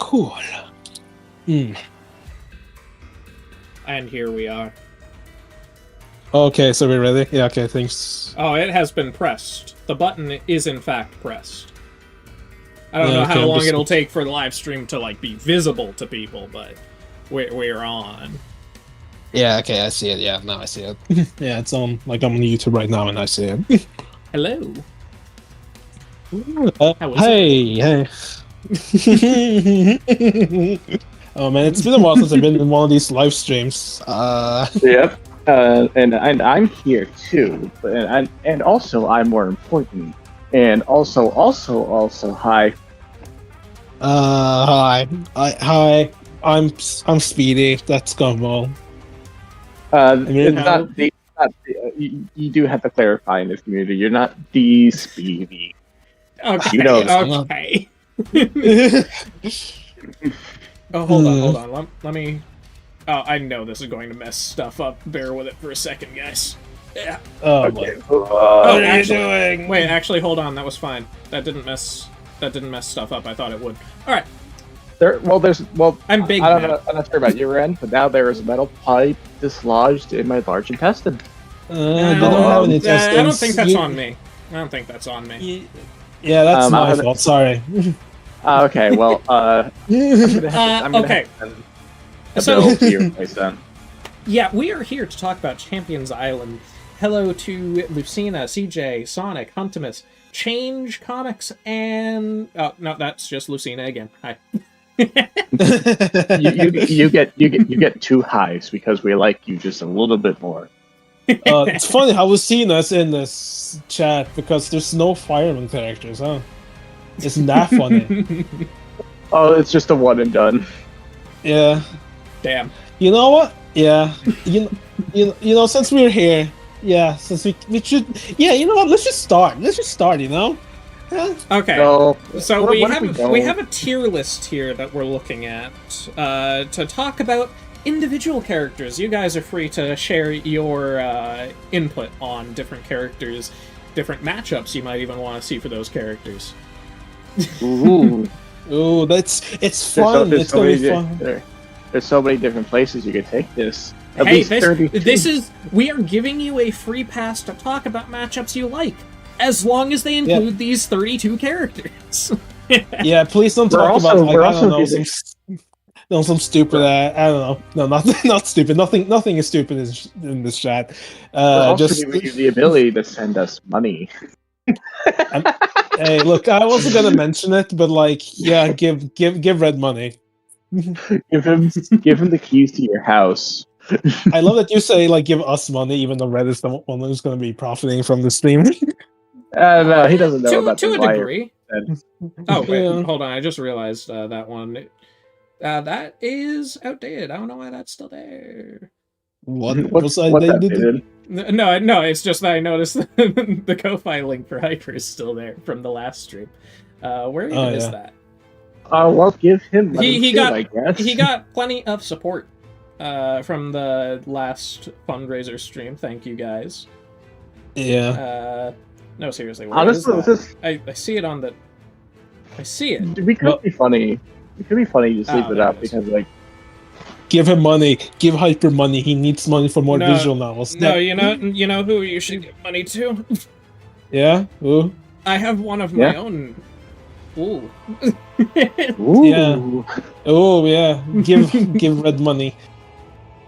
Cool. And here we are. Okay, so we're ready? Yeah, okay, thanks. Oh, it has been pressed. The button is in fact pressed. I don't know okay, how long it'll take for the live stream to like be visible to people, but we're on. Yeah, okay, I see it. Yeah, now I see it. Yeah, it's on. Like I'm on YouTube right now, and I see it. Hello. Hey. Oh man, it's been a while since I've been in one of these live streams. Yep. And I'm here too, and also I'm more important, and also hi. Hi. I'm Speedy. That's Gumball. You do have to clarify in this community. You're not the Speedy. Okay. You know. Okay. Oh, hold on. Let me. Oh, I know this is going to mess stuff up. Bear with it for a second, guys. Yeah. Oh, Okay. what are you actually, doing? wait, actually, hold on. That was fine. That didn't mess stuff up. I thought it would. All right. I'm big I'm now. not sure about your end, but now there is a metal pipe dislodged in my large intestine. I don't have any intestines. I don't think that's on me. I don't think that's on me. Yeah, that's my fault. Sorry. Okay, well, I'm gonna okay. have to so, to your place then. Yeah, we are here to talk about Champions Island. Hello to Lucina, CJ, Sonic, Huntimus, Change Comics, and oh no, that's just Lucina again. Hi. you get 2 highs because we like you just a little bit more. It's funny how Lucina's in this chat because there's no fireman characters, huh? Isn't that funny? Oh, it's just a one and done. Yeah. Damn. You know what? Yeah. You know, since we're here, yeah, since we should, yeah, you know what? Let's just start. You know. Yeah. Okay. So we have a tier list here that we're looking at to talk about individual characters. You guys are free to share your input on different characters, different matchups you might even want to see for those characters. Ooh, it's fun. It's gonna be fun. There's so many different places you could take this. Hey, we are giving you a free pass to talk about matchups you like, as long as they include these 32 characters. Yeah, please don't talk about like I don't know some stupid. I don't know. No, not stupid. Nothing is stupid in this chat. Just giving you the ability to send us money. Hey, look, I wasn't gonna mention it, but like, yeah, give Red money. give him the keys to your house. I love that you say like give us money, even though Red is the one who's going to be profiting from the stream. No, he doesn't know about to the a degree. Oh wait, hold on! I just realized that one. That is outdated. I don't know why that's still there. What's outdated? No, it's just that I noticed the Ko-Fi link for Hyper is still there from the last stream. Where even is that? Well, give him money he too, got I guess. He got plenty of support from the last fundraiser stream. Thank you guys. Yeah. No, seriously. Honestly, I see it on the. I see it. We could be funny. It could be funny to sleep it up because like. Give him money. Give Hyper money. He needs money for more visual novels. No, you know who you should give money to? Yeah? Who? I have one of my own. Ooh. Ooh. Yeah. Oh yeah. Give Red money.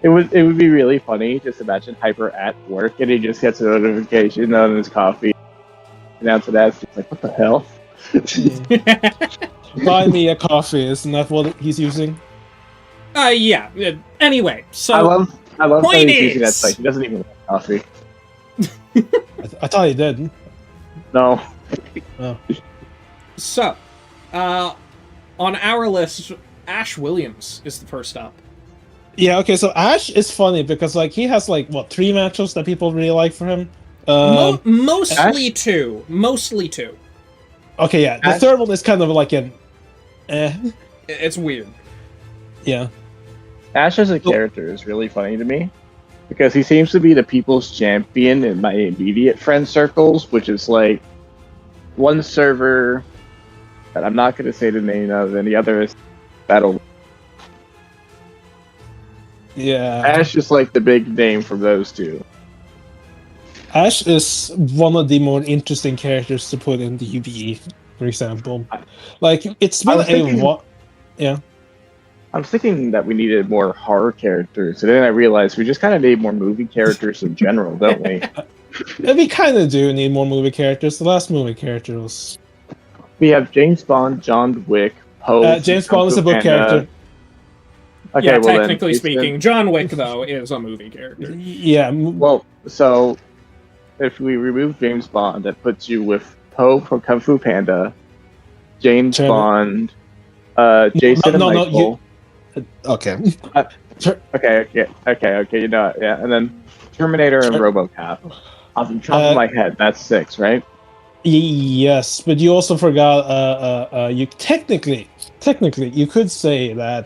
It would be really funny. Just imagine Hyper at work and he just gets a notification on his coffee. And after that, it's just like, what the hell? Buy me a coffee. Isn't that what he's using? Yeah. Anyway, so I love how point he's using that is- site. He doesn't even like coffee. I thought he did. No. Oh. So, on our list, Ash Williams is the first up. Yeah, okay, so Ash is funny because like he has like what 3 matchups that people really like for him. Mostly two. Okay, yeah. The third one is kind of like an It's weird. Yeah. Ash as a character is really funny to me because he seems to be the people's champion in my immediate friend circles, which is like one server that I'm not going to say the name of, and the other is battle. Yeah. Ash is like the big name from those two. Ash is one of the more interesting characters to put in the UBE, for example. Like, it's been Yeah. I was thinking that we needed more horror characters, and then I realized we just kind of need more movie characters in general, don't we? We kind of do need more movie characters. The last movie character was... We have James Bond, John Wick, Poe... James Bond is a book character. Okay, yeah, well technically speaking. John Wick, though, is a movie character. Yeah. Well, so... If we remove James Bond, that puts you with Poe from Kung Fu Panda, James Bond, Jason and Michael... Okay. Okay, you know it, yeah. And then Terminator and RoboCop. Off the top of my head, that's 6, right? Yes, but you also forgot, you technically, you could say that,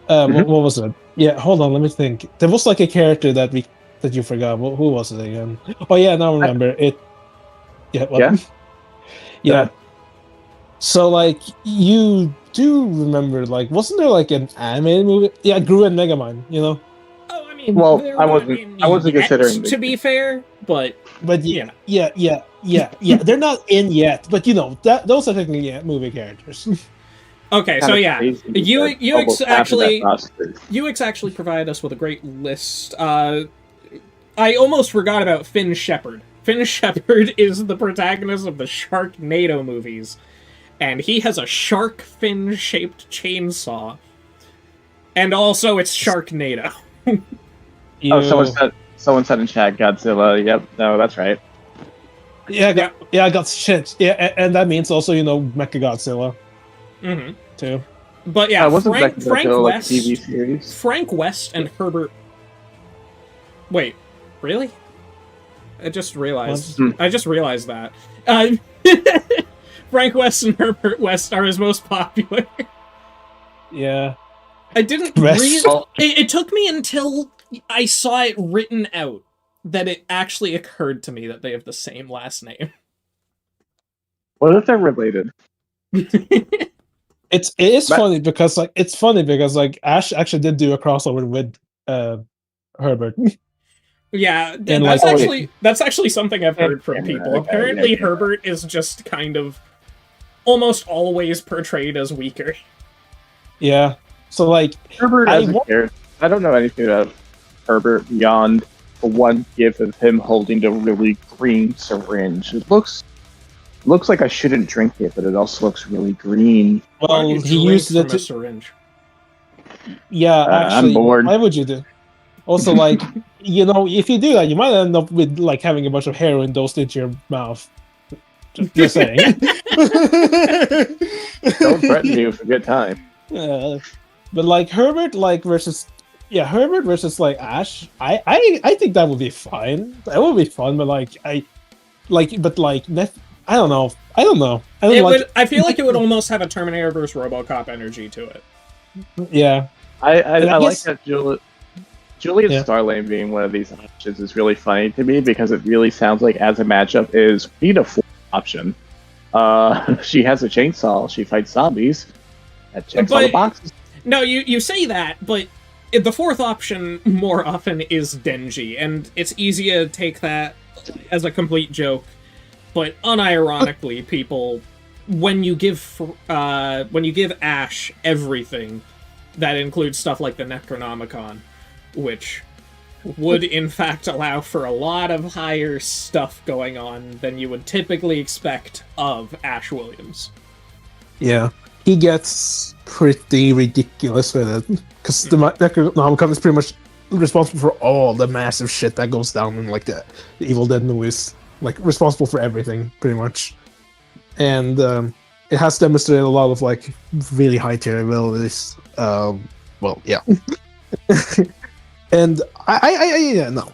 what was it? Yeah, hold on, let me think. There was like a character that you forgot. Who was it again? Oh yeah, now I remember it. Yeah, what? Yeah. So, like, you do remember, like, wasn't there, like, an animated movie? Yeah, Gru and Megamind, you know? Oh, I mean, well, I wasn't considering... To be fair, but yeah. They're not in yet, but, you know, those are technically movie characters. Okay, so yeah, UX actually provided us with a great list. I almost forgot about Finn Shepard. Finn Shepard is the protagonist of the Sharknado movies. And he has a shark fin-shaped chainsaw. And also, it's Sharknado. Someone said in chat, Godzilla. Yep, no, that's right. Yeah, I got shit. Yeah, and that means also, you know, Mechagodzilla. Mm-hmm. Too. But yeah, Frank West... TV series? Frank West and Herbert... Wait, really? I just realized that. Frank West and Herbert West are his most popular. Yeah. I didn't really... It took me until I saw it written out that it actually occurred to me that they have the same last name. What if they're related? It is funny because Ash actually did do a crossover with Herbert. Yeah, that's actually something I've heard from people. Apparently, Herbert is just kind of almost always portrayed as weaker. Yeah, so like Herbert I don't know anything about Herbert beyond the one gif of him holding the really green syringe. It looks like I shouldn't drink it, but it also looks really green. Well, he used it from a syringe. Yeah, actually, I'm bored. Why would you do? Also, like, you know, if you do that, you might end up with like having a bunch of heroin dosed into your mouth. Just saying. Don't threaten me with a good time. But like Herbert, versus like Ash, I think that would be fine. That would be fun, but I don't know. I feel like it would almost have a Terminator vs. RoboCop energy to it. Yeah, I like that Julian Starlane being one of these options is really funny to me because it really sounds like as a matchup is need a fourth option. She has a chainsaw. She fights zombies. That checks all the boxes. No, you say that, but the fourth option more often is Denji, and it's easy to take that as a complete joke. But unironically, people, when you give Ash everything, that includes stuff like the Necronomicon, which would in fact allow for a lot of higher stuff going on than you would typically expect of Ash Williams. Yeah, he gets pretty ridiculous with it, because the Necronomicon is pretty much responsible for all the massive shit that goes down in like the Evil Dead movies. Like, responsible for everything, pretty much. And it has demonstrated a lot of, like, really high tier abilities. Well, yeah. And no.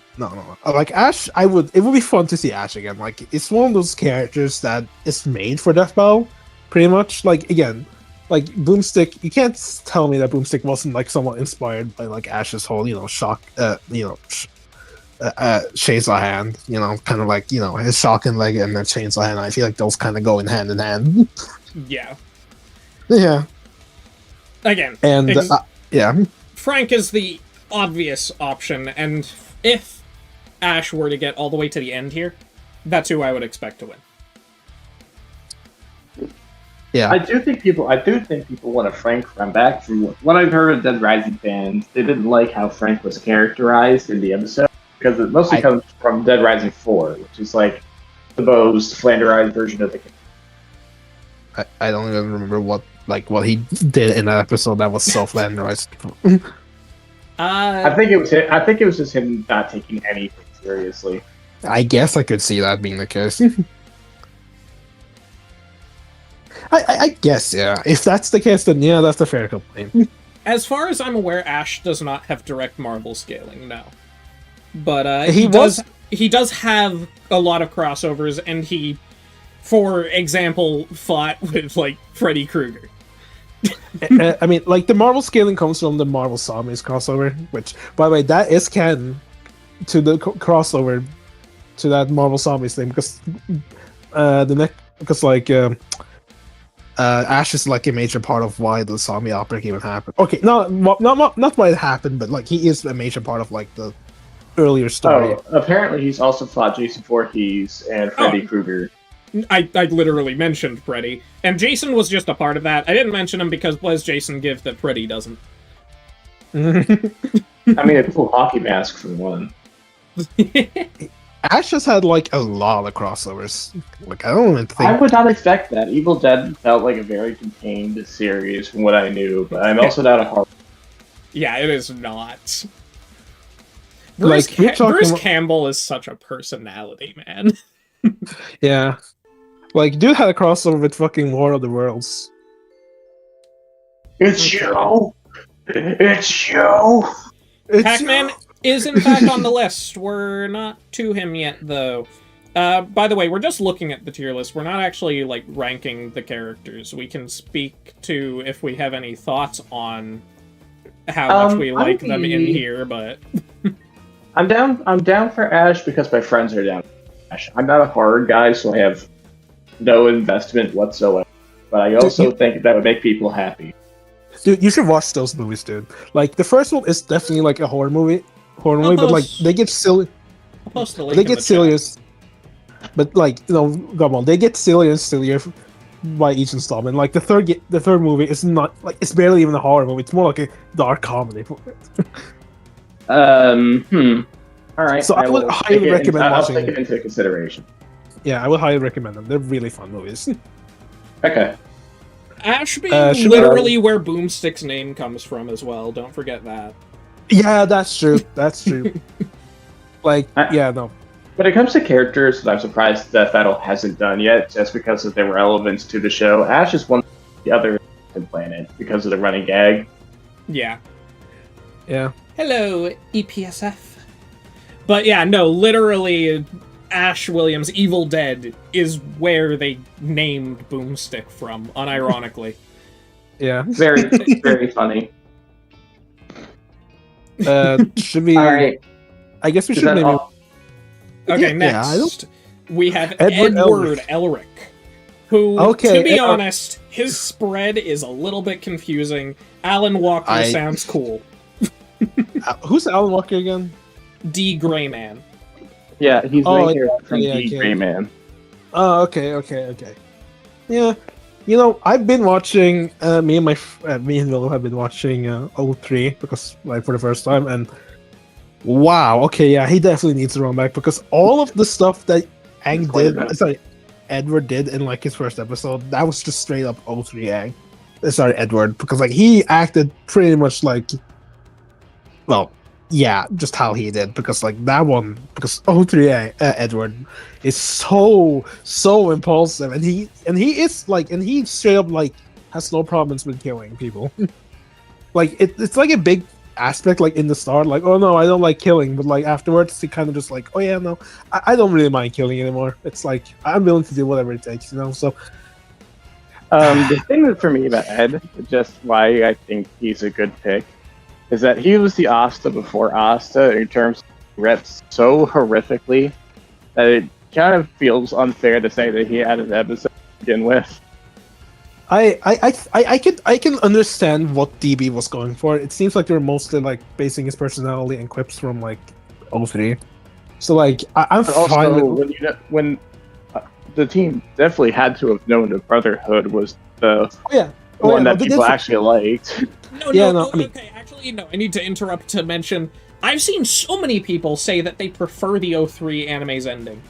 Like, Ash, it would be fun to see Ash again. Like, it's one of those characters that is made for Death Battle, pretty much. Like, again, like, Boomstick, you can't tell me that Boomstick wasn't, like, somewhat inspired by, like, Ash's whole, chainsaw hand, kind of like, his shotgun leg and then chainsaw hand. I feel like those kind of go in hand. Yeah. Yeah. Again, and yeah, Frank is the obvious option, and if Ash were to get all the way to the end here, that's who I would expect to win. Yeah, I do think people want a Frank run back. From what I've heard of Dead Rising fans, they didn't like how Frank was characterized in the episode because it mostly comes from Dead Rising 4, which is like the most flanderized version of the game. I don't even remember what he did in that episode that was so flanderized. I think it was just him not taking anything seriously. I guess I could see that being the case. I guess, yeah. If that's the case, then yeah, that's a fair complaint. As far as I'm aware, Ash does not have direct marble scaling, no. But he does have a lot of crossovers, and he, for example, fought with, like, Freddy Krueger. I mean, like, the marble scaling comes from the Marvel Samus crossover, which, by the way, that is canon to the crossover to that Marvel Samus thing, because Ash is like a major part of why the zombie outbreak even happened. Okay, not why it happened, but like he is a major part of like the earlier story. Oh, apparently he's also fought Jason Voorhees and Freddy Krueger. I literally mentioned Freddy, and Jason was just a part of that. I didn't mention him because what does Jason give that Freddy doesn't? I mean, a cool hockey mask for one. Ash has had like a lot of crossovers. Like I don't even think I would not expect that. Evil Dead felt like a very contained series from what I knew, but I'm also not a horror. Yeah, it is not. Bruce Campbell is such a personality, man. Yeah. Like, dude had a crossover with fucking War of the Worlds. It's you! It's you! Pac-Man is in fact on the list. We're not to him yet, though. By the way, we're just looking at the tier list. We're not actually, like, ranking the characters. We can speak to if we have any thoughts on how much we like them in here, but... I'm down for Ash because my friends are down for Ash. I'm not a horror guy, so I have no investment whatsoever. But I also think that would make people happy. Dude, you should watch those movies, dude. Like, the first one is definitely like a horror movie, but like, they get silly. They get serious. But like, you know, come on, they get sillier and sillier by each installment. Like the third movie is not like it's barely even a horror movie. It's more like a dark comedy. All right. So I would highly recommend watching. I'll take it into consideration. Yeah, I would highly recommend them. They're really fun movies. Okay. Ash being literally where Boomstick's name comes from as well. Don't forget that. Yeah, that's true. That's true. Like, yeah, no. When it comes to characters that I'm surprised Death Battle hasn't done yet, just because of their relevance to the show, Ash is one of the other planet because of the running gag. Yeah. Yeah. Hello, EPSF. But yeah, no, literally, Ash Williams' Evil Dead is where they named Boomstick from, unironically. Yeah. Very, very funny. Should we... Alright. I guess we should maybe... Okay, next, we have Edward Elric, who, to be honest, his spread is a little bit confusing. Alan Walker sounds cool. Who's Alan Walker again? D. Greyman. Yeah, he's right here from D. Greyman. Oh, okay. Yeah, you know, I've been watching, me and Will have been watching 03, because, like, for the first time, and wow, okay, yeah, he definitely needs to run back, because all of the stuff that Edward did in, like, his first episode, that was just straight up 03 Edward, because, like, he acted pretty much like, well, yeah, just how he did, because, like, that one, because 03 Edward is so impulsive, and he straight up, like, has no problems with killing people. Like, it's like a big aspect, like, in the start, like, oh no, I don't like killing, but like afterwards he kind of just like, oh yeah, no, I don't really mind killing anymore. It's like I'm willing to do whatever it takes, you know. So the thing for me about Ed, just why I think he's a good pick, is that he was the Asta before Asta in terms of reps so horrifically that it kind of feels unfair to say that he had an episode to begin with. I can understand what DB was going for. It seems like they're mostly like basing his personality and quips from like 03. So like I'm fine with when the team definitely had to have known the Brotherhood was the one that people actually liked. Okay, actually, no. I need to interrupt to mention, I've seen so many people say that they prefer the 03 anime's ending.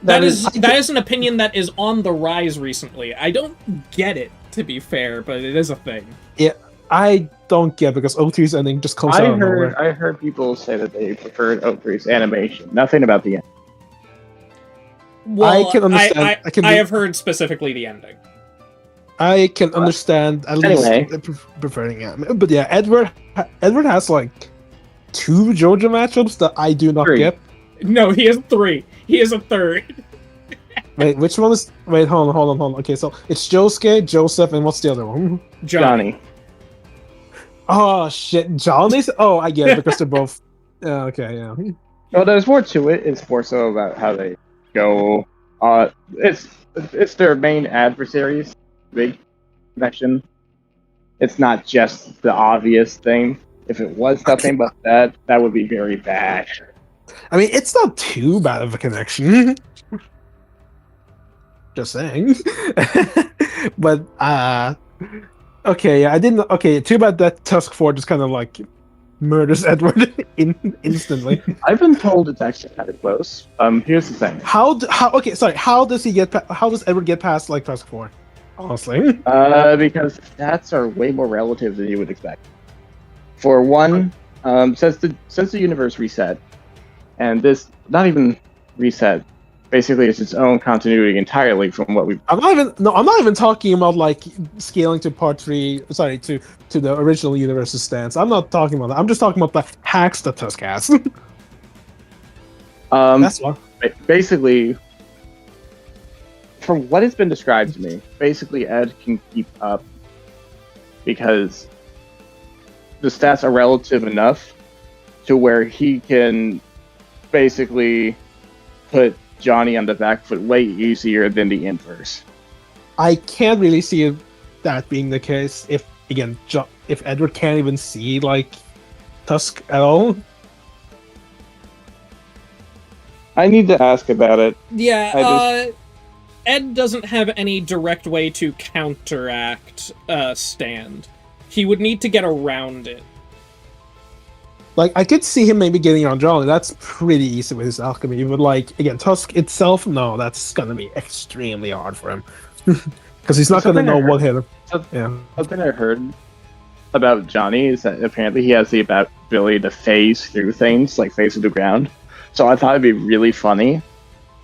That is an opinion that is on the rise recently. I don't get it, to be fair, but it is a thing. Yeah, I don't get it because 03's ending just comes out of nowhere. I heard people say that they preferred 03's animation. Nothing about the end. Well, I can understand. I have heard specifically the ending. I can understand at least preferring it. But yeah, Edward has like 2 JoJo matchups that I do not get. No, he has 3. He is a 3rd. Wait, which one is... Wait, hold on. Okay, so it's Josuke, Joseph, and what's the other one? Johnny. Oh, shit. Johnny's? Oh, I get it, because they're both... okay, yeah. Well, there's more to it. It's more so about how they go... It's their main adversaries. Big connection. It's not just the obvious thing. If it was something but that would be very bad. I mean, it's not too bad of a connection. Just saying. But okay, I didn't. Okay, too bad that Tusk 4 just kind of like murders Edward instantly. I've been told it's actually kind of close. Here's the thing. How does Edward get past like Tusk 4? Honestly. Because stats are way more relative than you would expect. For one, since the universe reset, and this not even reset, basically it's its own continuity entirely from what we've. I'm not even talking about like scaling to part 3. Sorry, to the original universe's stance. I'm not talking about that. I'm just talking about the hacks that Tusk has. That's one. Basically, from what has been described to me, basically Ed can keep up because the stats are relative enough to where he can basically put Johnny on the back foot way easier than the inverse. I can't really see that being the case if Edward can't even see like Tusk at all. I need to ask about it. Yeah, Ed doesn't have any direct way to counteract Stand. He would need to get around it. Like, I could see him maybe getting around Johnny. That's pretty easy with his alchemy. But, like, again, Tusk itself, no, that's gonna be extremely hard for him. Because he's not gonna know what hit him. Something I heard about Johnny is that apparently he has the ability to phase through things, like phase through the ground. So I thought it'd be really funny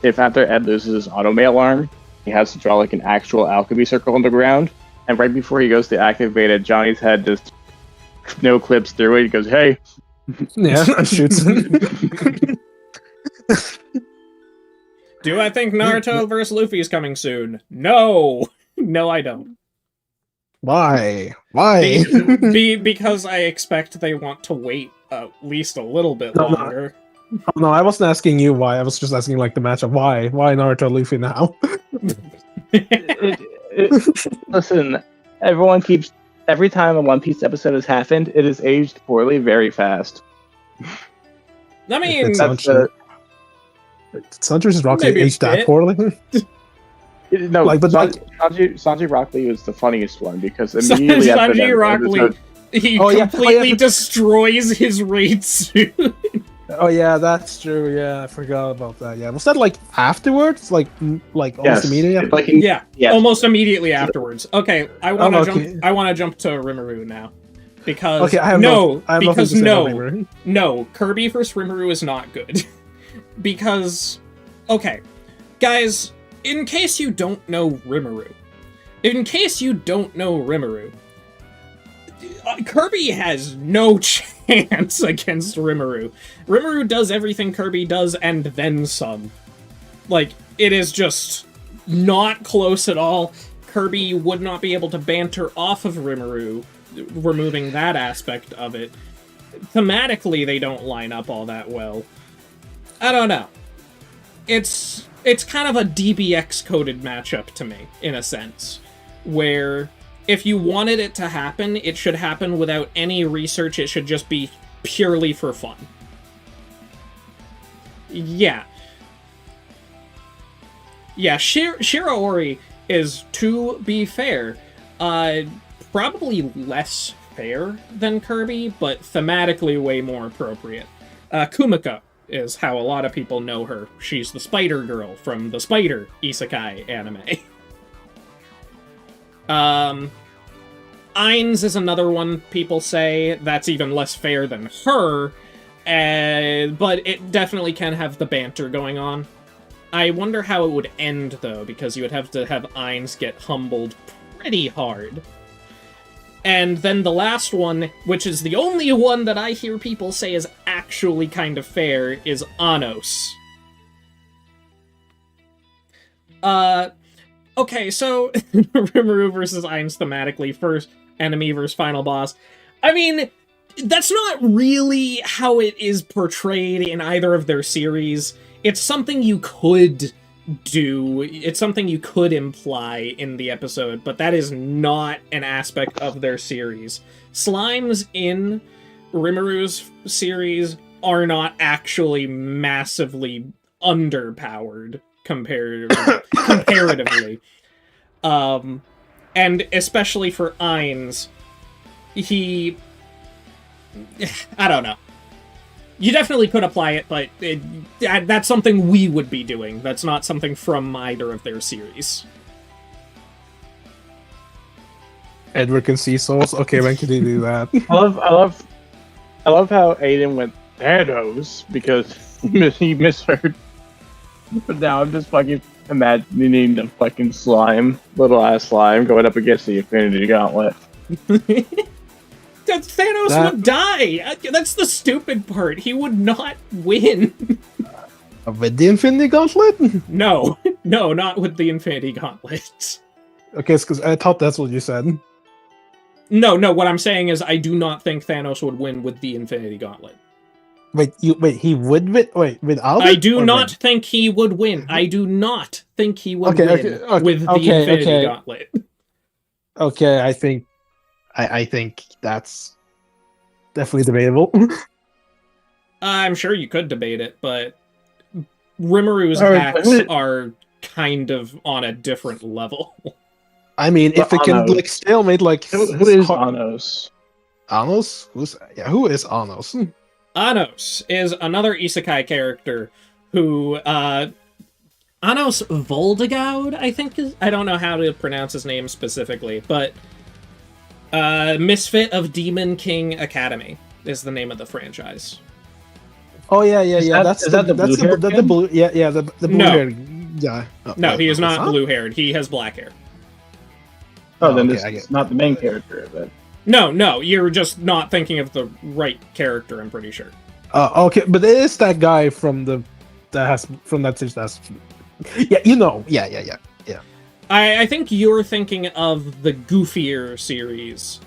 if after Ed loses his auto-mail arm, he has to draw like an actual alchemy circle on the ground, and right before he goes to activate it, Johnny's head just no clips through it. He goes, "Hey." Yeah, shoots him. Do I think Naruto vs. Luffy is coming soon? No! No, I don't. Why? Because I expect they want to wait at least a little bit longer. No, I wasn't asking you why. I was just asking like the matchup. Why Naruto Luffy now? Listen, every time a One Piece episode has happened, it has aged poorly very fast. I mean, Sanji's Rock Lee aged that poorly. No, like, but Sanji Rock Lee was the funniest one because immediately after Sanji Rock Lee, he completely destroys his raid suit. Oh yeah, that's true. Yeah, I forgot about that. Yeah, was that like afterwards? Like almost immediately? Almost immediately afterwards. Okay, I want to jump to Rimuru now, because no, Kirby vs. Rimuru is not good. Because, okay, guys, in case you don't know Rimuru, Kirby has no chance against Rimuru. Rimuru does everything Kirby does and then some. Like, it is just not close at all. Kirby would not be able to banter off of Rimuru, removing that aspect of it. Thematically, they don't line up all that well. I don't know. It's it's kind of a DBX-coded matchup to me, in a sense, where if you wanted it to happen, it should happen without any research. It should just be purely for fun. Yeah. Yeah, Shiraori is, to be fair, probably less fair than Kirby, but thematically way more appropriate. Kumiko is how a lot of people know her. She's the spider girl from the Spider Isekai anime. Ainz is another one people say that's even less fair than her, but it definitely can have the banter going on. I wonder how it would end, though, because you would have to have Ainz get humbled pretty hard. And then the last one, which is the only one that I hear people say is actually kind of fair, is Anos. Okay, so Rimuru versus Ainz thematically, first enemy versus final boss. I mean, that's not really how it is portrayed in either of their series. It's something you could do. It's something you could imply in the episode, but that is not an aspect of their series. Slimes in Rimuru's series are not actually massively underpowered comparatively. And especially for Ainz, I don't know. You definitely could apply it, but that's something we would be doing. That's not something from either of their series. Edward can see souls. Okay, when can he do that? I love how Aiden went Thanos because he misheard. But now I'm just fucking imagining the fucking little ass slime, going up against the Infinity Gauntlet. Thanos would die! That's the stupid part. He would not win. With the Infinity Gauntlet? No, not with the Infinity Gauntlet. Okay, because I thought that's what you said. No, what I'm saying is I do not think Thanos would win with the Infinity Gauntlet. Wait, he would win? Wait, without it? I do not think he would win. I do not think he would win with the Infinity Gauntlet. Okay, I think that's definitely debatable. I'm sure you could debate it, but Rimuru's hacks are kind of on a different level. I mean, if it can stalemate who is Anos? Anos? Who is Anos? Anos is another isekai character who Anos Voldegaud, I think I don't know how to pronounce his name specifically, but Misfit of Demon King Academy is the name of the franchise. Oh yeah. That's the blue. Yeah, the blue haired guy. No, he is not blue haired. He has black hair. Oh, then this is not the main character, but. No, you're just not thinking of the right character, I'm pretty sure. Okay, but it is that guy from that series that's... Yeah, yeah. I think you're thinking of the goofier series.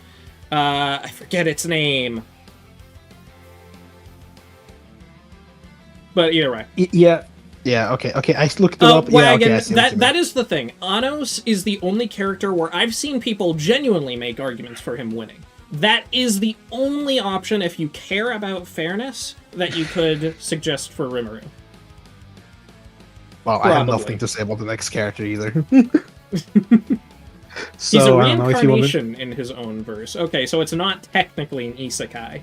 I forget its name. But either way. Yeah, okay, I looked it up. Well, again, that is the thing. Anos is the only character where I've seen people genuinely make arguments for him winning. That is the only option, if you care about fairness, that you could suggest for Rimuru. Well, I have nothing to say about the next character either. He's a reincarnation in his own verse. Okay, so it's not technically an isekai.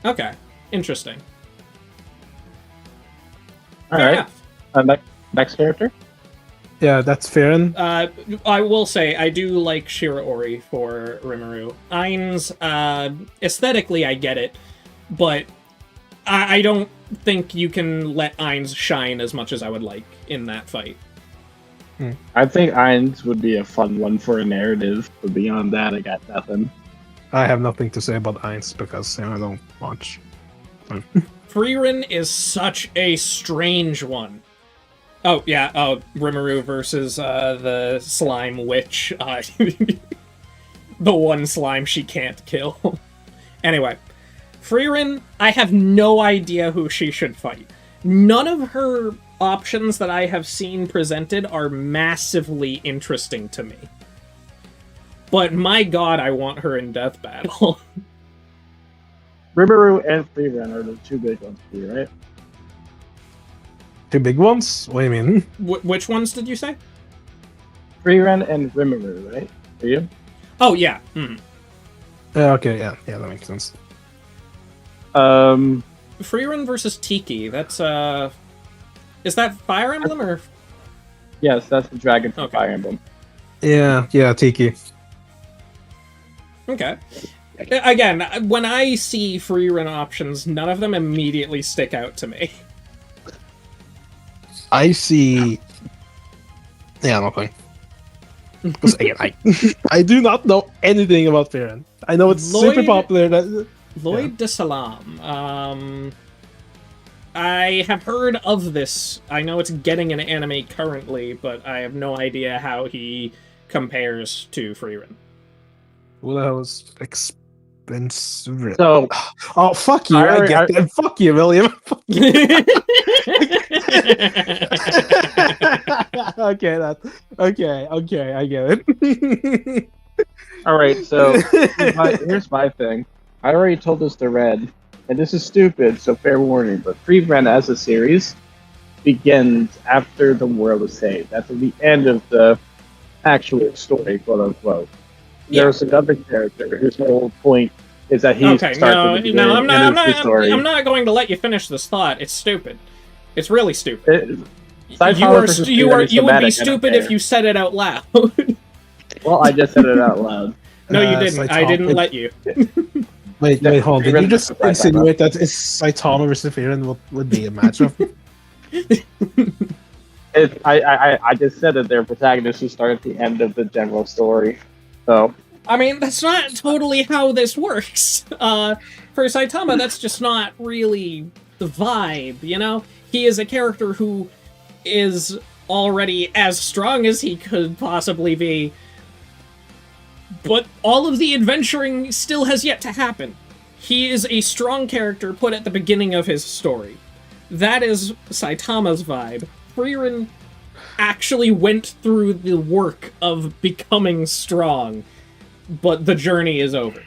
Okay, interesting. Alright. Next character? Yeah, that's Frieren. I will say, I do like Shiraori for Rimuru. Ainz, aesthetically, I get it, but I don't think you can let Ainz shine as much as I would like in that fight. I think Ainz would be a fun one for a narrative, but beyond that, I got nothing. I have nothing to say about Ainz because I don't watch. Frieren is such a strange one. Oh, yeah, Rimuru versus the slime witch. The one slime she can't kill. Anyway, Frieren, I have no idea who she should fight. None of her options that I have seen presented are massively interesting to me. But my god, I want her in Death Battle. Rimuru and Frieren are the two big ones for you, right? Two big ones? What do you mean? Which ones did you say? Frieren and Rimuru, right? For you? Oh, yeah. Mm. Okay, yeah, that makes sense. Frieren versus Tiki, that's, is that Fire Emblem, or...? Yes, that's the dragon from Fire Emblem. Yeah, Tiki. Okay. Again, when I see Frieren options, none of them immediately stick out to me. I see... Yeah, nothing. Because again, I do not know anything about Frieren. I know it's super popular. Lloyd de Salam. I have heard of this. I know it's getting an anime currently, but I have no idea how he compares to Frieren. Well, that was expensive. So, oh, fuck you! I get that. Fuck you, William. Fuck you. Okay. I get it. All right, so here's my thing. I already told this to Red, and this is stupid, so fair warning. But Frieren as a series begins after the world is saved. That's at the end of the actual story, quote unquote. Yeah. There's another character whose whole point is that he's I'm not going to let you finish this thought. It's stupid. It's really stupid. You would be stupid if you said it out loud. Well, I just said it out loud. No, you didn't. I didn't let you. Wait, hold on. Did you just insinuate that Saitama versus Frieren would be a matchup? I just said that they're protagonists who start at the end of the general story. So, I mean, that's not totally how this works. For Saitama, that's just not really the vibe, you know? He is a character who is already as strong as he could possibly be, but all of the adventuring still has yet to happen. He is a strong character put at the beginning of his story. That is Saitama's vibe. Frieren actually went through the work of becoming strong, but the journey is over.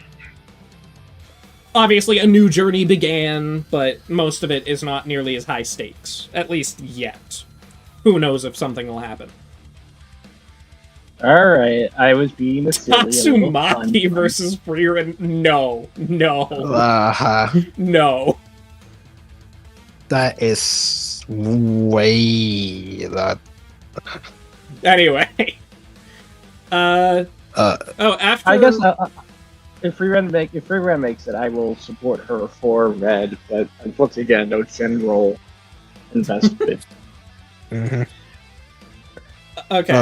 Obviously, a new journey began, but most of it is not nearly as high stakes. At least yet. Who knows if something will happen. Alright, I was being a silly Tatsumaki versus Frieren. No. No. That is way that. Anyway. After. I guess if Frieren makes it, I will support her for Red, but once again, no general investment. Mm-hmm. Okay.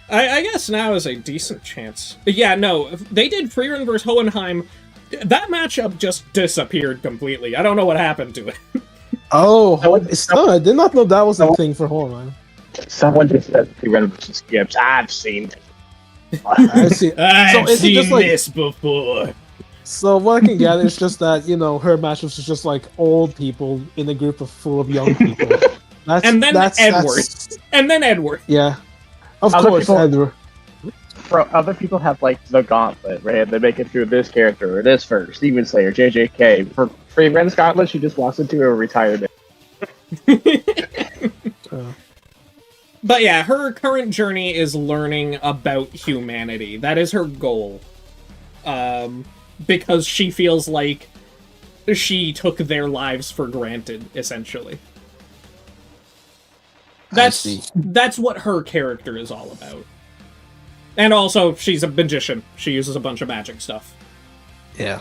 I guess now is a decent chance. Yeah, no, they did Frieren vs. Hohenheim. That matchup just disappeared completely. I don't know what happened to it. I did not know that was a thing for Hohenheim. Someone just said Frieren vs. Gibbs. I've seen it. I've seen this before. So what I can get is just that, her matchups is just like old people in a group full of young people. And then Edward. Yeah. Of course, Edward. Bro, other people have, like, the gauntlet, right? They make it through this character, or this first, Demon Slayer, JJK. For Frieren's gauntlet, she just walks into a retirement. But yeah, her current journey is learning about humanity. That is her goal. Because she feels like she took their lives for granted, essentially. That's what her character is all about. And also, she's a magician. She uses a bunch of magic stuff. Yeah.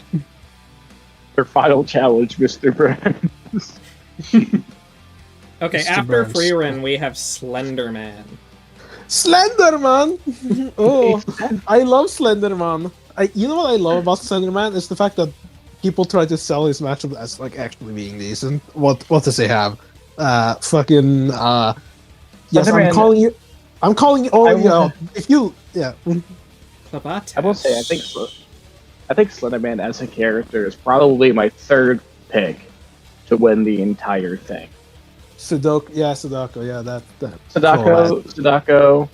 Her final challenge, Mr. Burns. Okay, after Frieren, we have Slenderman. Slenderman! Oh, I love Slenderman. You know what I love about Slenderman is the fact that people try to sell his matchup as like actually being decent. What does he have? Yes, I'm calling you. I'm calling you all you out. If you, yeah. I will say, I think Slenderman as a character is probably my third pick to win the entire thing. Sudoku, yeah, that Sadako.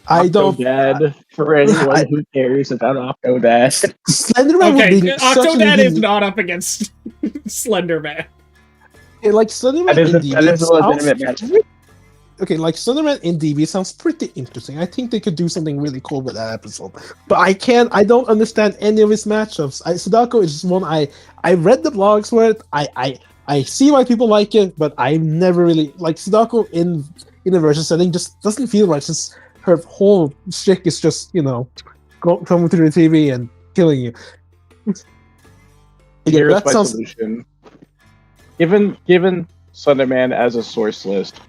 I don't. Octodad, for anyone who cares about Octodad. Slenderman Okay, would be Octodad is not up against Slenderman. like Slenderman That is in a legitimate DB. match. Okay, like Slenderman in DB sounds pretty interesting. I think they could do something really cool with that episode. But I don't understand any of his matchups. Sadako is just one I read the blogs for it. I see why people like it, but I never really like Sadako in a versus setting. Just doesn't feel right. Since her whole shtick is just coming through the TV and killing you. Here's that my sounds. solution. Given Slenderman as a source list,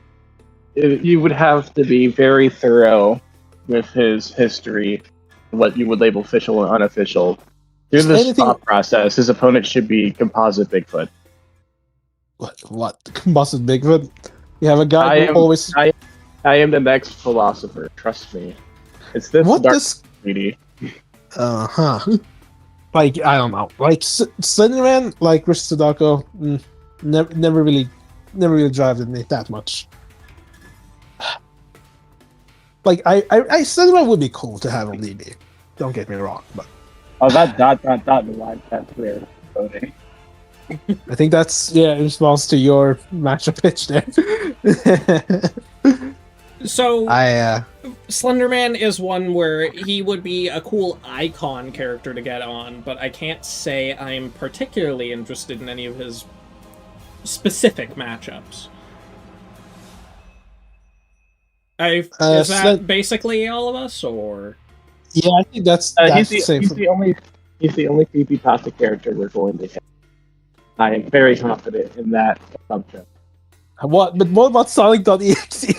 you would have to be very thorough with his history, what you would label official and unofficial. Through this thought process, his opponent should be Composite Bigfoot. What? Composite Bigfoot? You have a guy who always. I am the next philosopher. Trust me. It's this dark lady. Like I don't know. Like Slenderman, like versus Sadako, never really drived me that much. Like I Slenderman would be cool to have on DB. Don't get me wrong, but that line that's clear voting. I think that's in response to your matchup pitch there. So Slenderman is one where he would be a cool icon character to get on, but I can't say I'm particularly interested in any of his specific matchups. Is that basically all of us, or? Yeah, I think that's he's the only creepypasta character we're going to hit. I am very confident in that assumption. What? But what about Sonic.exe?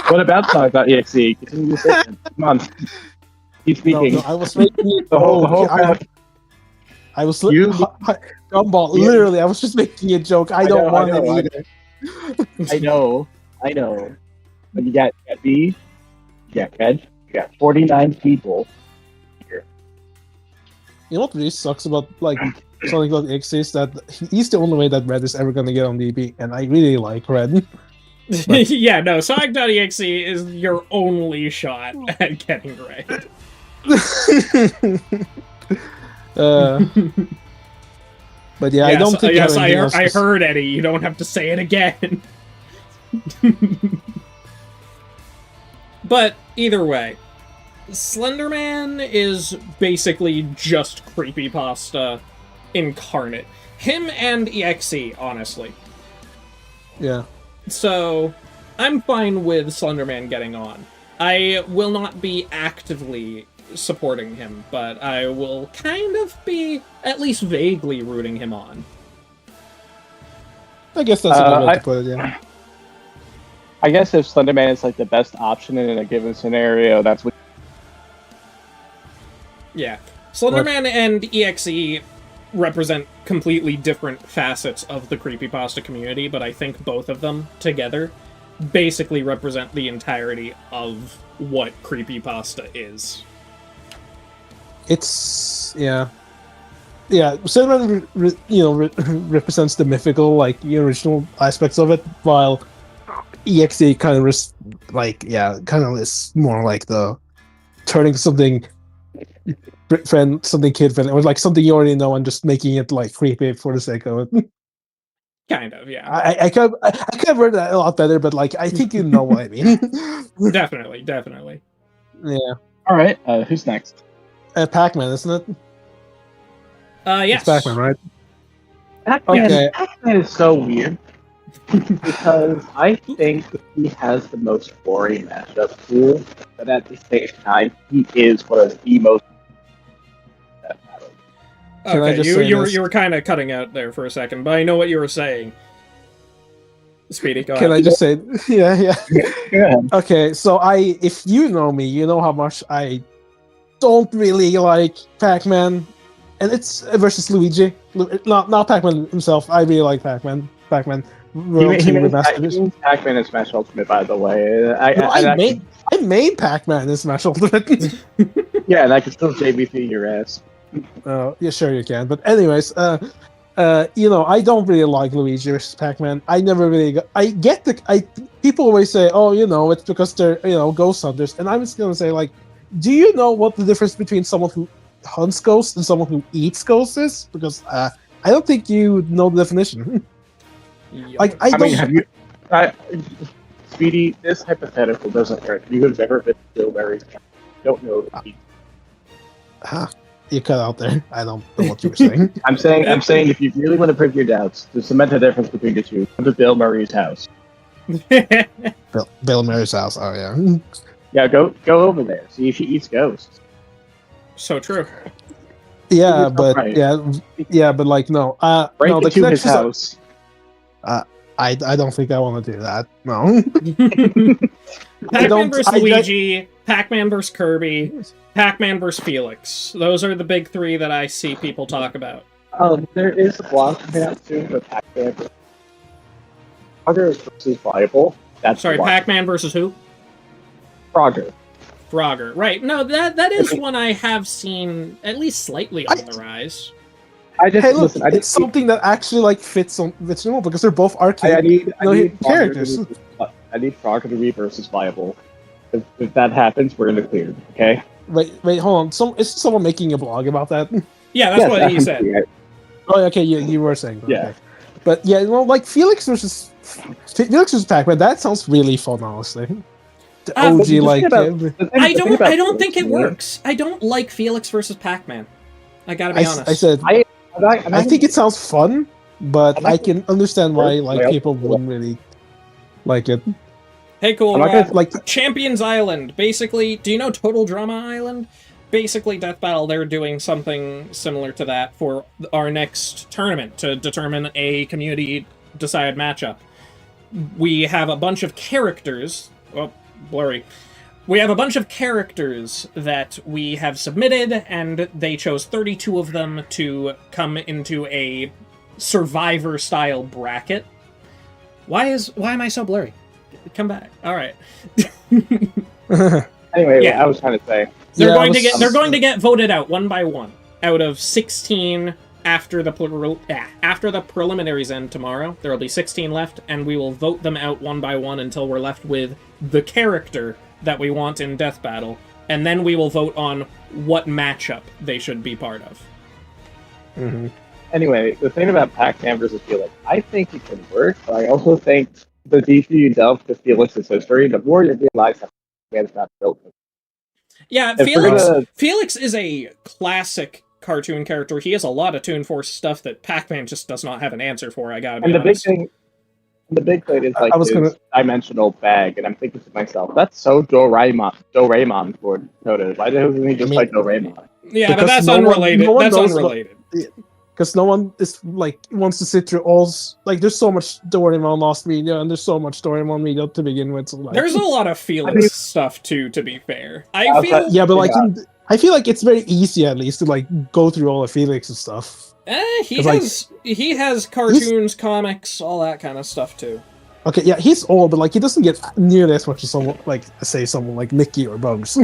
What about Sonic.exe? Continue to come on. Keep speaking. No, I was making the whole I was Gumball. Literally, I was just making a joke. I don't want it either. I know. But you got B, you got Red, you got 49 people here. You know what really sucks about Sonic.exe is that he's the only way that Red is ever gonna get on DB, and I really like Red. Yeah, no, Sonic.exe is your only shot at getting Red. But yeah, I don't think. Yes, I heard Eddie. You don't have to say it again. But either way, Slenderman is basically just creepypasta incarnate. Him and EXE, honestly. Yeah. So, I'm fine with Slenderman getting on. I will not be actively supporting him, but I will kind of be at least vaguely rooting him on. I guess that's a good way to put it, yeah. I guess if Slenderman is like the best option in a given scenario, that's what. Yeah. Slenderman and EXE represent completely different facets of the creepypasta community, but I think both of them together basically represent the entirety of what creepypasta is. It's Slenderman represents the mythical, like the original aspects of it, while EXE kind of is more like the turning something kid friendly, or like something you already know and just making it like creepy for the sake of it. Kind of, yeah. I could have worded that a lot better, but like I think you know what I mean. Definitely. Yeah. All right. Who's next? Pac-Man, isn't it? Yes. It's Pac-Man, right? Pac-Man is so weird because I think he has the most boring matchup pool, but at the same time, he is one of the most. Okay, you were kind of cutting out there for a second, but I know what you were saying. Speedy, go ahead. Can I just say, yeah. Go ahead. Okay, so if you know me, you know how much I don't really like Pac-Man, and it's versus Luigi. Not Pac-Man himself. I really like Pac-Man. Pac-Man. Pac-Man in Smash Ultimate, by the way. I made Pac-Man in Smash Ultimate. Yeah, and I can still JVP your ass. Yeah, sure you can. But anyways, I don't really like Luigi versus Pac-Man. I never really people always say, oh, it's because they're, ghost hunters. And I'm just going to say, like, do you know what the difference between someone who hunts ghosts and someone who eats ghosts is? Because I don't think you know the definition. Like, I don't... Speedy, this hypothetical doesn't hurt. You have never been to Bill Murray's house. Don't know. You cut out there. I don't know what you were saying. I'm saying if you really want to prove your doubts, to cement the difference between the two, come to Bill Murray's house. Bill Murray's house. Oh yeah. Yeah, go over there. See if he eats ghosts. So true. Yeah, but right. yeah, but like no. Break no, into his house. I don't think I want to do that. No. Pac-Man vs. Luigi, Pac-Man vs. Kirby, Pac-Man vs. Felix. Those are the big three that I see people talk about. There is a blog coming out soon with Pac-Man versus Viable. Sorry, Pac-Man versus who? Frogger. Right. No, that is one I have seen at least slightly on the rise. It's something that actually fits because they're both arcade. I need characters. I need Frogger to be versus Viable. If that happens, we're in the clear. Okay. Wait, hold on. Is someone making a blog about that? Yeah, that's what he said. Right. Oh, okay. You were saying. Okay. Yeah. But yeah, like Felix versus Pac-Man. That sounds really fun, honestly. The OG I don't think it works. I don't like Felix versus Pac-Man. I gotta be honest. I said I think it sounds fun, but I can understand why people wouldn't really like it. Hey, cool. Champions Island. Basically, do you know Total Drama Island? Basically, Death Battle, they're doing something similar to that for our next tournament to determine a community-decided matchup. We have a bunch of characters... Well, blurry. We have a bunch of characters that we have submitted, and they chose 32 of them to come into a Survivor-style bracket. Why am I so blurry? Come back. All right. Anyway, yeah. I was trying to say they're going to get voted out one by one out of 16 after the preliminaries end tomorrow. There will be 16 left, and we will vote them out one by one until we're left with the character that we want in Death Battle, and then we will vote on what matchup they should be part of. Mm-hmm. Anyway, the thing about Pac-Man versus Felix, I think it can work, but I also think the deeper you delve to Felix's history, the more you realize that Pac-Man's not built. Yeah, Felix is a classic cartoon character. He has a lot of Toon Force stuff that Pac-Man just does not have an answer for, I gotta be honest. The big thing is his dimensional bag, and I'm thinking to myself, that's so Doraemon for Toto. Why doesn't he just like Doraemon? Yeah, but that's unrelated. That's unrelated. Because no one is wants to sit through all there's so much Doraemon Lost Media, and there's so much Doraemon media to begin with. So, there's a lot of Felix stuff too, to be fair. I feel like it's very easy at least to go through all of Felix's stuff. He has cartoons, comics, all that kind of stuff too. Okay, yeah, he's old, but he doesn't get nearly as much as someone like Mickey or Bugs.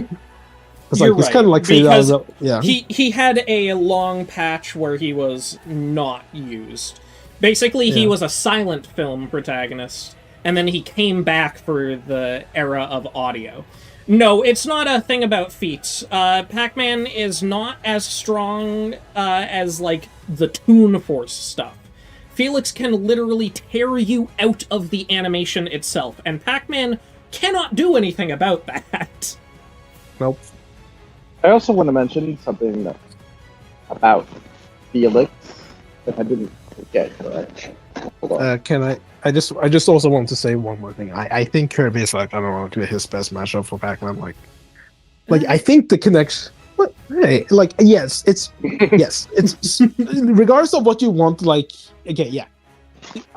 You're he's right, kind of because yeah. He had a long patch where he was not used. Basically, he was a silent film protagonist, and then he came back for the era of audio. No, it's not a thing about feats. Pac-Man is not as strong as, the Toon Force stuff. Felix can literally tear you out of the animation itself, and Pac-Man cannot do anything about that. Nope. I also want to mention something about Felix that I didn't get. Can I? I just also want to say one more thing. I think Kirby is his best matchup for Pac-Man. I think the connection. But hey, yes, it's regardless of what you want. I don't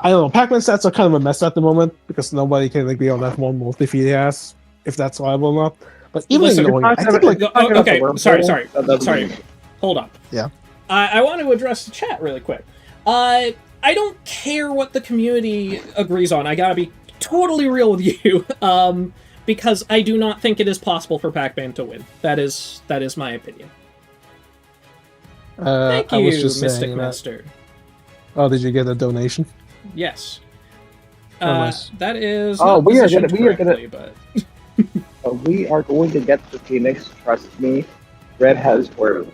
know. Pac-Man stats are kind of a mess at the moment because nobody can be on that one multi feed he has, if that's viable or not. But even sorry. Hold up. Yeah. I want to address the chat really quick. I don't care what the community agrees on. I gotta be totally real with you, because I do not think it is possible for Pac-Man to win. That is my opinion. Thank you, Mystic Master. Oh, did you get a donation? Yes. Nice. That is. We are going to get the Phoenix. Trust me. Red has words.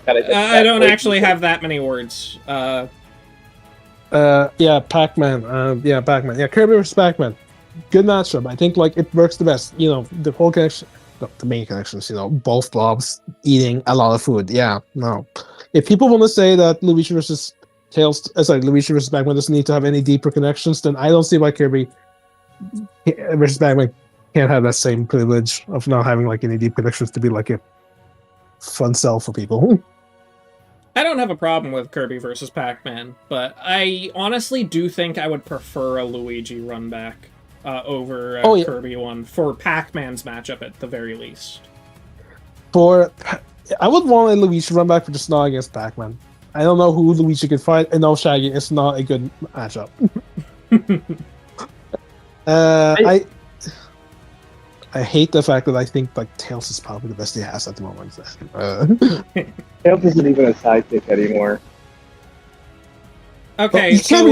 I don't actually have that many words. Yeah, Pac-Man. Pac-Man. Yeah, Kirby vs. Pac-Man. Good matchup. I think like it works the best. You know, the whole connection, the main connections. You know, both blobs eating a lot of food. Yeah, no. If people want to say that Luigi versus Luigi versus Pac-Man doesn't need to have any deeper connections, then I don't see why Kirby versus Pac-Man can't have that same privilege of not having like any deep connections to be like a fun sell for people. I don't have a problem with Kirby versus Pac-Man, but I honestly do think I would prefer a Luigi run back over a Kirby one for Pac-Man's matchup at the very least. I would want a Luigi run back for just not against Pac-Man. I don't know who Luigi could fight, and no, Shaggy is not a good matchup. I hate the fact that I think like Tails is probably the best he has at the moment. Tails isn't even a sidekick anymore. Okay, so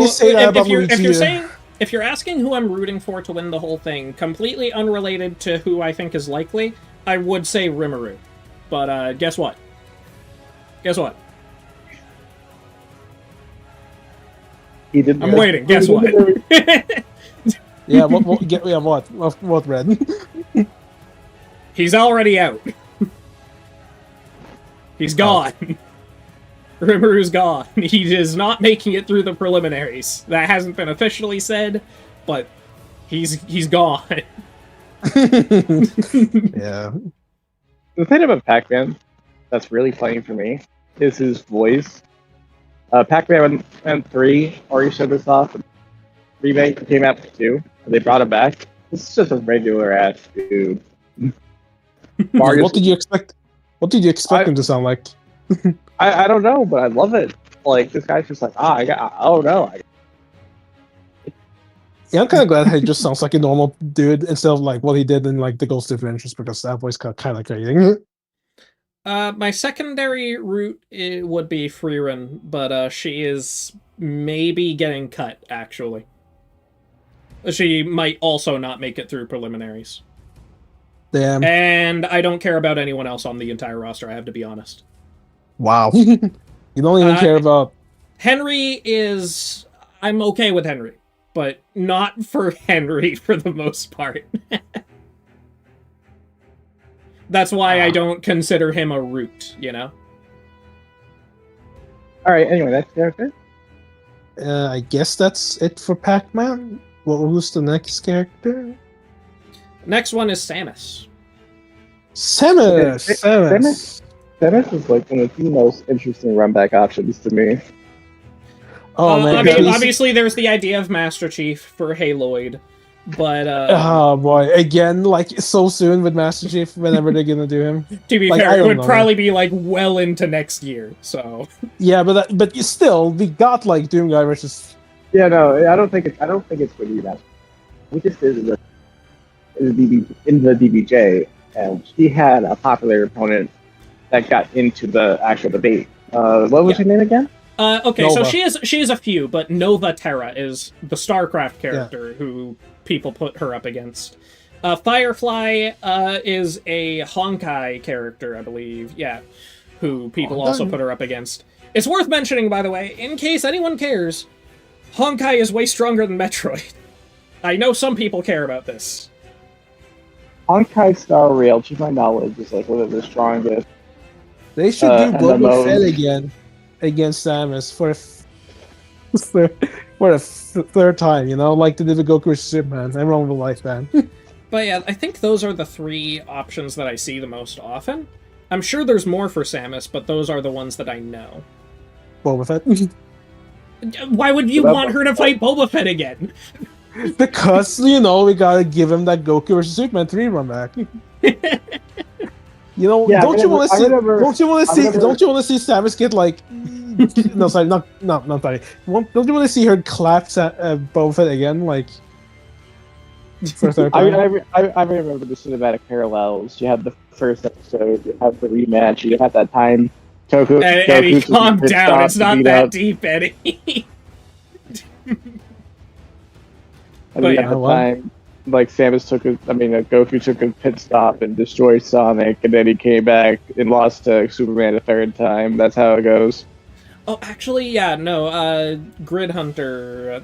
if you're asking who I'm rooting for to win the whole thing, completely unrelated to who I think is likely, I would say Rimuru. But guess what? He didn't. I'm waiting. Guess what? Yeah, what, Red? He's already out. He's gone. Rimuru's gone. He is not making it through the preliminaries. That hasn't been officially said, but he's gone. Yeah. The thing about Pac-Man that's really funny for me is his voice. Pac-Man and 3 already showed this off. Remake came out for 2. And they brought him back. This is just a regular ass dude. What did you expect? What did you expect him to sound like? I don't know, but I love it. Like this guy's just like, yeah, I'm kind of glad he just sounds like a normal dude instead of like what he did in like the Ghost Adventures, because that voice got kind of crazy. My secondary route would be Frieren, but she is maybe getting cut, actually. She might also not make it through preliminaries. Damn. And I don't care about anyone else on the entire roster, I have to be honest. Wow. You don't even care about... Henry is... I'm okay with Henry, but not for Henry for the most part. That's why I don't consider him a root, you know? Alright, anyway, that's character. I guess that's it for Pac-Man. What was the next character? Next one is Samus. Samus is like one of the most interesting run-back options to me. Oh man! Obviously, there's the idea of Master Chief for Haloid, but oh boy, again, like so soon with Master Chief. Whenever they're gonna do him? To be fair, it would probably be like well into next year. So yeah, but still, we got like Doom Guy versus. Yeah, no, I don't think it's going to be that. We just did it in the DBJ, and she had a popular opponent that got into the actual debate. What was her name again? Okay, Nova. So she is a few, but Nova Terra is the StarCraft character who people put her up against. Firefly is a Honkai character, I believe. Yeah, who people also put her up against. It's worth mentioning, by the way, in case anyone cares, Honkai is way stronger than Metroid. I know some people care about this. Honkai Star Rail, to my knowledge, is like one of the strongest. They should do Boba Fett again against Samus for a third time, you know, like they did with Goku vs. Superman. Everyone will like that. But yeah, I think those are the 3 options that I see the most often. I'm sure there's more for Samus, but those are the ones that I know. Boba Fett. Why would you want her to fight Boba Fett again? Because, you know, we gotta give him that Goku vs. Superman 3 run back. You know, don't you want to see Samus get like? No, sorry, not sorry. Don't you want to see her clap Boba Fett again, like for a third time? I remember the cinematic parallels. You had the first episode, you have the rematch, you have that time. Eddie, calm down. It's not that deep, Eddie. at the time, like Samus Goku took a pit stop and destroyed Sonic, and then he came back and lost to Superman a third time. That's how it goes. Oh, actually, yeah, no, Grid Hunter.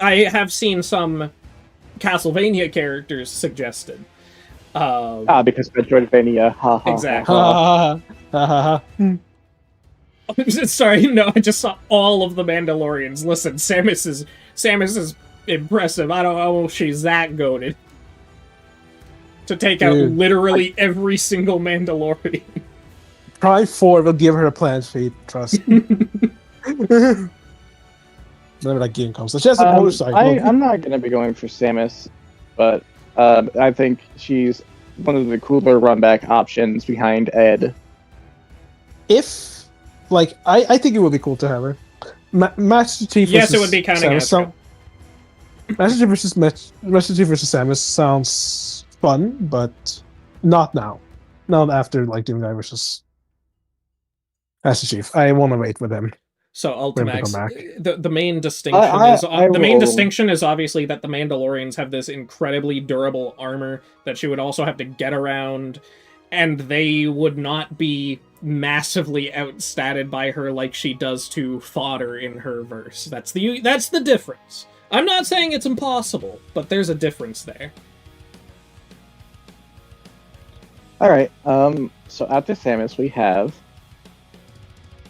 I have seen some Castlevania characters suggested. Because Metroidvania. Exactly. Sorry, no, I just saw all of the Mandalorians. Listen, Samus is impressive. I don't know if she's that goated to take out literally every single Mandalorian. Probably 4 will give her a planet feed, trust. Whenever that game comes. So she has a motorcycle. I'm not going to be going for Samus, but I think she's one of the cooler run-back options behind Ed. If, like, I think it would be cool to have her. Master Chief versus yes, it would be kind of natural. Master Chief versus Samus sounds fun, but not now. Not after, like, doing that versus Master Chief. I want to wait with him. So Ultimax, the main distinction is obviously that the Mandalorians have this incredibly durable armor that she would also have to get around, and they would not be massively outstatted by her like she does to fodder in her verse. That's the difference. I'm not saying it's impossible, but there's a difference there. All right. So after Samus, we have.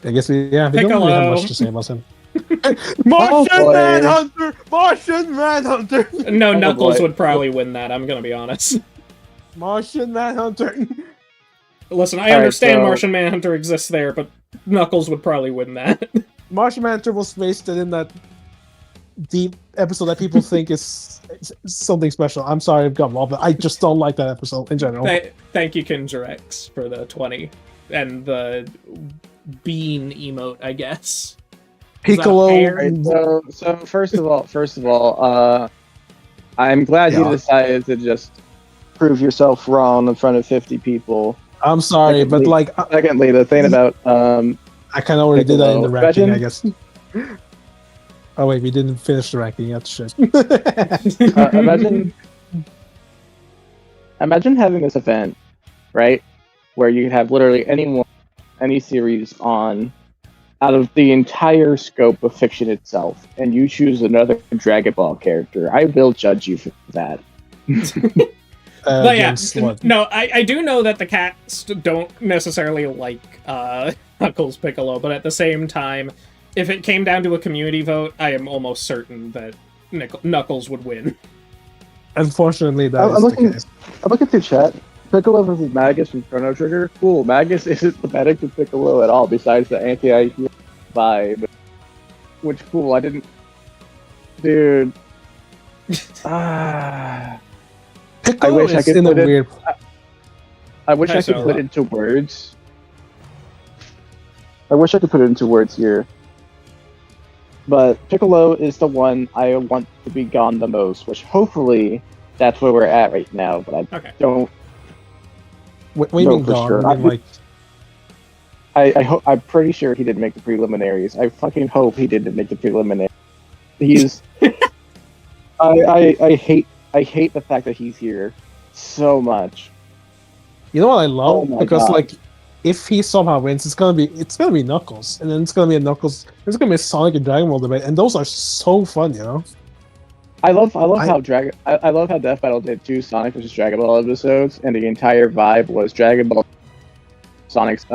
I guess we don't really have much to say about him. Martian Manhunter! No, Knuckles would probably win that, I'm gonna be honest. Martian Manhunter! Listen, I understand Martian Manhunter exists there, but Knuckles would probably win that. Martian Manhunter was wasted in that deep episode that people think is something special. I'm sorry I've got involved, but I just don't like that episode in general. Thank you, Kinjarex, for the 20. And the bean emote, I guess. Piccolo. So first of all, I'm glad you decided to just prove yourself wrong in front of 50 people. I'm sorry, but like. Secondly, the thing about I kind of already did that in the ranking, I guess. Oh wait, we didn't finish the ranking. That's shit. Imagine having this event, right, where you could have literally any series on out of the entire scope of fiction itself, and you choose another Dragon Ball character. I will judge you for that. But yeah, no, I do know that the cats don't necessarily like Knuckles Piccolo, but at the same time, if it came down to a community vote, I am almost certain that Knuckles would win. Unfortunately, the case. I'm looking through chat. Piccolo versus Magus from Chrono Trigger. Cool. Magus isn't thematic to Piccolo at all, besides the anti-IQ vibe. Which, cool, I didn't... Dude. Piccolo I wish I could in a weird... I wish I could put it into words. I wish I could put it into words here. But Piccolo is the one I want to be gone the most, which hopefully that's where we're at right now, but I don't... What do you mean gone? Sure. I mean, like... I'm pretty sure he didn't make the preliminaries. I fucking hope he didn't make the preliminaries. He's... I hate the fact that he's here so much. You know what I love? Because God. Like, if he somehow wins, it's gonna be Knuckles, and then it's gonna be a Knuckles. There's gonna be a Sonic and Dragon Ball debate, and those are so fun, you know. I love how Death Battle did 2 Sonic vs. Dragon Ball episodes, and the entire vibe was Dragon Ball, Sonic's.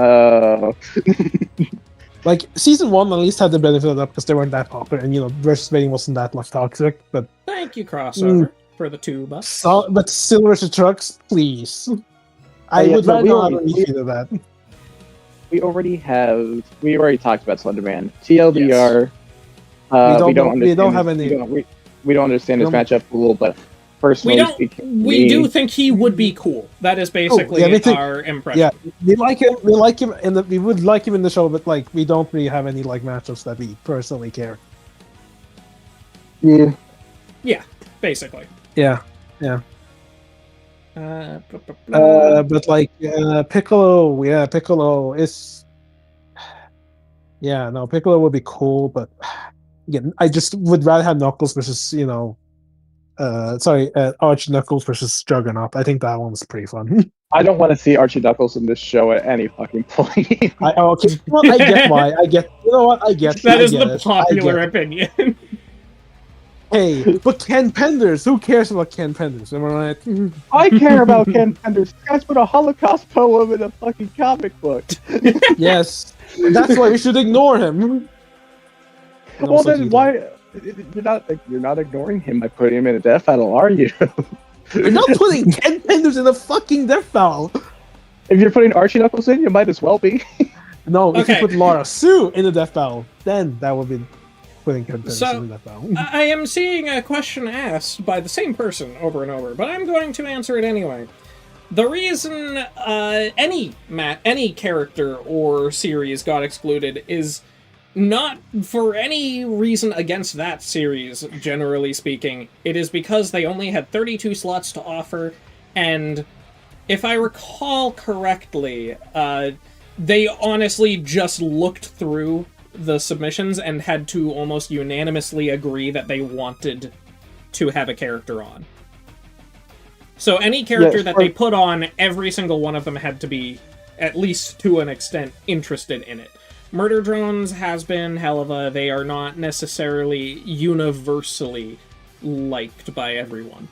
Like season 1 at least had the benefit of that because they weren't that popular, and versus debating wasn't that like toxic. But thank you, crossover, for the $2. But still versus trucks, please. I would rather not either that. We already talked about Slenderman. TLDR. Yes. We don't have any. We don't understand his matchup rule, but personally speaking, we do think he would be cool. That is basically our impression. Yeah, we like him. We like him, and we would like him in the show, but like we don't really have any like matchups that we personally care. Yeah. Yeah, basically. Yeah. But like Piccolo, Piccolo is. Yeah, no, Piccolo would be cool, but again, I just would rather have Knuckles versus Arch Knuckles versus Juggernaut. I think that one was pretty fun. I don't want to see Archie Knuckles in this show at any fucking point. Okay, well, I get why. You know what? I get that. Is get the popular opinion. Hey, but Ken Penders, who cares about Ken Penders? Am I right? I care about Ken Penders. This guy's put a Holocaust poem in a fucking comic book. Yes, that's why we should ignore him. Well, then why? You're not ignoring him by putting him in a death battle, are you? You're not putting Ken Penders in a fucking death battle. If you're putting Archie Knuckles in, you might as well be. No, if you put Lara Sue in a death battle, then that would be putting Ken Penders in a death battle. I am seeing a question asked by the same person over and over, but I'm going to answer it anyway. The reason any character or series got excluded is not for any reason against that series, generally speaking. It is because they only had 32 slots to offer, and if I recall correctly, they honestly just looked through the submissions and had to almost unanimously agree that they wanted to have a character on. So any character that they put on, every single one of them had to be, at least to an extent, interested in it. Murder Drones has been Helva. They are not necessarily universally liked by everyone.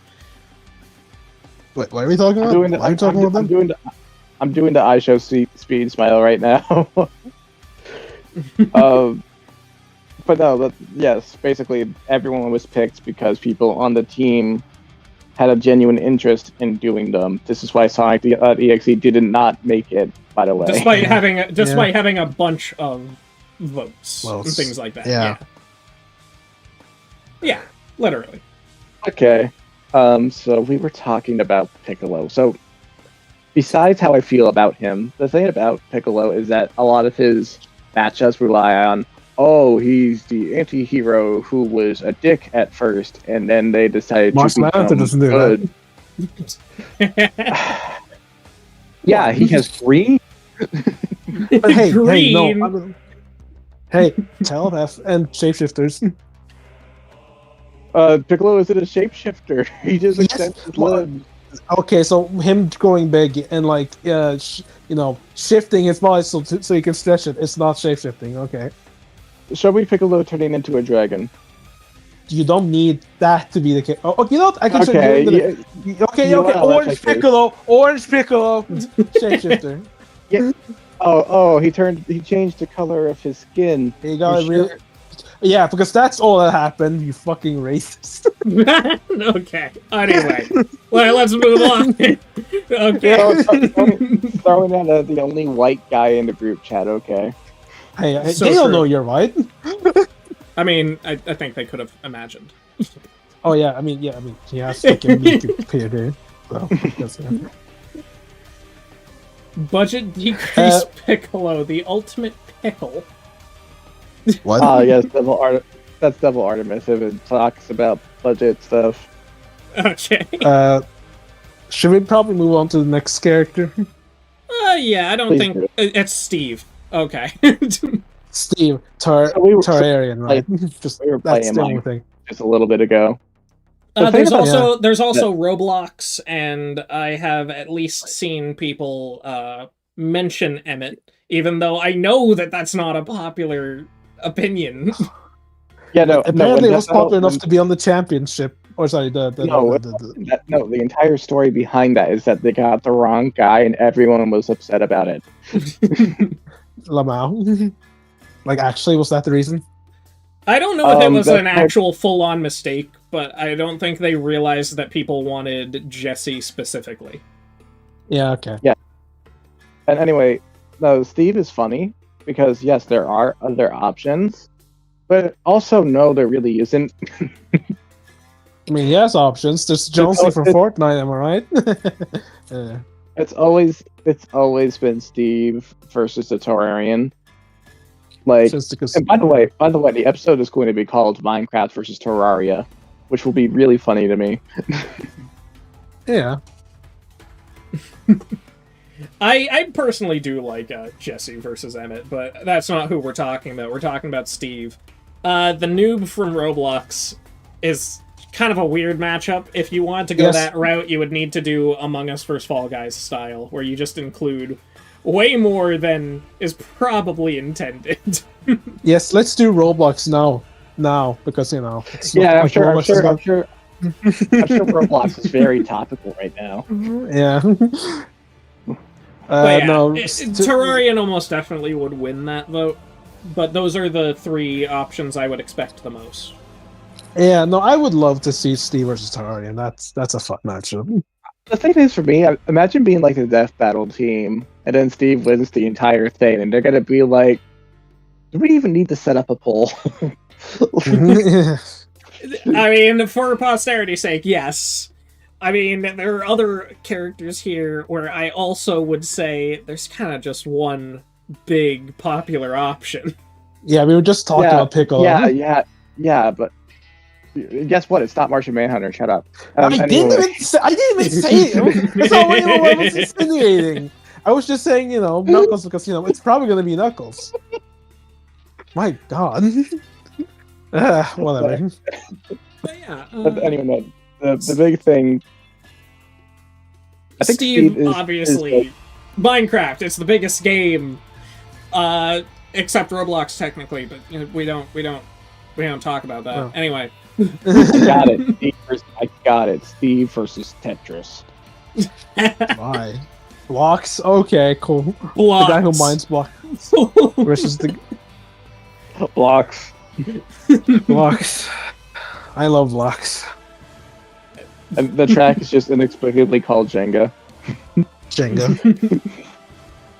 What are we talking about? I'm doing the I show speed smile right now. But no, yes, basically everyone was picked because people on the team had a genuine interest in doing them. This is why Sonic EXE did not make it, by the way. Despite having a bunch of votes and things like that. Yeah, literally. Okay. So we were talking about Piccolo. So besides how I feel about him, the thing about Piccolo is that a lot of his matchups rely on, he's the anti-hero who was a dick at first, and then they decided to become good. Yeah, he has green. But hey, Telepath and shapeshifters. Piccolo isn't a shapeshifter. He just extends his limbs. Okay, so him going big and shifting his body so he can stretch it. It's not shapeshifting. Okay. Show me Piccolo turning into a dragon. You don't need that to be the case. Oh, you know what? I can show you. Okay. Orange Piccolo, shapeshifter. Yeah. He changed the color of his skin. He got really. Yeah, because that's all that happened, you fucking racist. Okay, anyway. Well, let's move on. Okay. Throwing out the only white guy in the group chat, okay. Hey, so they don't know you're white. I mean, I think they could have imagined. Oh, yeah, I mean, he has fucking Miku period. So, Budget decrease Piccolo, the ultimate pickle. What? Yes, that's Devil Artemis if it talks about budget stuff. Okay. Should we probably move on to the next character? Please Yeah, I don't think... It's Steve. Okay. Steve, Targaryen, right? We were playing that's the only thing. Just a little bit ago. There's also Roblox, and I have at least seen people mention Emmett, even though I know that that's not a popular opinion. Yeah, no. Apparently, it was popular enough to be on the championship. Or sorry, the entire story behind that is that they got the wrong guy, and everyone was upset about it. Lamau. Like, actually, was that the reason? I don't know if it was an actual full-on mistake, but I don't think they realized that people wanted Jesse specifically. Yeah, okay. Yeah. And anyway, no, Steve is funny, because yes, there are other options, but also no, there really isn't. I mean, he has options. There's Jonesy from Fortnite, am I right? It's always been Steve versus the Terrarian. Like, and by the way, the episode is going to be called Minecraft versus Terraria, which will be really funny to me. Yeah. I personally do like Jesse versus Emmett, but that's not who we're talking about. We're talking about Steve. The noob from Roblox is kind of a weird matchup. If you want to go that route, you would need to do Among Us vs. Fall Guys style, where you just include way more than is probably intended. Yes, let's do Roblox now, because it's I'm sure Roblox is very topical right now. Yeah. No, Terrarian almost definitely would win that vote, but those are the 3 options I would expect the most. Yeah, no, I would love to see Steve versus Terrarian. That's a fun matchup. The thing is, for me, imagine being like the death battle team, and then Steve wins the entire thing, and they're gonna be like, "Do we even need to set up a poll?" I mean, for posterity's sake, yes. I mean, there are other characters here where I also would say there's kind of just one big popular option. Yeah, we were just talking about Piccolo. Yeah, but guess what? It's not Martian Manhunter. Shut up. I didn't even say it. That's not what I was insinuating. I was just saying, Knuckles, because it's probably going to be Knuckles. My God. Whatever. But yeah. But anyway, the big thing. I think Steve obviously, Minecraft. It's the biggest game, except Roblox technically. But we don't talk about that anyway. I got it. Steve versus Tetris. Why? Blocks? Okay, cool. Blocks. The guy who minds blocks versus the blocks. Blocks. I love blocks. And the track is just inexplicably called Jenga. Jenga.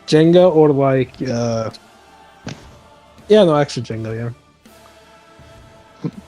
Jenga, or like actually Jenga, yeah.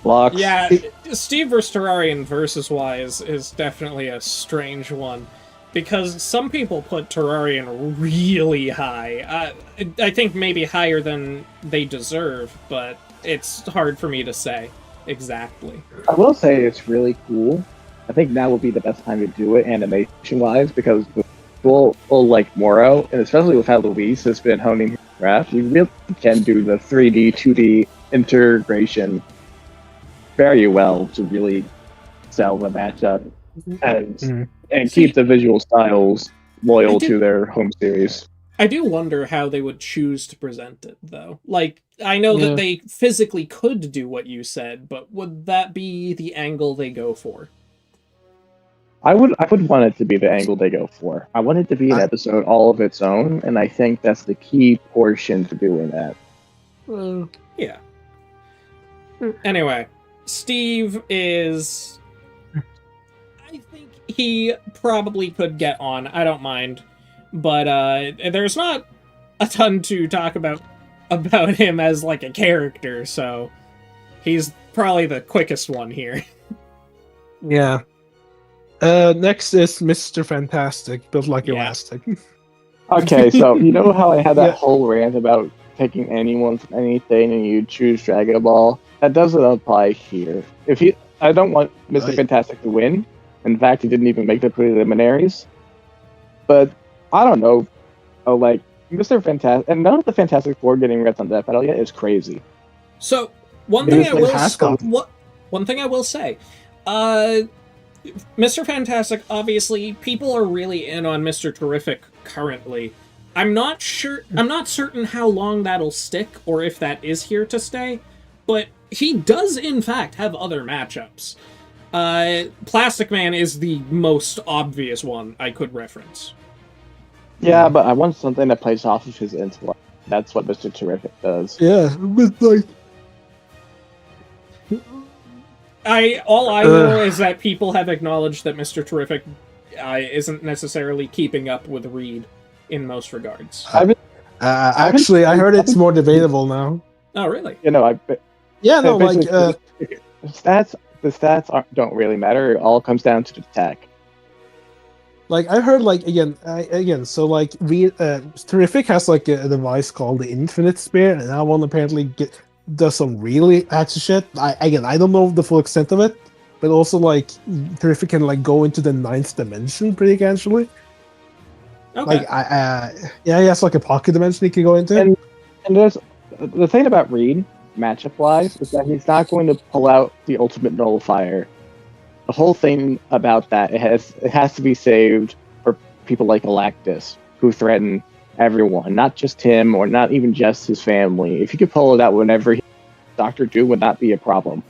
Blocks. Yeah, Steve versus Terrarian versus wise is definitely a strange one, because some people put Terrarian really high. I think maybe higher than they deserve, but it's hard for me to say exactly. I will say it's really cool. I think now would be the best time to do it animation-wise, because with people like Moro, and especially with how Luis has been honing his craft, you really can do the 3D, 2D integration very well to really sell the matchup and keep the visual styles loyal to their home series. I do wonder how they would choose to present it, though. Like, I know that they physically could do what you said, but would that be the angle they go for? I would want it to be the angle they go for. I want it to be an episode all of its own, and I think that's the key portion to doing that. Yeah. Anyway, Steve is... I think he probably could get on. I don't mind. But there's not a ton to talk about him as like a character, so he's probably the quickest one here. Yeah. Next is Mr. Fantastic, built like elastic. Okay, so you know how I had that whole rant about picking anyone from anything and you choose Dragon Ball? That doesn't apply here. I don't want Mr. Fantastic to win. In fact, he didn't even make the preliminaries. But I don't know. Like Mr. Fantastic, and none of the Fantastic Four getting Reds on Death Battle yet is crazy. So one thing I will say, Mr. Fantastic, obviously, people are really in on Mr. Terrific currently. I'm not certain how long that'll stick, or if that is here to stay, but he does, in fact, have other matchups. Plastic Man is the most obvious one I could reference. Yeah, but I want something that plays off of his intellect. That's what Mr. Terrific does. Yeah, but like... All I know is that people have acknowledged that Mr. Terrific isn't necessarily keeping up with Reed in most regards. Actually, I heard it's more debatable now. Oh, really? The stats don't really matter. It all comes down to the attack. Like, I heard, like, so, like, Terrific has, like, a device called the Infinite Spear, and that one apparently does some really action shit. I don't know the full extent of it, but also, like, Terrific can, like, go into the 9th dimension pretty casually. Okay. Like, he has, like, a pocket dimension he can go into. And there's the thing about Reed, matchup-wise, is that he's not going to pull out the ultimate nullifier the whole thing about that, it has to be saved for people like Galactus, who threaten everyone, not just him or not even just his family. If you could pull it out whenever Dr. Doom would not be a problem.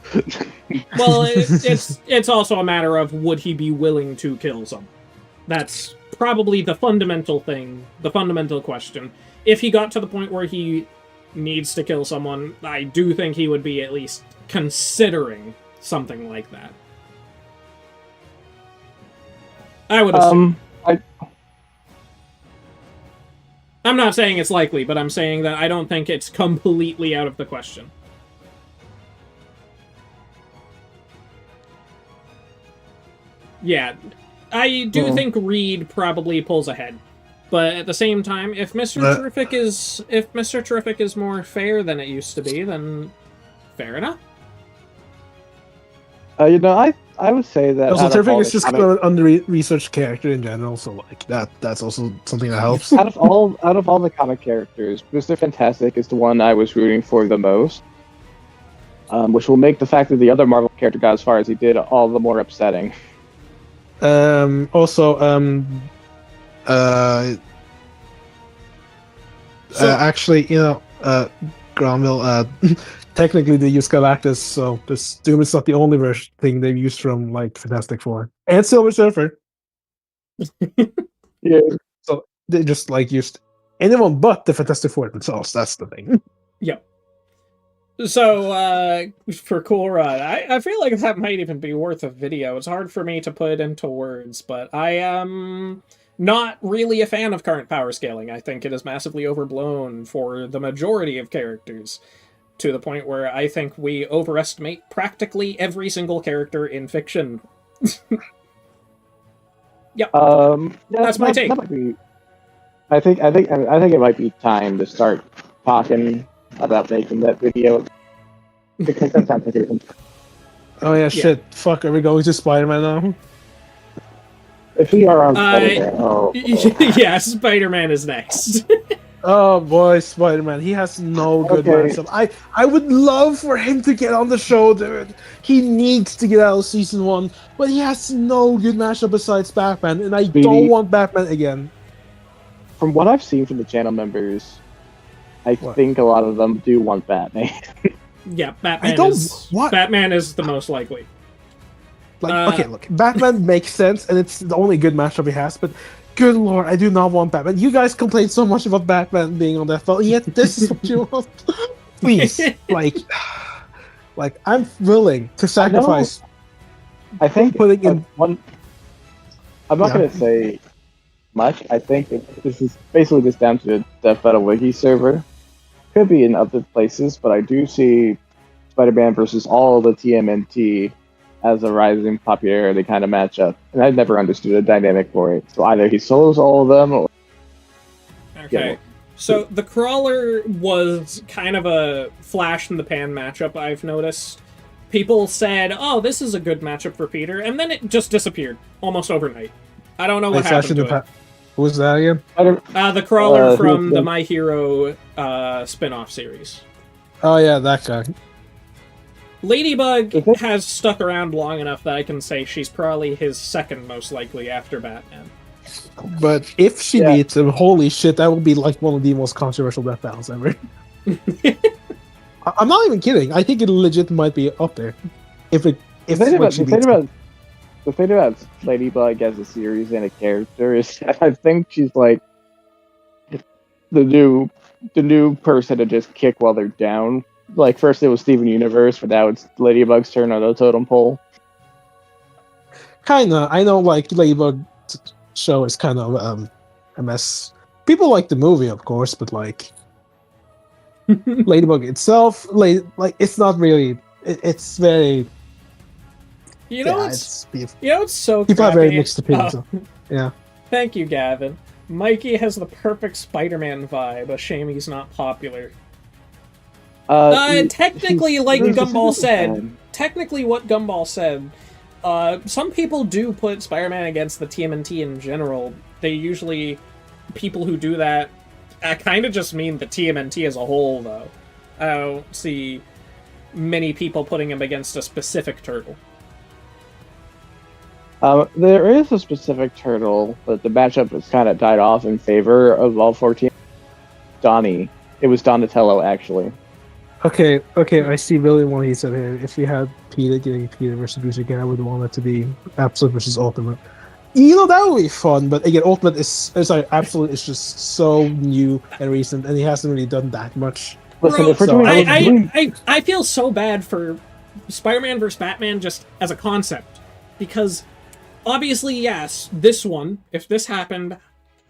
Well, it's also a matter of would he be willing to kill someone. That's probably the fundamental thing, the fundamental question. If he got to the point where he needs to kill someone, I do think he would be at least considering something like that. I would assume. I'm not saying it's likely, but I'm saying that I don't think it's completely out of the question. Yeah, I do think Reed probably pulls ahead, but at the same time, if Mr. Terrific is more fair than it used to be, then fair enough. I would say that Also, Terrific is just an under-researched character in general, so like that's also something that helps. Out of all the comic characters, Mr. Fantastic is the one I was rooting for the most, which will make the fact that the other Marvel character got as far as he did all the more upsetting. Actually, Granville, technically they use Galactus, so this Doom is not the only thing they've used from like Fantastic Four and Silver Surfer. Yeah. So they just like used anyone but the Fantastic Four themselves. That's the thing. Yep. So, for Cool Rod, I feel like that might even be worth a video. It's hard for me to put into words, but I am not really a fan of current power scaling. I think it is massively overblown for the majority of characters, to the point where I think we overestimate practically every single character in fiction. Yep. That's my take. I think it might be time to start talking about making that video. Oh yeah, shit. Fuck, are we going to Spider-Man now? If we are on Spider-Man, yeah, Spider-Man is next. Oh boy, Spider-Man. He has no good matchup. I would love for him to get on the show, dude. He needs to get out of season 1, but he has no good matchup besides Batman, and I don't want Batman again. From what I've seen from the channel members, I think a lot of them do want Batman. Yeah, Batman is the most likely. Like, okay, look, Batman makes sense, and it's the only good matchup he has, but good lord, I do not want Batman. You guys complain so much about Batman being on that phone, yet this is what you want. Please, like I'm willing to sacrifice. I think putting in one. I'm not going to say much. I think this is basically just down to the Feta Wiki server. Could be in other places, but I do see Spider-Man versus all the TMNT as a rising popularity kind of matchup, and I've never understood a dynamic for it. So either he solos all of them, or okay. So the Crawler was kind of a flash in the pan matchup. I've noticed people said, "Oh, this is a good matchup for Peter," and then it just disappeared almost overnight. I don't know what happened to it. Who was that again? The Crawler from the My Hero spin-off series. Oh yeah, that guy. Ladybug has stuck around long enough that I can say she's probably his second most likely after Batman. But if she beats him, holy shit, that will be like one of the most controversial death battles ever. I'm not even kidding. I think it legit might be up there. The thing about Ladybug as a series and a character is I think she's like the new person to just kick while they're down. Like first it was Steven Universe, but now it's Ladybug's turn on the totem pole. Kinda. I know like Ladybug show is kind of a mess. People like the movie, of course, but like Ladybug itself, like it's not really. It's very. It's so people crappy. have very mixed opinions. Yeah. Thank you, Gavin. Mikey has the perfect Spider-Man vibe. A shame he's not popular. Technically, like Gumball said, what Gumball said, some people do put Spider-Man against the TMNT in general. They usually, people who do that, kind of just mean the TMNT as a whole, though. I don't see many people putting him against a specific turtle. There is a specific turtle, but the matchup has kind of died off in favor of all 14. Donnie. It was Donatello, actually. Okay, I see William what he said here. If we had Peter getting Peter versus Bruce again, I would want it to be Absolute versus Ultimate. That would be fun, but again, Ultimate is Absolute is just so new and recent, and he hasn't really done that much. Listen, if we're doing, I feel so bad for Spider-Man vs. Batman just as a concept, because obviously, yes, this one, if this happened,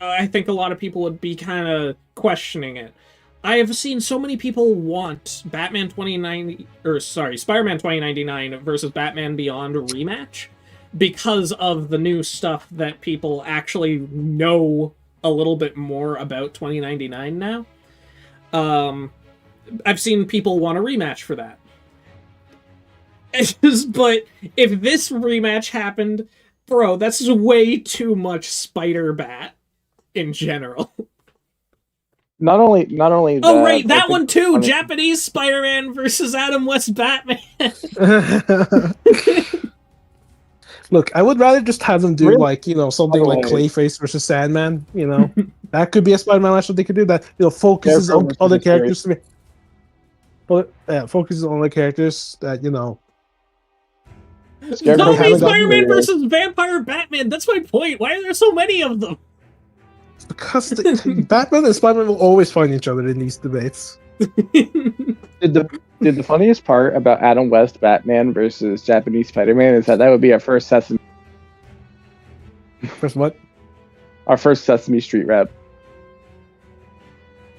I think a lot of people would be kind of questioning it. I have seen so many people want Spider-Man 2099 versus Batman Beyond rematch because of the new stuff that people actually know a little bit more about 2099 now. I've seen people want a rematch for that. But if this rematch happened, bro, that's way too much Spider-Bat in general. Not only that. Oh, right, that one too! Japanese Spider-Man versus Adam West Batman! Look, I would rather just have them do, something like Clayface versus Sandman, That could be a Spider-Man match that they could do that, focuses on other characters. Focuses on other characters that, Zombie Spider-Man versus Vampire Batman, that's my point! Why are there so many of them? Because Batman and Spider-Man will always find each other in these debates. Did the funniest part about Adam West Batman versus Japanese Spider-Man is that would be our first Sesame. First what? Our first Sesame Street rep.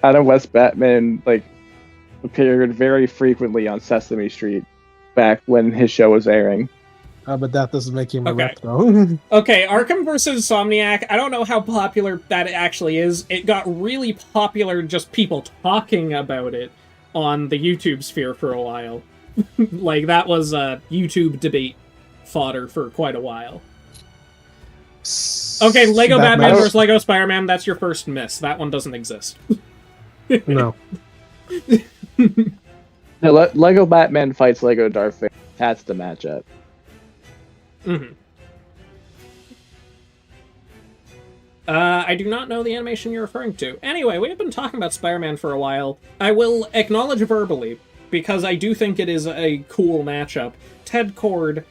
Adam West Batman appeared very frequently on Sesame Street back when his show was airing. But that doesn't make him a rep, though. Okay, Arkham vs. Insomniac, I don't know how popular that actually is. It got really popular just people talking about it on the YouTube sphere for a while. That was a YouTube debate fodder for quite a while. Okay, Lego Batman vs. Lego Spider-Man, that's your first miss. That one doesn't exist. No. Lego Batman fights Lego Darth Vader. That's the matchup. Mm-hmm. I do not know the animation you're referring to. Anyway, we have been talking about Spider-Man for a while. I will acknowledge verbally, because I do think it is a cool matchup. Ted Kord,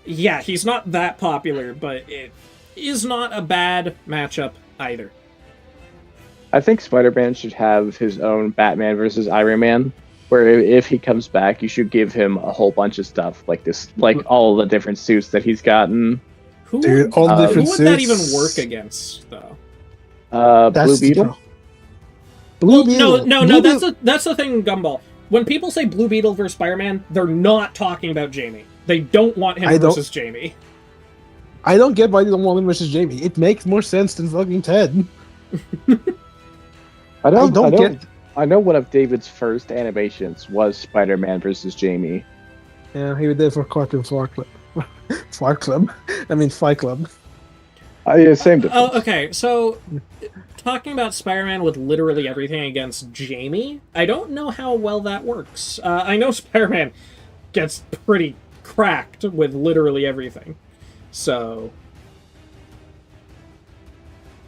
yeah, he's not that popular, but it is not a bad matchup either. I think Spider-Man should have his own Batman versus Iron Man, where if he comes back, you should give him a whole bunch of stuff all the different suits that he's gotten. Who would that even work against, though? Blue Beetle. No. That's the thing, Gumball. When people say Blue Beetle versus Spider-Man, they're not talking about Jamie. They don't want him versus Jamie. I don't get why they don't want him versus Jamie. It makes more sense than fucking Ted. I know one of David's first animations was Spider-Man versus Jamie. Yeah, he did for Cartoon Fight Club. Fight Club? I mean, Fight Club. Yeah, same difference. Oh, okay, so talking about Spider-Man with literally everything against Jamie, I don't know how well that works. I know Spider-Man gets pretty cracked with literally everything. So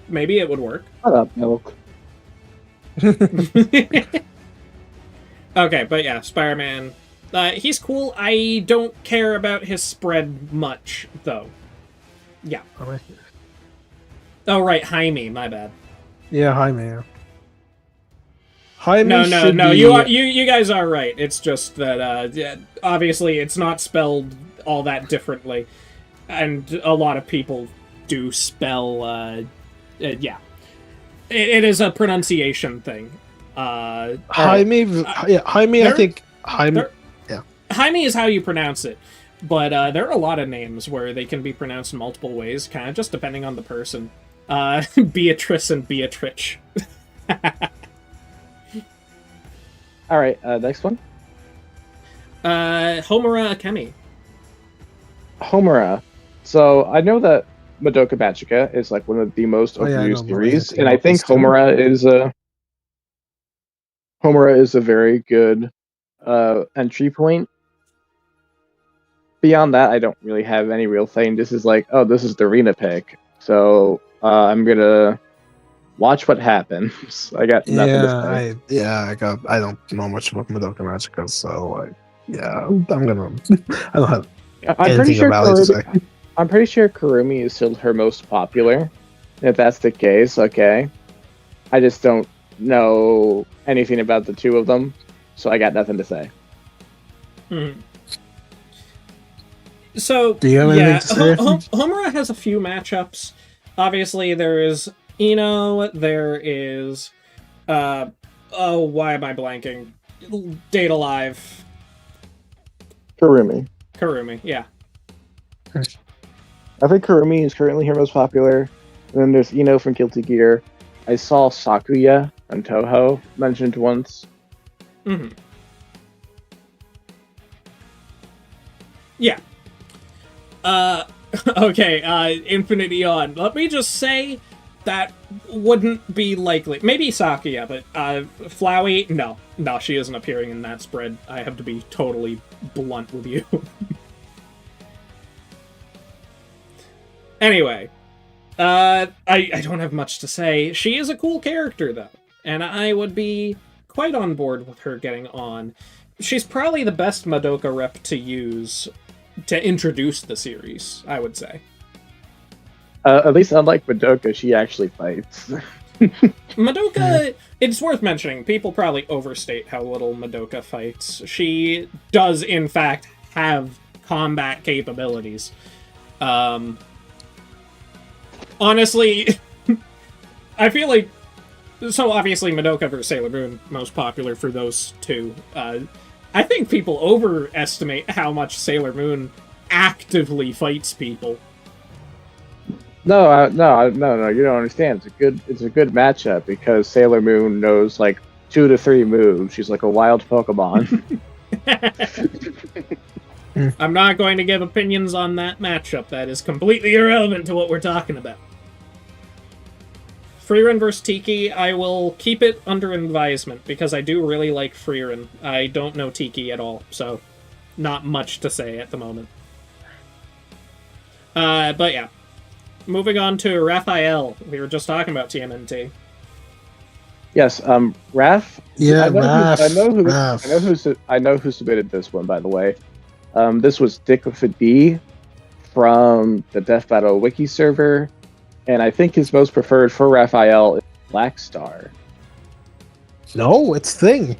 maybe it would work. Shut up, Milk. Okay, but yeah, Spider-Man. He's cool. I don't care about his spread much, though. Yeah. Oh, right, Jaime, my bad. Yeah, Jaime. Jaime No, you guys are right. It's just that, obviously, it's not spelled all that differently. And a lot of people do spell, yeah. It is a pronunciation thing. Jaime, I think Jaime. Yeah, Jaime is how you pronounce it, but there are a lot of names where they can be pronounced in multiple ways, kind of just depending on the person. Beatrice and Beatrich. All right, next one. Homura Akemi. Homura. So I know that Madoka Magica is one of the most overused series, and I think Homura is a very good entry point. beyond that, I don't really have any real thing. This is like, oh, this is the arena pick, so I'm gonna watch what happens. I got nothing to say. I don't know much about Madoka Magica, so I'm gonna. I don't have anything about it to say. I'm pretty sure Kurumi is still her most popular. If that's the case, okay. I just don't know anything about the two of them, so I got nothing to say. So, do you have anything to say? Homura has a few matchups. Obviously, there is Ino, there is... why am I blanking? Date Alive. Kurumi, yeah. I think Kurumi is currently her most popular. And then there's Ino from Guilty Gear. I saw Sakuya on Toho mentioned once. Yeah. Okay, Infinite Eon. Let me just say that wouldn't be likely. Maybe Sakuya, but Flowey, no. No, she isn't appearing in that spread. I have to be totally blunt with you. Anyway, I don't have much to say. She is a cool character, though, and I would be quite on board with her getting on. She's probably the best Madoka rep to use to introduce the series, I would say. At least unlike Madoka, she actually fights. Madoka, it's worth mentioning, people probably overstate how little Madoka fights. She does, in fact, have combat capabilities. Honestly, I feel like... So, obviously, Madoka vs. Sailor Moon, most popular for those two. I think people overestimate how much Sailor Moon actively fights people. No, you don't understand. It's a good matchup because Sailor Moon knows like 2 to 3 moves. She's like a wild Pokemon. I'm not going to give opinions on that matchup. That is completely irrelevant to what we're talking about. Frieren vs. Tiki, I will keep it under advisement, because I do really like Frieren. I don't know Tiki at all, so not much to say at the moment. But yeah. Moving on to Raphael. We were just talking about TMNT. Yes, Raph. Yeah, I know who submitted this one, by the way. This was Dick with a D from the Death Battle Wiki server. And I think his most preferred for Raphael is Black Star. No, it's Thing.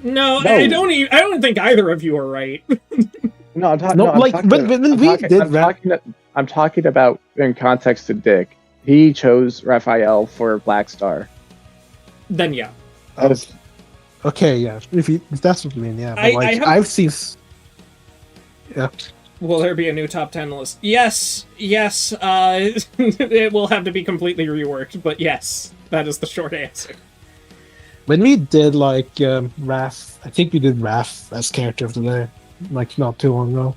No. I don't think either of you are right. No, I'm talking. I'm talking about in context to Dick. He chose Raphael for Black Star. Then yeah. Okay, yeah. If that's what you mean, yeah. But I've seen. Yeah. Will there be a new top 10 list? Yes. It will have to be completely reworked, but yes, that is the short answer. When we did like Raph, I think we did Raph as character of the day, like not too long ago.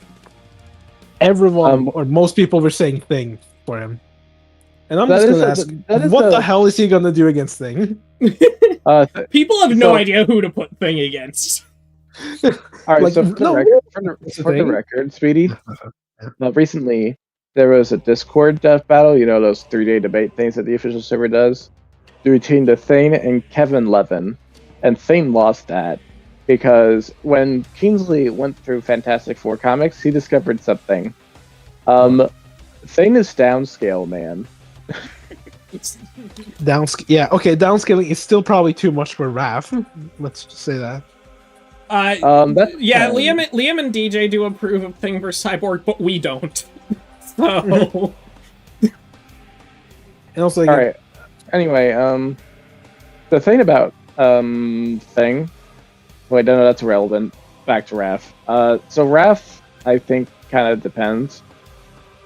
Everyone or most people were saying Thing for him, and I'm just gonna ask, what the hell is he gonna do against Thing? People have no idea who to put Thing against. All right, so for the record, Speedy, recently there was a Discord death battle, you know, those 3-day debate things that the official server does, between the Thane and Kevin Levin, and Thane lost that because when Kingsley went through Fantastic Four comics, he discovered something. Thane is downscale, man. Downscaling is still probably too much for Raph. Let's just say that. Liam and DJ do approve of Thing vs. Cyborg, but we don't. So... And also, all right. Anyway, the thing about Thing... Wait, no, that's irrelevant. Back to Raph. So Raph, I think, kind of depends.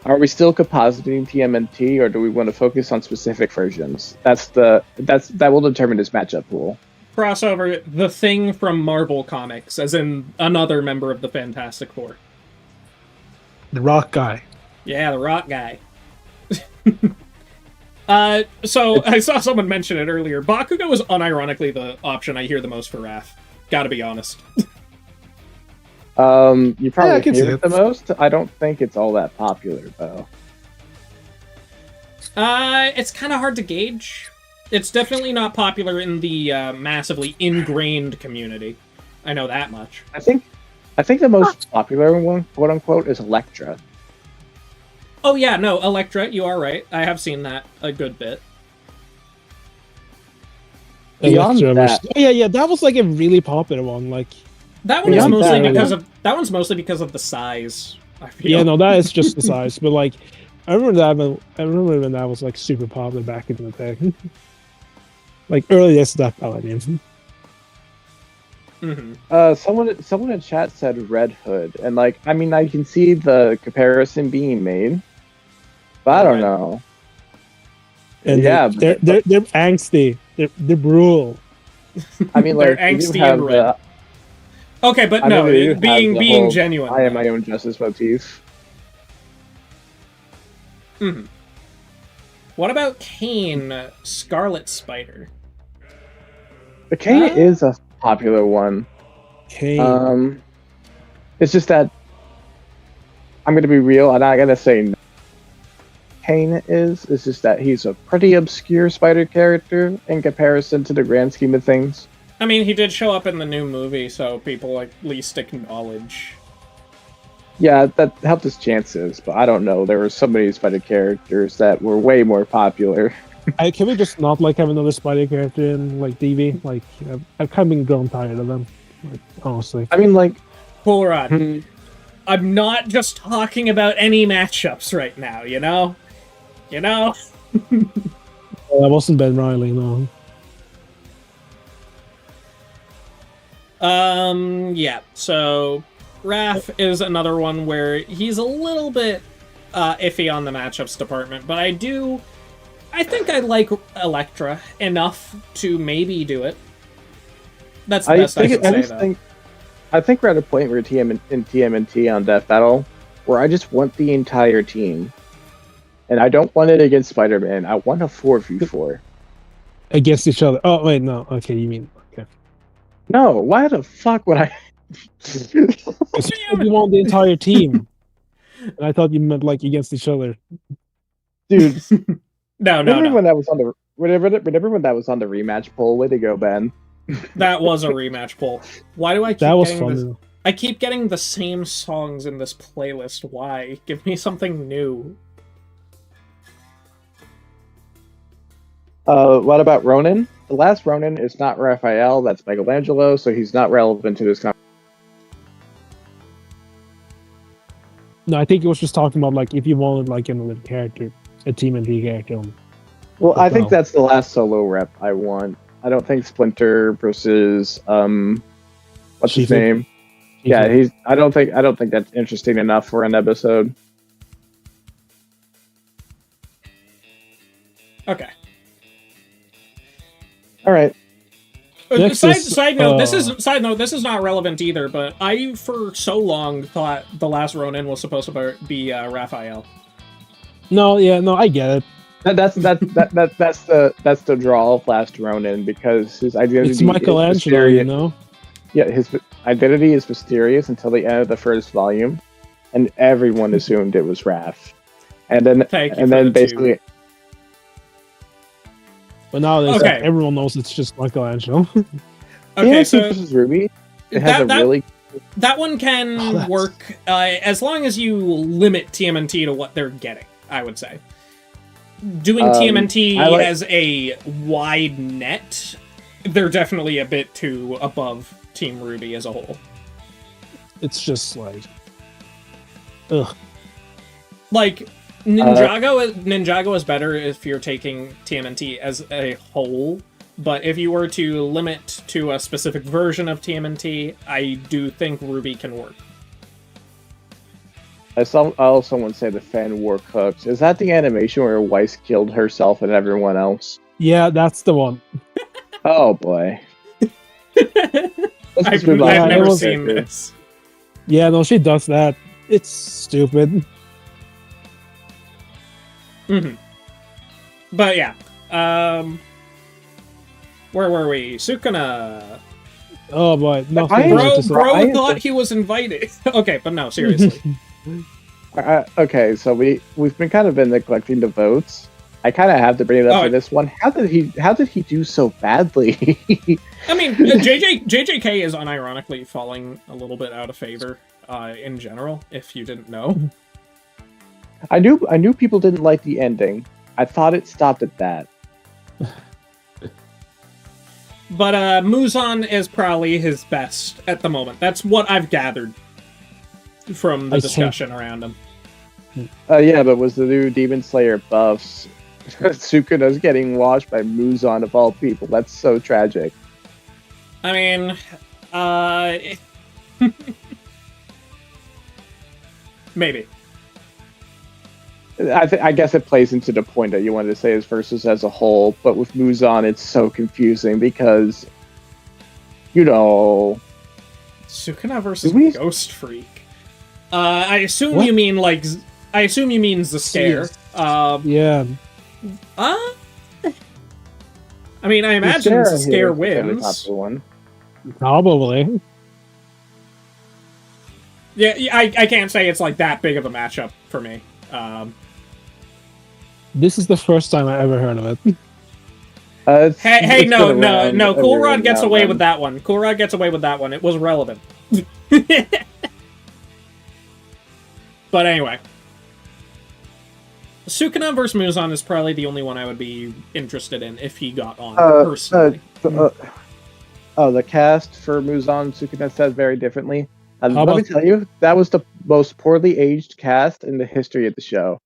Are we still compositing TMNT, or do we want to focus on specific versions? That will determine his matchup pool. Crossover, the Thing from Marvel Comics, as in another member of the Fantastic Four. The rock guy. Yeah, the rock guy. So, I saw someone mention it earlier. Bakugo is unironically the option I hear the most for Raph. Gotta be honest. You probably can hear see it it. the most. I don't think it's all that popular though. It's kind of hard to gauge. It's definitely not popular in the massively ingrained community. I know that much. I think the most popular one, quote unquote, is Electra. Oh yeah, no, Electra, you are right. I have seen that a good bit. Beyond that, yeah, that was like a really popular one. Like that one is Beyond mostly that, because of that one's mostly because of the size. I feel. yeah, no, that is just the size. But like, I remember when that was like super popular back in the day. Like early days of that Paladin. someone in chat said Red Hood, and like, I mean, I can see the comparison being made, but I don't know. And yeah, they're angsty. They're brutal. I mean, They're like, angsty you have and red. Okay, but I no, mean, you have the being whole genuine. I am my own justice motif. What about Kane, Scarlet Spider? The Kane is a popular one. Kane. It's just that I'm gonna be real. I'm not gonna say no. Kane is. It's just that he's a pretty obscure spider character in comparison to the grand scheme of things. I mean, he did show up in the new movie, so people at least acknowledge. Yeah, that helped his chances, but I don't know. There were so many spider characters that were way more popular. Can we just not like have another spider character in like DV? Like I've kind of been grown tired of them. Like, honestly. I mean, like, Hold on. I'm not just talking about any matchups right now, you know? You know? Well, that wasn't Ben Riley, no. Yeah, so Raph is another one where he's a little bit iffy on the matchups department, but I think I like Electra enough to maybe do it. That's the best I can say, though. I think we're at a point where TMNT on Death Battle where I just want the entire team. And I don't want it against Spider-Man. I want a 4v4. Against each other. Oh, wait, no. Okay, you mean... Okay. No, why the fuck would I... You want the entire team. And I thought you meant, like, against each other. Dude. No. When that was on the... Remember when that was on the rematch poll? Way to go, Ben. That was a rematch poll. Why do I keep that was getting fun, this? though. I keep getting the same songs in this playlist. Why? Give me something new. What about Ronin? The last Ronin is not Raphael, that's Michelangelo, so he's not relevant to this conversation. No, I think it was just talking about, like, if you wanted, like, another character, a TMNT character. Well, I think that's the last solo rep I want. I don't think Splinter versus, what's his name? Yeah, I don't think that's interesting enough for an episode. Okay. All right. Side note, this is not relevant either, but I for so long thought the last Ronin was supposed to be Raphael. No, I get it. That's the draw of last Ronin because his identity it's Michelangelo, is you know? Yeah, his identity is mysterious until the end of the first volume, and everyone assumed it was Raph. And then basically. But nowadays, like, everyone knows it's just Michelangelo. Okay, so this is Ruby. It has really. That one can work as long as you limit TMNT to what they're getting, I would say. Doing TMNT as a wide net, they're definitely a bit too above Team Ruby as a whole. It's just like... Ugh. Like, Ninjago is better if you're taking TMNT as a whole, but if you were to limit to a specific version of TMNT, I do think Ruby can work. I saw someone say the fan war cooks. Is that the animation where Weiss killed herself and everyone else? Yeah, that's the one. Oh boy. I've never seen this. Yeah, no, she does that. It's stupid. But yeah. Where were we? Sukuna. Oh boy, bro thought he was invited. Okay, but no, seriously. Okay, so we've been neglecting the votes. I kind of have to bring it up for this one. How did he do so badly? I mean, JJK is unironically falling a little bit out of favor in general. If you didn't know, I knew people didn't like the ending. I thought it stopped at that. But Muzan is probably his best at the moment. That's what I've gathered from the discussion around him. Yeah, but was the new Demon Slayer buffs? Sukuna's getting washed by Muzan of all people. That's so tragic. I mean, maybe. I guess it plays into the point that you wanted to say is versus as a whole, but with Muzan, it's so confusing because, Sukuna versus Ghost Freak. I assume you mean the scare. Yeah. I mean, I imagine the scare wins. Probably. Yeah, I can't say it's like that big of a matchup for me. This is the first time I ever heard of it. No. Cool Rod gets away with that one. Cool Rod gets away with that one. It was relevant. But anyway. Sukuna versus Muzan is probably the only one I would be interested in if he got on, personally. The cast for Muzan and Sukuna said very differently. Let me tell you, that was the most poorly aged cast in the history of the show.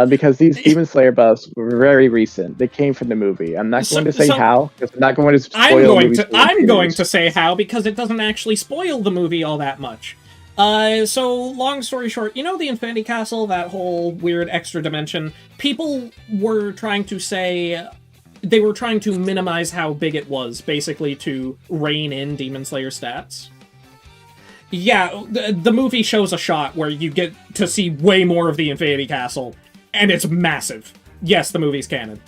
Because these Demon Slayer buffs were very recent. They came from the movie. I'm not going to say how, because I'm not going to spoil I'm going to say how, because it doesn't actually spoil the movie all that much. So, long story short, the Infinity Castle, that whole weird extra dimension, people were trying to say... They were trying to minimize how big it was, basically to rein in Demon Slayer stats. Yeah, the movie shows a shot where you get to see way more of the Infinity Castle, and it's massive. Yes, the movie's canon.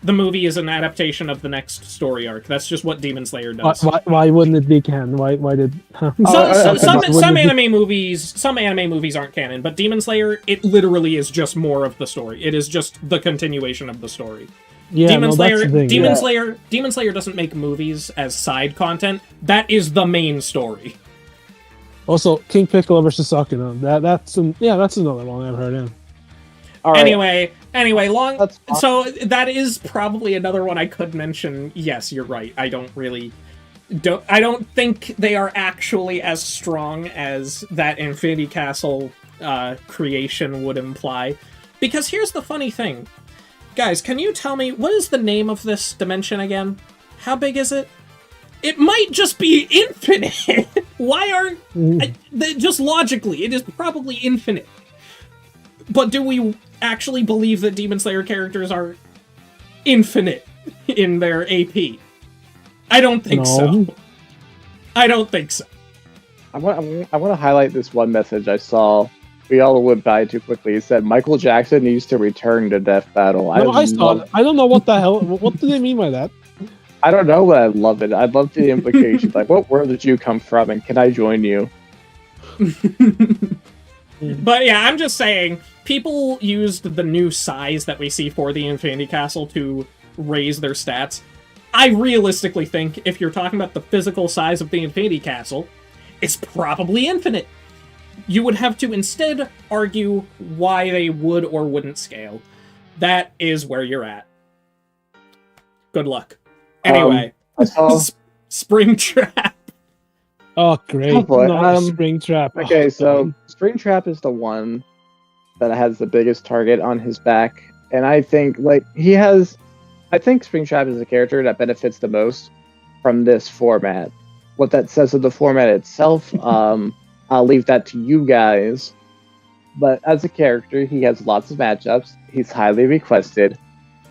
The movie is an adaptation of the next story arc. That's just what Demon Slayer does. Why wouldn't it be canon? Why did... Some anime movies aren't canon, but Demon Slayer, it literally is just more of the story. It is just the continuation of the story. Yeah, Demon Slayer doesn't make movies as side content. That is the main story. Also, King Piccolo versus Sukuna. That's another one I've heard in. Right. Anyway, so that is probably another one I could mention. Yes, you're right. I don't think they are actually as strong as that Infinity Castle creation would imply. Because here's the funny thing. Guys, can you tell me, what is the name of this dimension again? How big is it? It might just be infinite! Why aren't... just logically, it is probably infinite. But do we actually believe that Demon Slayer characters are infinite in their AP? I don't think so. I don't think so. I want to highlight this one message I saw. We all went by too quickly. It said Michael Jackson needs to return to Death Battle. I saw it. I don't know what the hell. What do they mean by that? I don't know, but I love it. I love the implications. Like, what world did you come from, and can I join you? But yeah, I'm just saying, people used the new size that we see for the Infinity Castle to raise their stats. I realistically think, if you're talking about the physical size of the Infinity Castle, it's probably infinite. You would have to instead argue why they would or wouldn't scale. That is where you're at. Good luck. Anyway, Springtrap. Oh, great. Oh boy. Springtrap. Okay, so Springtrap is the one that has the biggest target on his back. And I think, I think Springtrap is the character that benefits the most from this format. What that says of the format itself, I'll leave that to you guys. But as a character, he has lots of matchups. He's highly requested.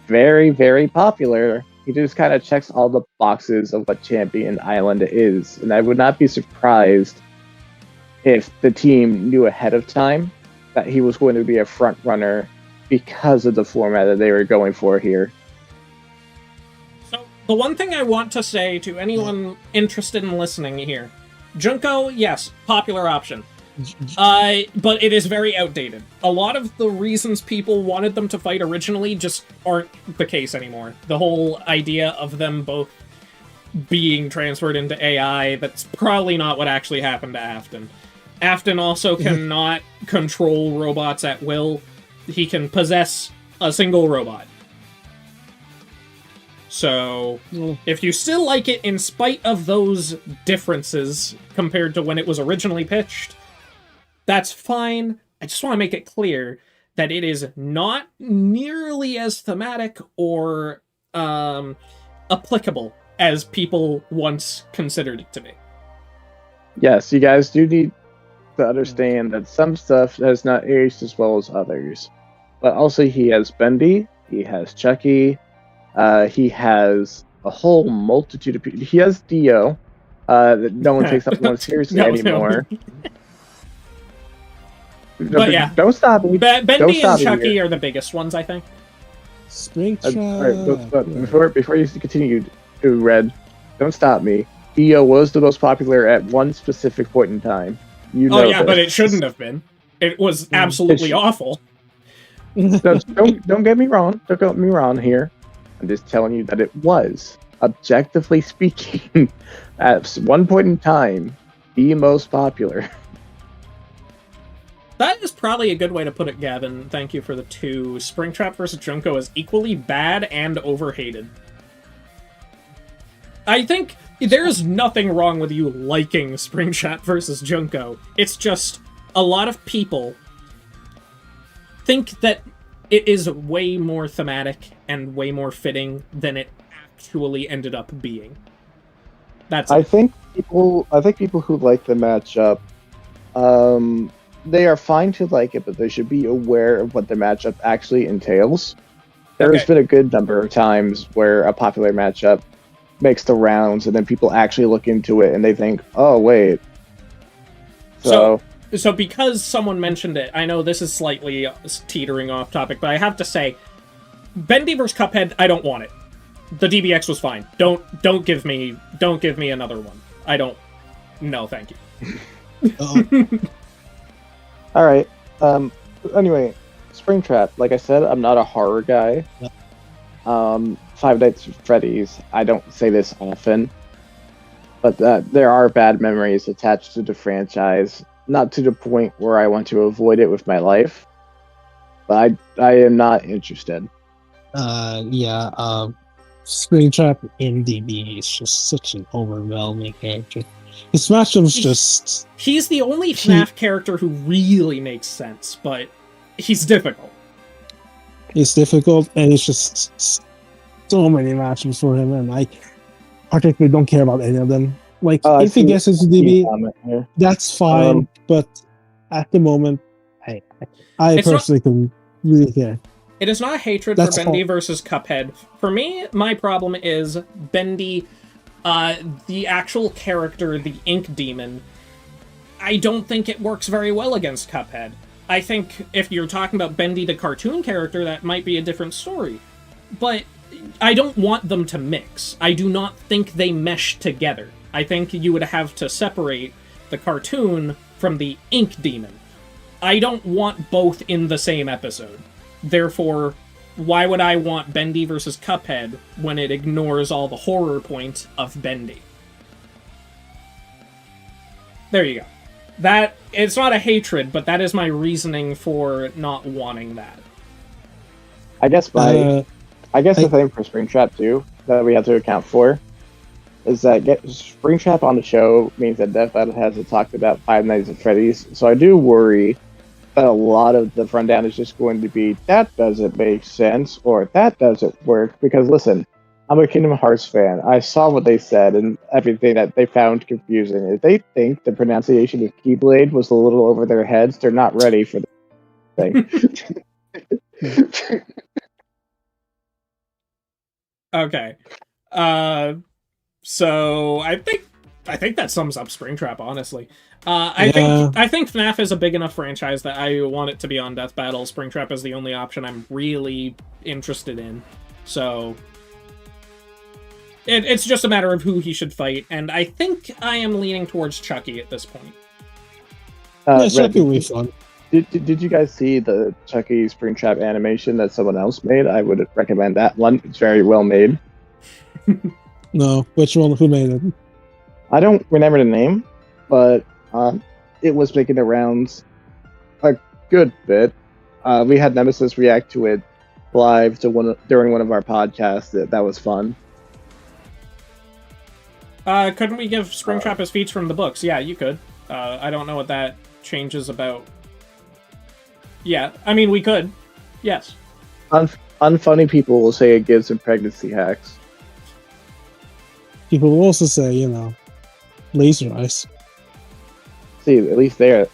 Very, very popular. He just kind of checks all the boxes of what Champion Island is. And I would not be surprised if the team knew ahead of time that he was going to be a front runner because of the format that they were going for here. The one thing I want to say to anyone interested in listening here, Junko, yes, popular option. But it is very outdated. A lot of the reasons people wanted them to fight originally just aren't the case anymore. The whole idea of them both being transferred into AI, that's probably not what actually happened to Afton. Afton also cannot control robots at will. He can possess a single robot. So, if you still like it in spite of those differences compared to when it was originally pitched, that's fine. I just want to make it clear that it is not nearly as thematic or applicable as people once considered it to be. Yes, you guys do need to understand that some stuff has not aged as well as others. But also he has Bendy, he has Chucky, he has a whole multitude of people. He has Dio, that no one takes that one seriously anymore. But yeah, don't stop me. Bendy and Chucky are the biggest ones, I think. Springtrap. But before you continue, Red, don't stop me. Dio was the most popular at one specific point in time. You know this. But it shouldn't have been. It was absolutely awful. Don't get me wrong. Don't get me wrong here. I'm just telling you that it was, objectively speaking, at one point in time, the most popular. That is probably a good way to put it, Gavin. Thank you for the 2. Springtrap vs. Junko is equally bad and overhated. I think there's nothing wrong with you liking Springtrap vs. Junko. It's just a lot of people think that it is way more thematic and way more fitting than it actually ended up being. I think people who like the matchup, they are fine to like it, but they should be aware of what the matchup actually entails. There's been a good number of times where a popular matchup makes the rounds, and then people actually look into it and they think, "Oh, wait." So because someone mentioned it, I know this is slightly teetering off topic, but I have to say, Bendy vs. Cuphead, I don't want it. The DBX was fine. Don't give me another one. I don't. No, thank you. All right. Anyway, Springtrap. Like I said, I'm not a horror guy. Five Nights at Freddy's. I don't say this often, but there are bad memories attached to the franchise. Not to the point where I want to avoid it with my life, but I am not interested. Springtrap in DB is just such an overwhelming character. His matchup's just... He's the only FNAF character who really makes sense, but he's difficult. He's difficult, and it's just so many matchups for him, and I particularly don't care about any of them. Like, if he gets into DB, that's fine, but at the moment, I personally don't really care. It is not hatred for Bendy versus Cuphead. For me, my problem is Bendy, the actual character, the Ink Demon. I don't think it works very well against Cuphead. I think if you're talking about Bendy the cartoon character, that might be a different story. But I don't want them to mix. I do not think they mesh together. I think you would have to separate the cartoon from the Ink Demon. I don't want both in the same episode. Therefore, why would I want Bendy versus Cuphead when it ignores all the horror point of Bendy? There you go. It's not a hatred, but that is my reasoning for not wanting that. I guess the thing for Springtrap too that we have to account for is that Springtrap on the show means that Death Battle has to talk about Five Nights at Freddy's. So I do worry that a lot of the rundown is just going to be, that doesn't make sense, or that doesn't work. Because listen, I'm a Kingdom Hearts fan. I saw what they said and everything that they found confusing. If they think the pronunciation of Keyblade was a little over their heads, they're not ready for the thing. Okay. So I think that sums up Springtrap, honestly. I think FNAF is a big enough franchise that I want it to be on Death Battle. Springtrap is the only option I'm really interested in. So It's just a matter of who he should fight, and I think I am leaning towards Chucky at this point. Chucky will be fun. Did you guys see the Chucky Springtrap animation that someone else made? I would recommend that one. It's very well made. No, which one? Who made it? I don't remember the name, but it was making the rounds a good bit. We had Nemesis react to it live during one of our podcasts. That was fun. Couldn't we give Springtrap his feats from the books? Yeah, you could. I don't know what that changes about. Yeah, I mean, we could. Yes. Unfunny people will say it gives him pregnancy hacks. People will also say, laser eyes. See, at least there.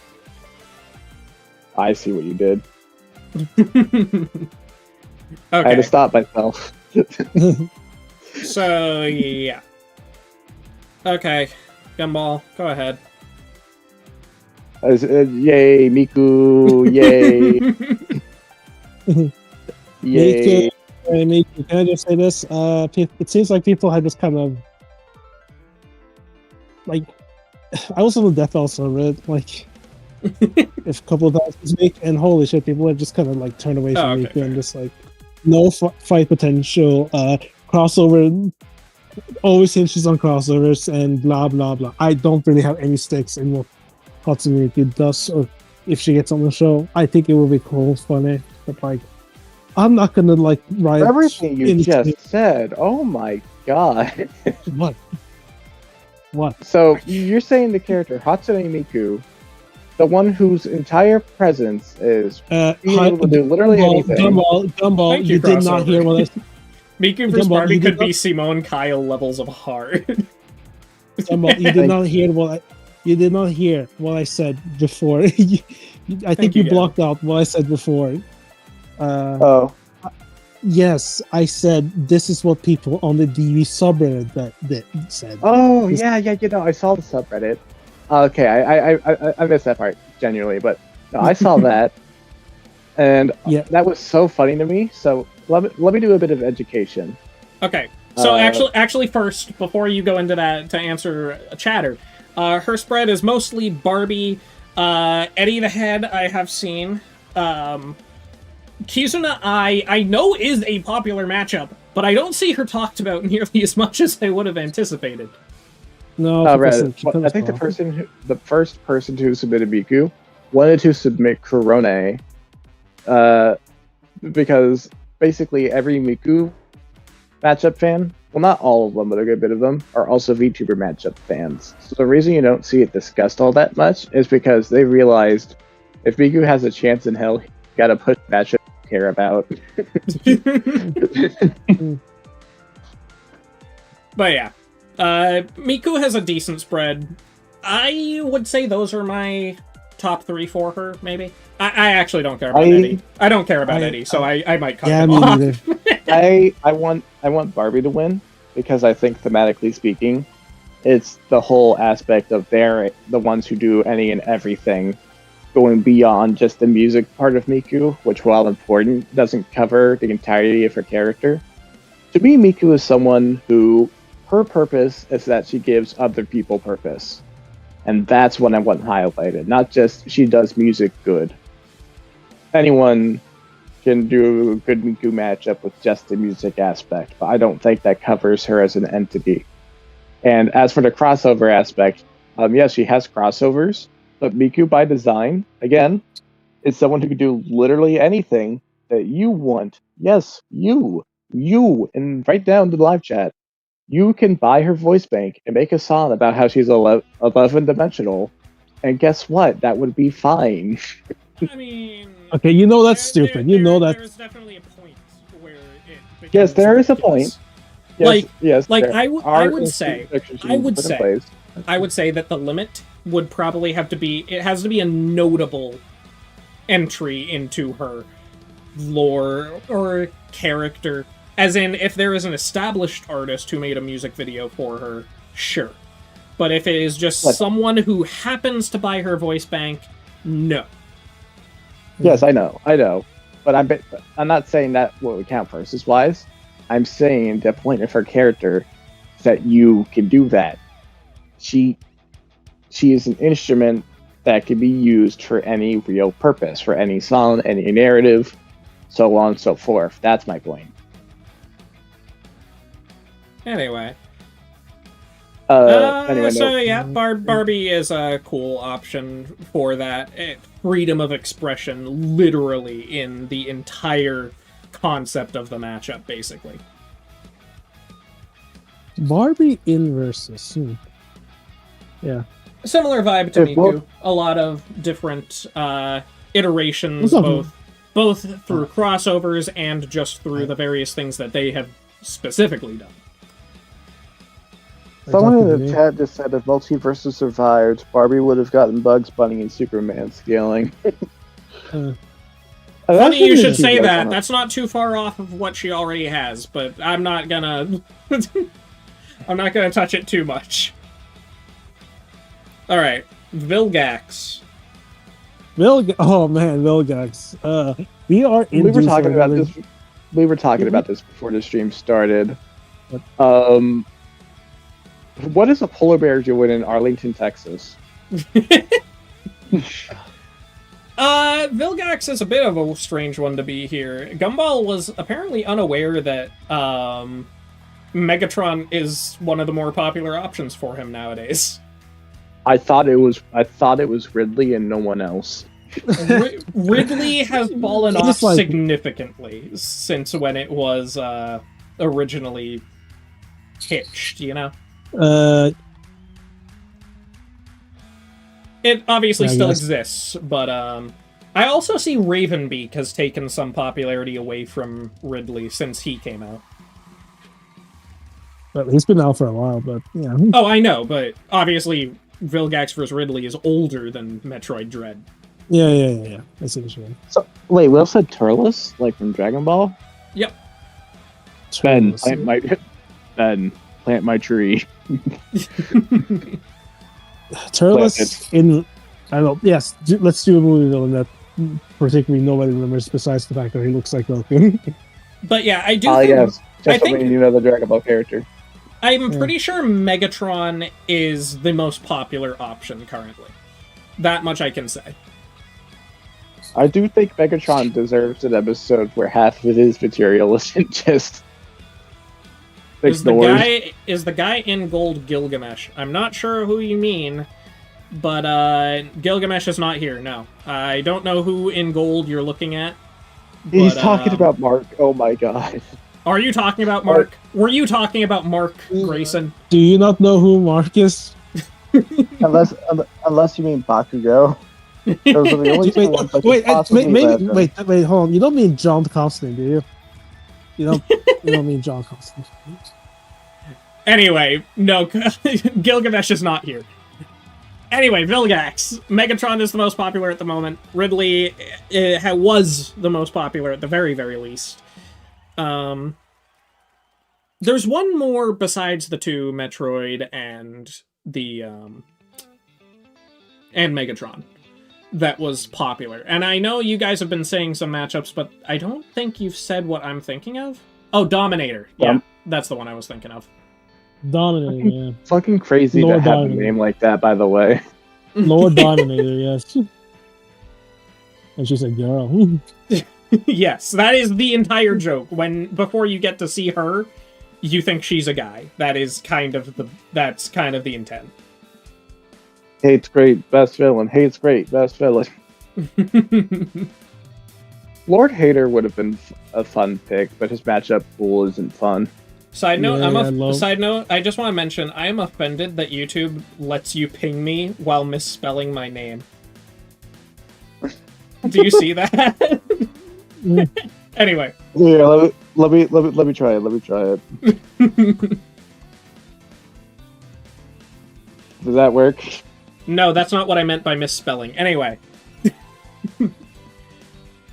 I see what you did. Okay. I had to stop myself. So, yeah. Okay, Gumball, go ahead. Yay, Miku! Yay! Yay! Miku, can I just say this? It seems like people had this kind of like. I was on the Death Bell server, like, a couple of times this week, and holy shit, people had just kind of like turned away from Miku and just like, no fight potential, crossover. Always hinges on crossovers and blah blah blah. I don't really have any stakes in what Hatsune Miku does, or if she gets on the show. I think it will be cool, funny, but like, I'm not gonna like write everything you just said. Oh my god! What? So you're saying the character Hatsune Miku, the one whose entire presence is being able to do literally anything. Gumball, you did not hear what I said. Miku vs. Barbie could be Simone Kyle levels of hard. Gumball, you did not hear what I said before. I think you blocked out what I said before. Yes, I said this is what people on the DV subreddit that said. Oh yeah, I saw the subreddit. Okay, I missed that part genuinely, but no, I saw that, and that was so funny to me. So let me do a bit of education. Okay, so actually, first before you go into that to answer chatter, her spread is mostly Barbie, Eddie the Head. I have seen. Kizuna I know is a popular matchup, but I don't see her talked about nearly as much as I would have anticipated. No, I think the first person to submit Miku wanted to submit Kurone, because basically every Miku matchup fan, well, not all of them, but a good bit of them, are also VTuber matchup fans. So the reason you don't see it discussed all that much is because they realized if Miku has a chance in hell, you gotta put matchup care about. But yeah, Miku has a decent spread. I would say those are my top 3 for her, maybe. I actually don't care about Eddie. I don't care about Eddie, so I might cut him off. I want Barbie to win because I think thematically speaking, it's the whole aspect of they're the ones who do any and everything, going beyond just the music part of Miku, which, while important, doesn't cover the entirety of her character. To me, Miku is someone who, her purpose is that she gives other people purpose. And that's what I want highlighted, not just she does music good. Anyone can do a good Miku matchup with just the music aspect, but I don't think that covers her as an entity. And as for the crossover aspect, yes, she has crossovers, but Miku, by design, again, is someone who can do literally anything that you want. Yes, you, and write down to the live chat. You can buy her voice bank and make a song about how she's 11-dimensional, and guess what? That would be fine. I mean... Okay, that's stupid. There's definitely a point where it becomes... Yes, there is a point. Yes, I would say that the limit would probably have to be, it has to be a notable entry into her lore or character. As in, if there is an established artist who made a music video for her, sure. But if it is just someone who happens to buy her voice bank, no. Yes, I know. But I'm not saying that what would count versus wise. I'm saying the point of her character that you can do that. She is an instrument that can be used for any real purpose, for any song, any narrative, so on and so forth. That's my point. Anyway. Anyway, so yeah, Barbie is a cool option for that. Freedom of expression, literally, in the entire concept of the matchup, basically. Barbie in versus. Yeah. Similar vibe to Miku. A lot of different iterations, both through crossovers and just through the various things that they have specifically done. Someone in the chat just said if Multiverses survived, Barbie would have gotten Bugs Bunny and Superman scaling. Funny you should say that. That's not too far off of what she already has, but I'm not gonna... I'm not gonna touch it too much. Alright, Vilgax. Oh man, Vilgax. We were talking about this. We were talking about this before the stream started. What is a polar bear doing in Arlington, Texas? Vilgax is a bit of a strange one to be here. Gumball was apparently unaware that Megatron is one of the more popular options for him nowadays. I thought it was Ridley and no one else. Ridley has fallen off significantly since when it was originally pitched, you know? It obviously still exists, but I also see Ravenbeak has taken some popularity away from Ridley since he came out. Well, he's been out for a while, but yeah. Oh, I know, but obviously Vilgax vs. Ridley is older than Metroid Dread. Yeah. I see what you mean. So, wait, we also said Turles, like from Dragon Ball? Yep. Ben, plant my tree. Turles in... I don't know. Yes, let's do a movie villain that particularly nobody remembers besides the fact that he looks like Goku. But yeah, I do think... yes. Just when you know the Dragon Ball character. I'm pretty sure Megatron is the most popular option currently. That much I can say. I do think Megatron deserves an episode where half of his material isn't just ignored. Is the guy in gold Gilgamesh? I'm not sure who you mean, but Gilgamesh is not here, no. I don't know who in gold you're looking at. He's talking about Mark. Oh my god. Are you talking about Mark? Were you talking about Mark Grayson? Do you not know who Mark is? unless you mean Bakugo. Those are the only two ones I wait, hold on. You don't mean John Constantine, do you? You don't mean John Constantine. Anyway, no, Gilgamesh is not here. Anyway, Vilgax. Megatron is the most popular at the moment. Ridley was the most popular at the very, very least. There's one more besides the two, Metroid and the and Megatron, that was popular. And I know you guys have been saying some matchups, but I don't think you've said what I'm thinking of. Oh, Dominator. Yeah, that's the one I was thinking of. Dominator, yeah. Fucking crazy to have a name like that, by the way. Lord Dominator, yes. And she's a girl. Yes, that is the entire joke. Before you get to see her, you think she's a guy. That's kind of the intent. Hate's great, best villain. Hate's great, best villain. Lord Hater would have been a fun pick, but his matchup pool isn't fun. Side note, I just want to mention, I am offended that YouTube lets you ping me while misspelling my name. Do you see that? Anyway. Yeah, let me try it. Does that work? No, that's not what I meant by misspelling. Anyway.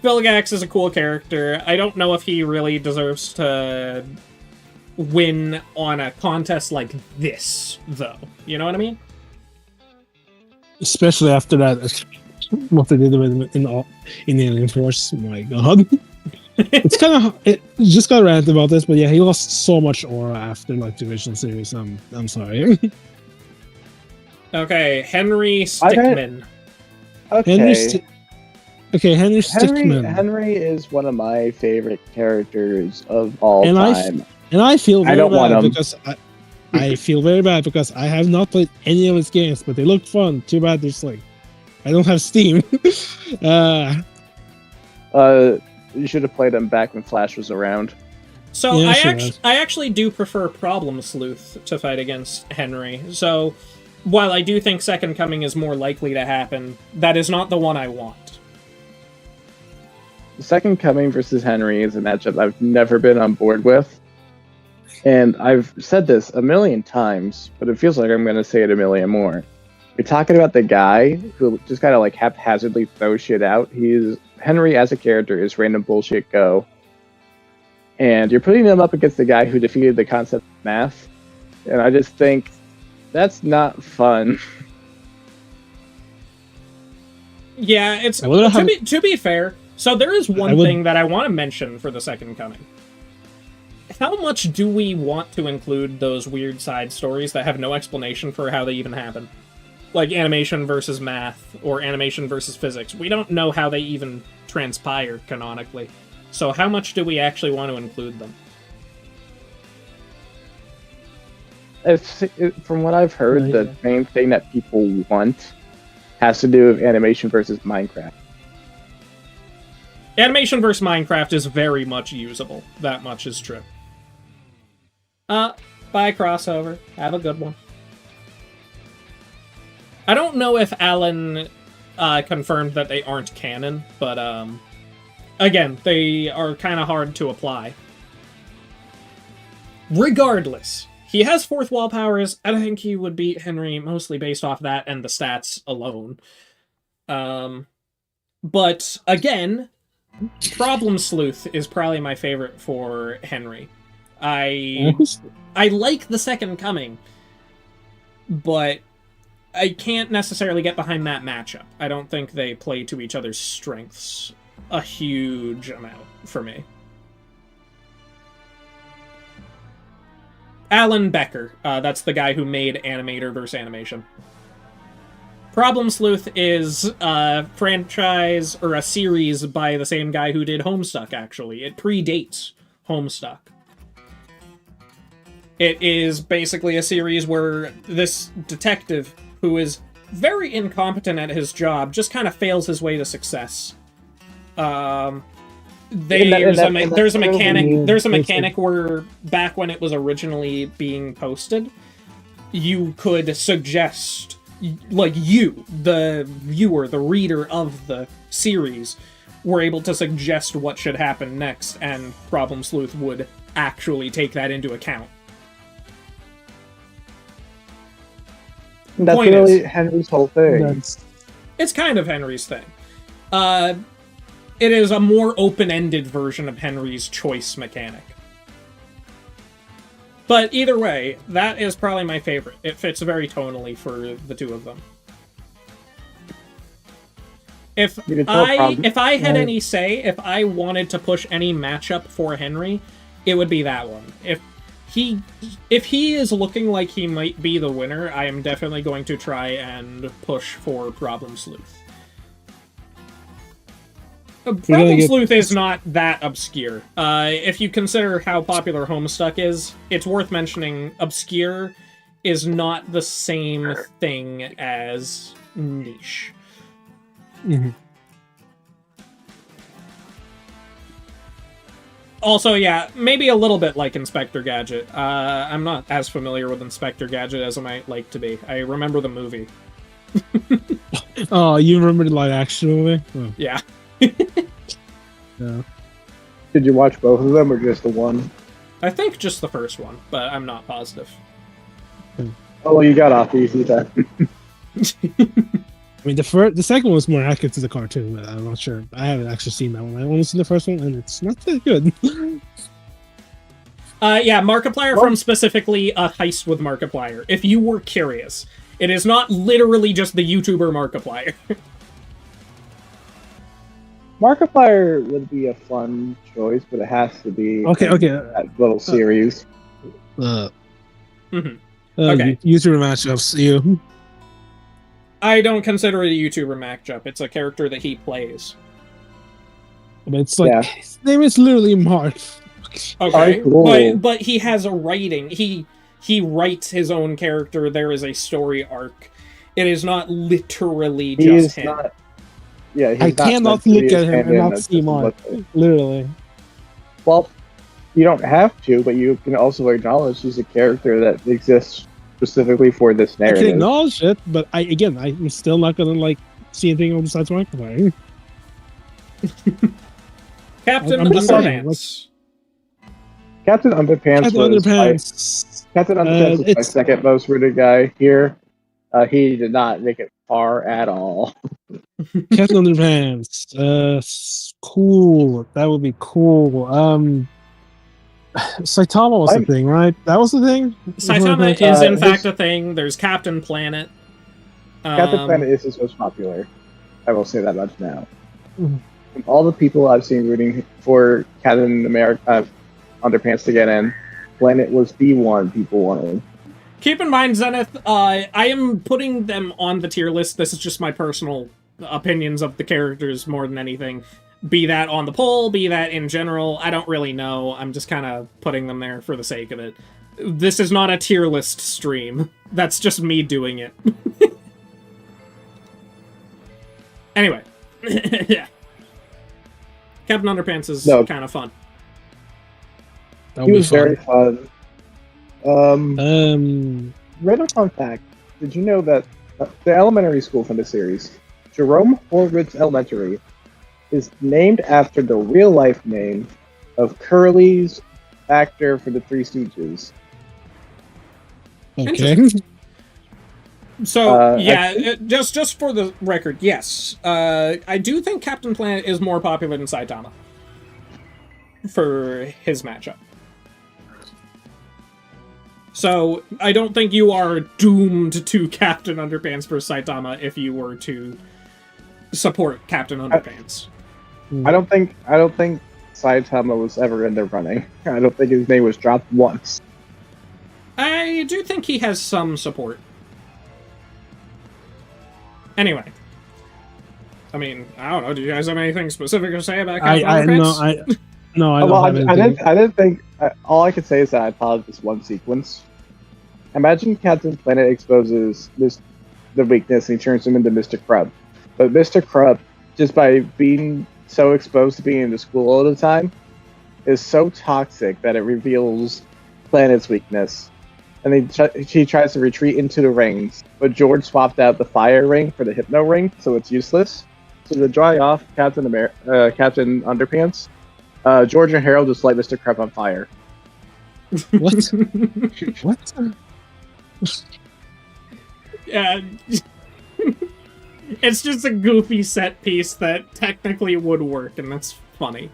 Vilgax is a cool character. I don't know if he really deserves to win on a contest like this, though. You know what I mean? Especially after that, what they did with him in Alien Force. My god. It's kind of it just got rant about this, but yeah, he lost so much aura after like the original series. I'm sorry. Okay, Henry Stickman. Okay. Henry Stickman. Henry is one of my favorite characters of all time. I feel very bad because I feel very bad because I have not played any of his games, but they look fun. Too bad there's like I don't have Steam. You should have played him back when Flash was around. So yeah, I actually do prefer Problem Sleuth to fight against Henry. So while I do think Second Coming is more likely to happen, that is not the one I want. Second Coming versus Henry is a matchup I've never been on board with. And I've said this a million times, but it feels like I'm going to say it a million more. You're talking about the guy who just kind of like haphazardly throws shit out. Henry as a character is random bullshit go. And you're putting him up against the guy who defeated the concept of math. And I just think that's not fun. Yeah, it's to be fair. So there is one thing that I want to mention for the Second Coming. How much do we want to include those weird side stories that have no explanation for how they even happen? Like animation versus math, or animation versus physics. We don't know how they even transpire canonically. So how much do we actually want to include them? From what I've heard, the main thing that people want has to do with animation versus Minecraft. Animation versus Minecraft is very much usable. That much is true. Bye, crossover. Have a good one. I don't know if Alan confirmed that they aren't canon, but again, they are kind of hard to apply. Regardless, he has fourth wall powers. I think he would beat Henry mostly based off that and the stats alone. But again, Problem Sleuth is probably my favorite for Henry. I like the Second Coming, but I can't necessarily get behind that matchup. I don't think they play to each other's strengths a huge amount for me. Alan Becker, that's the guy who made Animator vs. Animation. Problem Sleuth is a franchise, or a series by the same guy who did Homestuck, actually. It predates Homestuck. It is basically a series where this detective, who is very incompetent at his job, just kind of fails his way to success. There's a mechanic where, back when it was originally being posted, you could suggest, like you, the viewer, the reader of the series, were able to suggest what should happen next, and Problem Sleuth would actually take that into account. That's really Henry's whole thing. It's kind of Henry's thing. It is a more open-ended version of Henry's choice mechanic. But either way, that is probably my favorite. It fits very tonally for the two of them. If I had any say, if I wanted to push any matchup for Henry, it would be that one. If he is looking like he might be the winner, I am definitely going to try and push for Problem Sleuth. Problem Sleuth is not that obscure. If you consider how popular Homestuck is, it's worth mentioning obscure is not the same thing as niche. Mm-hmm. Also, yeah, maybe a little bit like Inspector Gadget. I'm not as familiar with Inspector Gadget as I might like to be. I remember the movie. Oh, you remember the live action movie? Oh. Yeah. Yeah. Did you watch both of them or just the one? I think just the first one, but I'm not positive. Oh, well, you got off easy then. I mean, the second one was more accurate to the cartoon, but I'm not sure. I haven't actually seen that one. I've only seen the first one, and it's not that good. Yeah, Markiplier from specifically a Heist with Markiplier. If you were curious, it is not literally just the YouTuber Markiplier. Markiplier would be a fun choice, but it has to be that little series. Okay. YouTuber matchups. You. I don't consider it a YouTuber matchup. It's a character that he plays. But it's like his name is literally Mark. Okay, cool. but he has a writing. He writes his own character. There is a story arc. It is not literally just him. I cannot look at him and not see Mark. Literally. Well, you don't have to, but you can also acknowledge he's a character that exists specifically for this narrative. I can acknowledge it, but I'm still not gonna see anything besides Markiplier. Captain Underpants. Captain Underpants. Captain Underpants is my second most rooted guy here. He did not make it far at all. Captain Underpants. Cool. That would be cool. Saitama was the thing, right? That was the thing? Saitama is in fact a thing. There's Captain Planet. Captain Planet is his most popular. I will say that much now. From all the people I've seen rooting for Captain America Underpants to get in, Planet was the one people wanted. Keep in mind, Zenith, I am putting them on the tier list. This is just my personal opinions of the characters more than anything. Be that on the poll, be that in general, I don't really know. I'm just kind of putting them there for the sake of it. This is not a tier list stream. That's just me doing it. Anyway. Yeah. Captain Underpants is kind of fun. He was very fun. Random fun fact. Did you know that the elementary school from the series, Jerome Horwitz Elementary, is named after the real-life name of Curly's actor for the Three Stooges. Okay. So, just for the record, yes. I do think Captain Planet is more popular than Saitama for his matchup. So, I don't think you are doomed to Captain Underpants versus Saitama if you were to support Captain Underpants. I don't think Saitama was ever in the running. I don't think his name was dropped once. I do think he has some support. Anyway. I mean, I don't know. Do you guys have anything specific to say about Captain Underpants? I didn't think... all I could say is that I thought of this one sequence. Imagine Captain Planet exposes the weakness and he turns him into Mr. Crab. But Mr. Crab, just by being so exposed to being in the school all the time, is so toxic that it reveals Planet's weakness. And she tries to retreat into the rings, but George swapped out the fire ring for the hypno ring, so it's useless. So to dry off Captain Underpants, George and Harold just light Mr. Crab on fire. What? What? Yeah. It's just a goofy set piece that technically would work, and that's funny.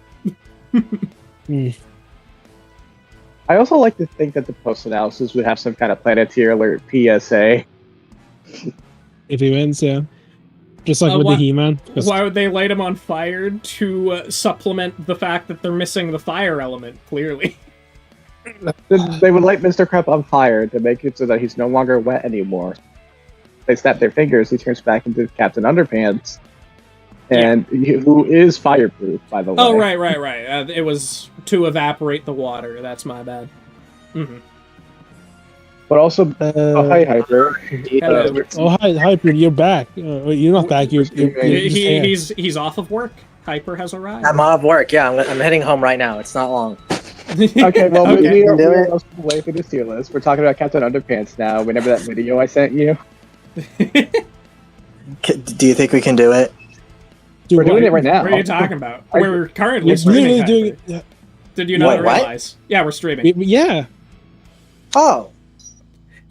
I also like to think that the post-analysis would have some kind of Planeteer Alert PSA. If he wins, yeah. Just like with the He-Man. Why would they light him on fire? To supplement the fact that they're missing the fire element, clearly. They would light Mr. Crab on fire to make it so that he's no longer wet anymore. They snap their fingers, he turns back into Captain Underpants. And who is fireproof, by the way. Oh, right. It was to evaporate the water. That's my bad. Mm-hmm. But also, hi, Hyper. Hi, Hyper, you're back. You're not back. He's off of work. Hyper has arrived. I'm off work, yeah. I'm heading home right now. It's not long. Okay, well, we are most of the way for the tier list. We're talking about Captain Underpants now. Remember that video I sent you? Do you think we can do it? We're doing it right now. What are you talking about? We're currently streaming. Doing it. Yeah. Did you not realize? What? Yeah, we're streaming. Yeah. Oh.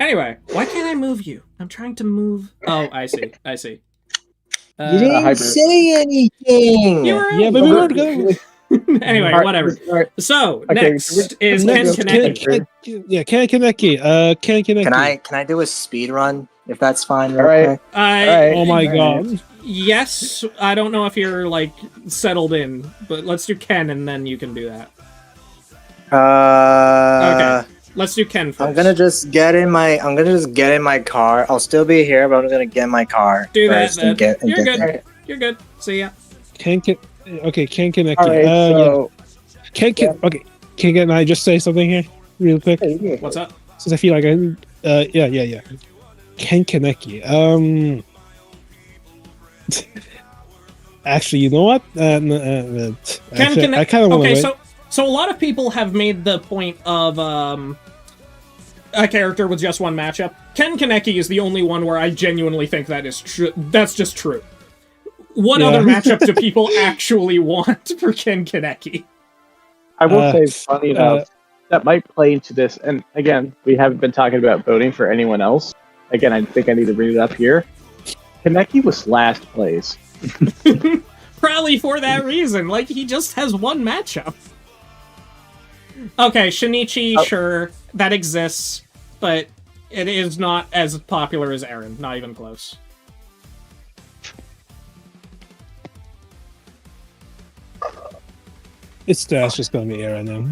Anyway, why can't I move you? I'm trying to move. Oh, I see. You didn't say anything. But we weren't going. Anyway, whatever. So next is Ken Kaneki. Ken Kaneki. Ken Kaneki. Can I do a speed run if that's fine? All right. Oh my god. Yes, I don't know if you're like settled in, but let's do Ken and then you can do that. Okay. Let's do Ken first. I'm gonna just get in my car. I'll still be here, but I'm gonna get in my car. Do that. Then. You're good. There. You're good. See ya. Ken Kaneki. All right, Okay. Can I just say something here, real quick? What's up? Since I feel like yeah. Ken Kaneki. Actually, you know what? I kind of want to. Okay, so a lot of people have made the point of a character with just one matchup. Ken Kaneki is the only one where I genuinely think that is true. That's just true. What other matchup do people actually want for Ken Kaneki? I will say, funny enough, that might play into this. And again, we haven't been talking about voting for anyone else. Again, I think I need to bring it up here. Kaneki was last place. Probably for that reason. Like, he just has one matchup. Okay, Shinichi, sure, that exists, but it is not as popular as Eren. Not even close. It's just gonna be Eren now.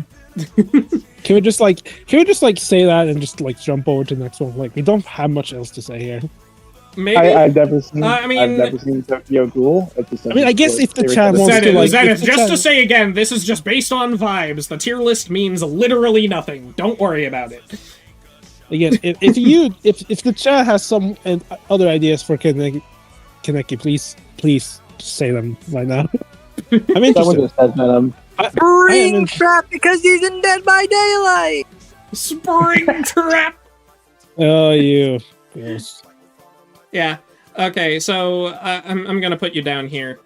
Can we just say that and just like jump over to the next one? Like, we don't have much else to say here. Maybe. I've never seen Tokyo Ghoul. I guess if the chat wants to, like, Zenith, just to say again, this is just based on vibes. The tier list means literally nothing. Don't worry about it. Again, if the chat has some other ideas for Kaneki, please say them right now. I'm interested. Springtrap because he's in Dead by Daylight. Springtrap. Oh, you. Yes. Yeah. Okay, so I'm gonna put you down here.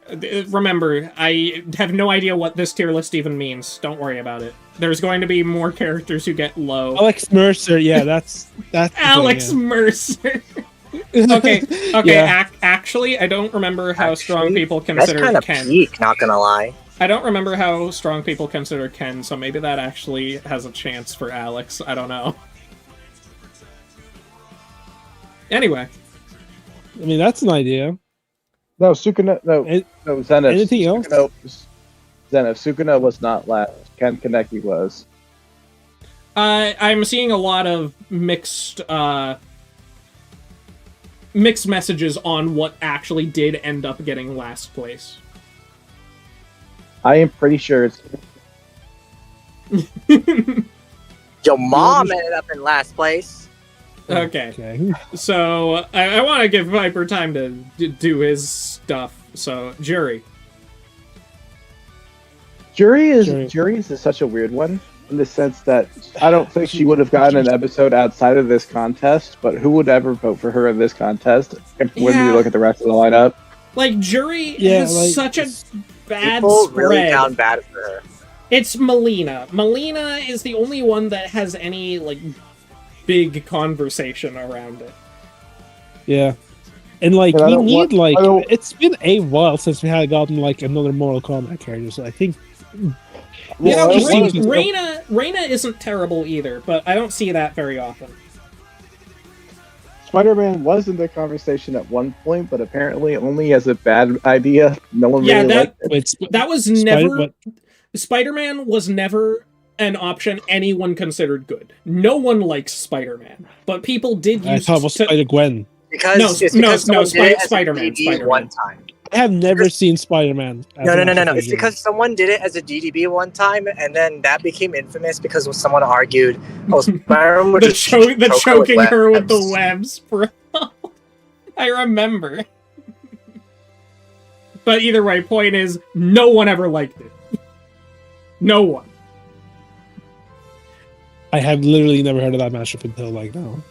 Remember, I have no idea what this tier list even means. Don't worry about it. There's going to be more characters who get low. Alex Mercer, yeah, that's Alex Mercer. Okay. Yeah. Actually, I don't remember how strong people consider Ken. That's kind of peak, not gonna lie. I don't remember how strong people consider Ken, so maybe that actually has a chance for Alex. I don't know. Anyway. I mean, that's an idea. No, Sukuna. No, Zenith. Anything else? Zenith. Sukuna was not last. Ken Kaneki was. I'm seeing a lot of mixed messages on what actually did end up getting last place. I am pretty sure it's. Your mom ended up in last place. Okay. So I want to give Viper time to do his stuff. So Jury is such a weird one in the sense that I don't think she would have gotten an episode outside of this contest. But who would ever vote for her in this contest when you look at the rest of the lineup? Like Jury has such a bad people spread. Really down bad for her. It's Melina. Melina is the only one that has any like big conversation around it. Yeah. And like it's been a while since we had gotten like another Mortal Kombat character, so I think Reina isn't terrible either, but I don't see that very often. Spider-Man was in the conversation at one point, but apparently only as a bad idea. No one really liked it. That was never... Spider-Man was never an option anyone considered good. No one likes Spider-Man, but people did use... I thought it was Spider-Gwen. Spider-Man. One time. I have never seen Spider-Man. No. It's because someone did it as a DDB one time, and then that became infamous because someone argued, Spider-Man would the choking her with the webs, bro. I remember. But either way, point is, no one ever liked it. No one. I have literally never heard of that matchup until like now.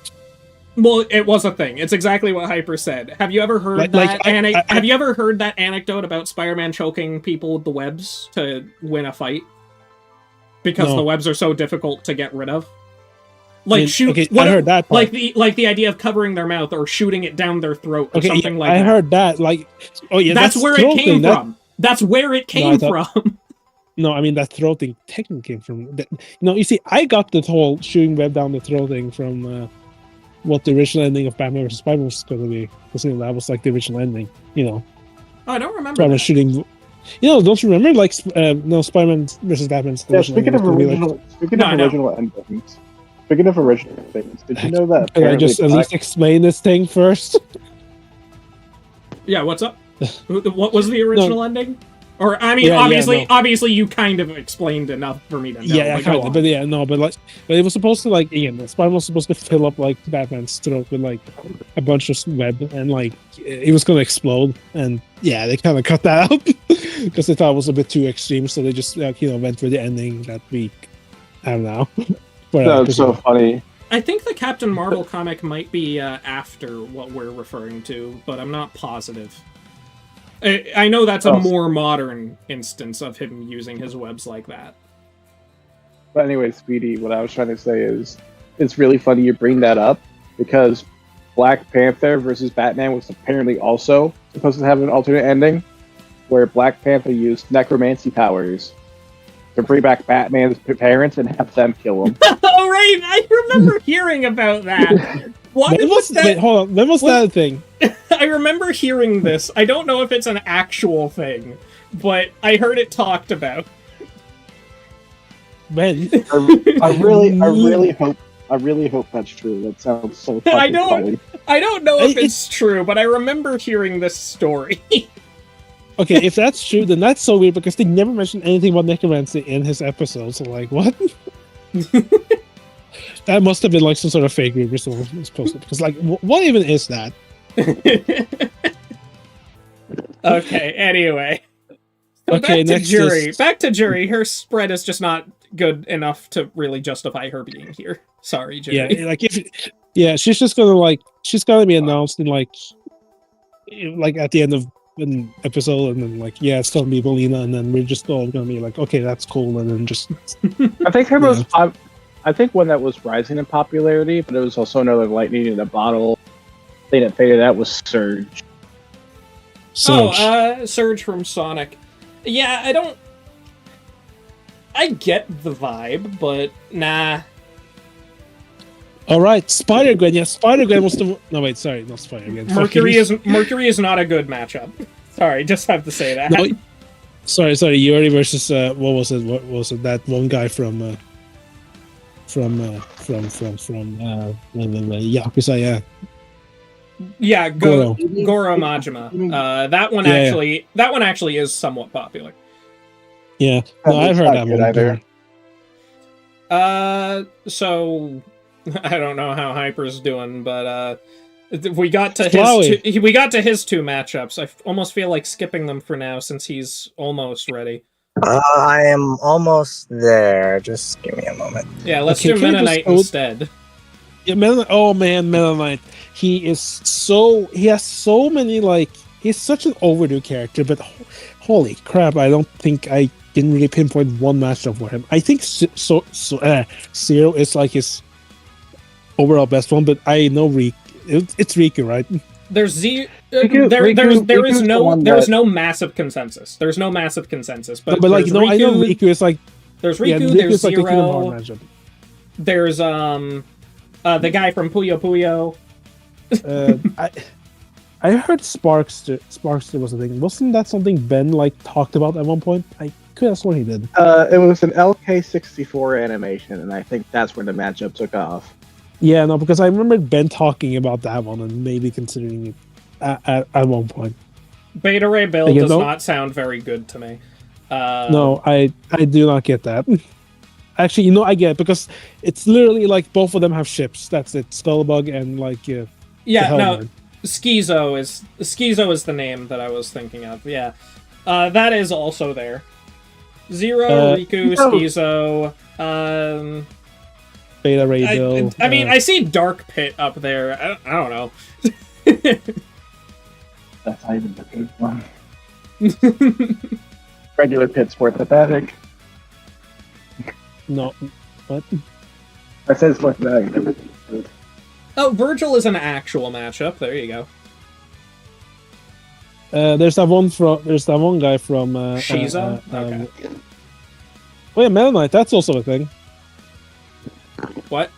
Well, it was a thing. It's exactly what Hyper said. Have you ever heard have you ever heard that anecdote about Spider-Man choking people with the webs to win a fight? Because the webs are so difficult to get rid of. Like I heard that part. Like the idea of covering their mouth or shooting it down their throat or something like that. I heard that. Like, that's where it came from. That's where it came from. No, I mean that throat thing technically came from. No, you see, I got the whole shooting web down the throat thing from what the original ending of Batman vs. Spider-Man was going to be. Because that was like the original ending. Oh, I don't remember. Spider-Man shooting. Don't you remember? Like, no, Spider-Man vs. Batman. Yeah, speaking of original endings. Speaking of original things, did you know that? Can I just at least explain this thing first? Yeah, what's up? What was the original ending? Or I mean, obviously, you kind of explained enough for me to know. Yeah, kind of, but it was supposed to Spider-Man was supposed to fill up like Batman's throat with like a bunch of web, and like it was gonna explode, and yeah, they kind of cut that out because they thought it was a bit too extreme, so they just went with the ending that we have now. That's so funny. I think the Captain Marvel comic might be after what we're referring to, but I'm not positive. I know that's a more modern instance of him using his webs like that. But anyway, Speedy, what I was trying to say is, it's really funny you bring that up, because Black Panther versus Batman was apparently also supposed to have an alternate ending, where Black Panther used necromancy powers to bring back Batman's parents and have them kill him. Oh, right! I remember hearing about that! What was that? Wait, hold on. When was that thing? I remember hearing this. I don't know if it's an actual thing, but I heard it talked about. Man, I really hope that's true. That sounds so fucking funny. I don't know if it's true, but I remember hearing this story. Okay, if that's true, then that's so weird because they never mentioned anything about necromancy in his episodes. So, like, what? That must have been like some sort of fake rumor someone was posted. Because, like, what even is that? Okay, anyway. So okay, back to Jury. Back to Jury. Her spread is just not good enough to really justify her being here. Sorry, Jury. Yeah, she's just gonna she's gonna be announced in like at the end of an episode, and then it's gonna be Melina, and then we're just all gonna be like, okay, that's cool, and then just. I think her most. I think one that was rising in popularity, but it was also another lightning in a bottle thing that faded out was Surge. Surge from Sonic. Yeah, I get the vibe, but nah. Alright, Spider-Gwen. Yeah, Spider-Gwen was the... No, wait, sorry, not Spider-Gwen. Mercury is not a good matchup. Sorry, just have to say that. No, sorry, Yuri versus, what was it? What was it? That one guy from Yakuza, yeah. Yeah, Goro Majima. That one actually is somewhat popular. Yeah, no, I've heard that one either. So I don't know how Hyper's doing, but we got to his two matchups. I almost feel like skipping them for now since he's almost ready. I am almost there. Just give me a moment. Yeah, let's do Mennonite instead. Yeah, oh man, Mennonite. He has so many he's such an overdue character, but holy crap, I don't think I can really pinpoint one matchup for him. I think Zero is like his overall best one, but I know it's Riku, right? There's there is no massive consensus. There's no massive consensus, but I know Riku is like there's Riku, there's Zero. There's the guy from Puyo Puyo. I heard Sparkster was a thing. Wasn't that something Ben talked about at one point? I could have sworn he did. It was an LK64 animation, and I think that's where the matchup took off. Yeah, no, because I remember Ben talking about that one and maybe considering it at one point. Beta Ray Bill does not sound very good to me. No, I do not get that. Actually, I get it because it's literally both of them have ships. That's it, Skullbug and Schizo is the name that I was thinking of. Yeah, that is also there. Zero, Riku, Schizo. Beta Ray Bill. I mean, I see Dark Pit up there. I don't know. That's not even the good one. Regular Pit's more pathetic. No, what? I said it's more pathetic. Oh, Virgil is an actual matchup. There you go. There's that one guy from Shiza. okay. Wait, Meta Knight, that's also a thing. What?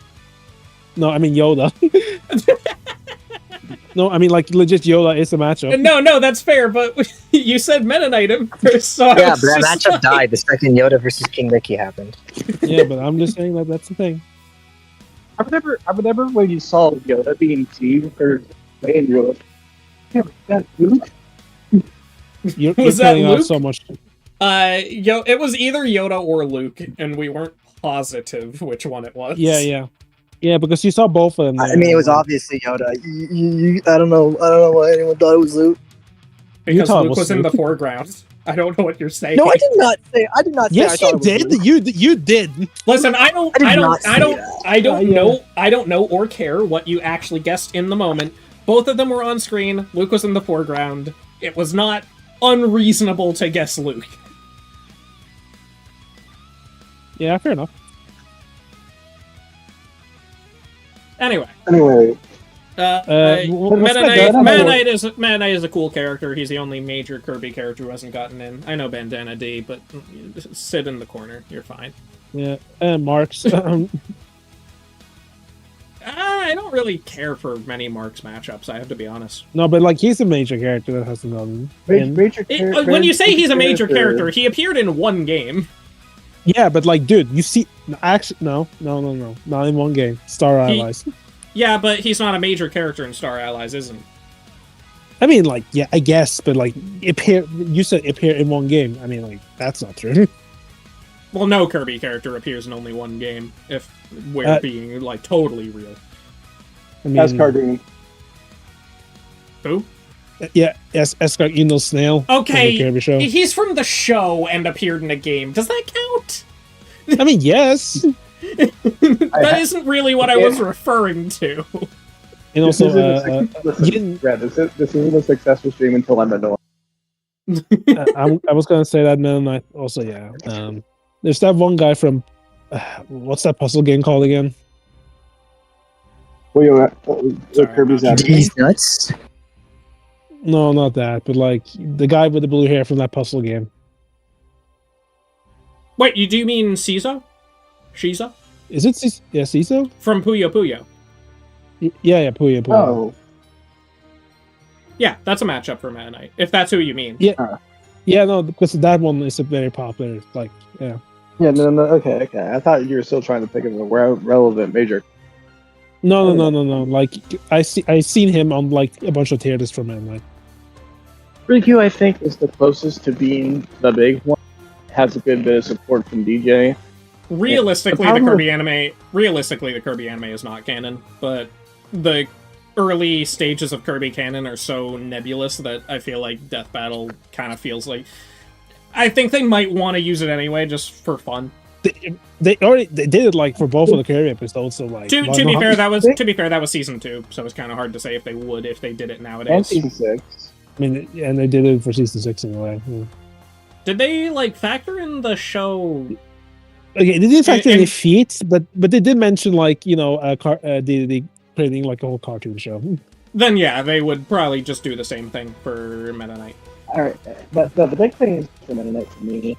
No, I mean Yoda. No, I mean like legit Yoda is a matchup. No, that's fair, but you said Meta Knight first, so yeah, but that matchup died the second Yoda versus King Ricky happened. Yeah, but I'm just saying that that's the thing. I remember when you saw Yoda being teamed for playing Yoda. Yeah, that Luke. You're Was that cutting out Luke? so much. It was either Yoda or Luke, and we weren't positive which one it was. Yeah, because you saw both of them. I mean, it was obviously Yoda. I don't know why anyone thought it was Luke. Because Luke was in the foreground. I don't know what you're saying. No, I did not say. I did not say. Yes, you did. You did. Listen, I don't know or care what you actually guessed in the moment. Both of them were on screen. Luke was in the foreground. It was not unreasonable to guess Luke. Yeah, fair enough. Anyway. Meta Knight is a cool character. He's the only major Kirby character who hasn't gotten in. I know Bandana D, but sit in the corner. You're fine. Yeah, Marks. I don't really care for many Marks matchups, I have to be honest. No, but like he's a major character that hasn't gotten in. When you say he's a major character, he appeared in one game. Yeah, but like, dude, you see, actually, no, not in one game. Star Allies. Yeah, but he's not a major character in Star Allies, isn't? I mean, like, yeah, I guess, but like, you said appear in one game. I mean, like, that's not true. Well, no Kirby character appears in only one game, if we're being, like, totally real. I mean, Escardoon. Who? Yeah, Escardoon Snail. Okay, Kirby show. He's from the show and appeared in a game. Does that count? I mean, yes. That isn't really what I was referring to. And also, this isn't a successful stream until I'm annoyed. I was gonna say that, and I also, yeah. There's that one guy from what's that puzzle game called again? Kirby's These nuts. No, not that, but like the guy with the blue hair from that puzzle game. Wait, do you mean Shiza? Shiza? Is it Ciso? From Puyo Puyo. Yeah, Puyo Puyo. Oh. Yeah, that's a matchup for Meta Knight, if that's who you mean. Yeah. Yeah, no, because that one is a very popular, like, yeah. Yeah, no, okay. I thought you were still trying to think of a relevant major. No. Like, I seen him on, like, a bunch of tier lists for Meta Knight. Riku, I think, is the closest to being the big one. Has a good bit of support from DJ. Realistically, the Kirby anime is not canon, but the early stages of Kirby canon are so nebulous that I feel like Death Battle kind of feels like... I think they might want to use it anyway, just for fun. They did it like for both of the Kirby episodes, so like... To be fair, that was season 2, so it's kind of hard to say if they would if they did it nowadays. And season 6. I mean, and they did it for season 6 anyway. Yeah. Did they like factor in the show? Okay, they did factor in the feats, but they did mention like the creating like a whole cartoon show. Then yeah, they would probably just do the same thing for Meta Knight. All right, but the big thing is for Meta Knight for me.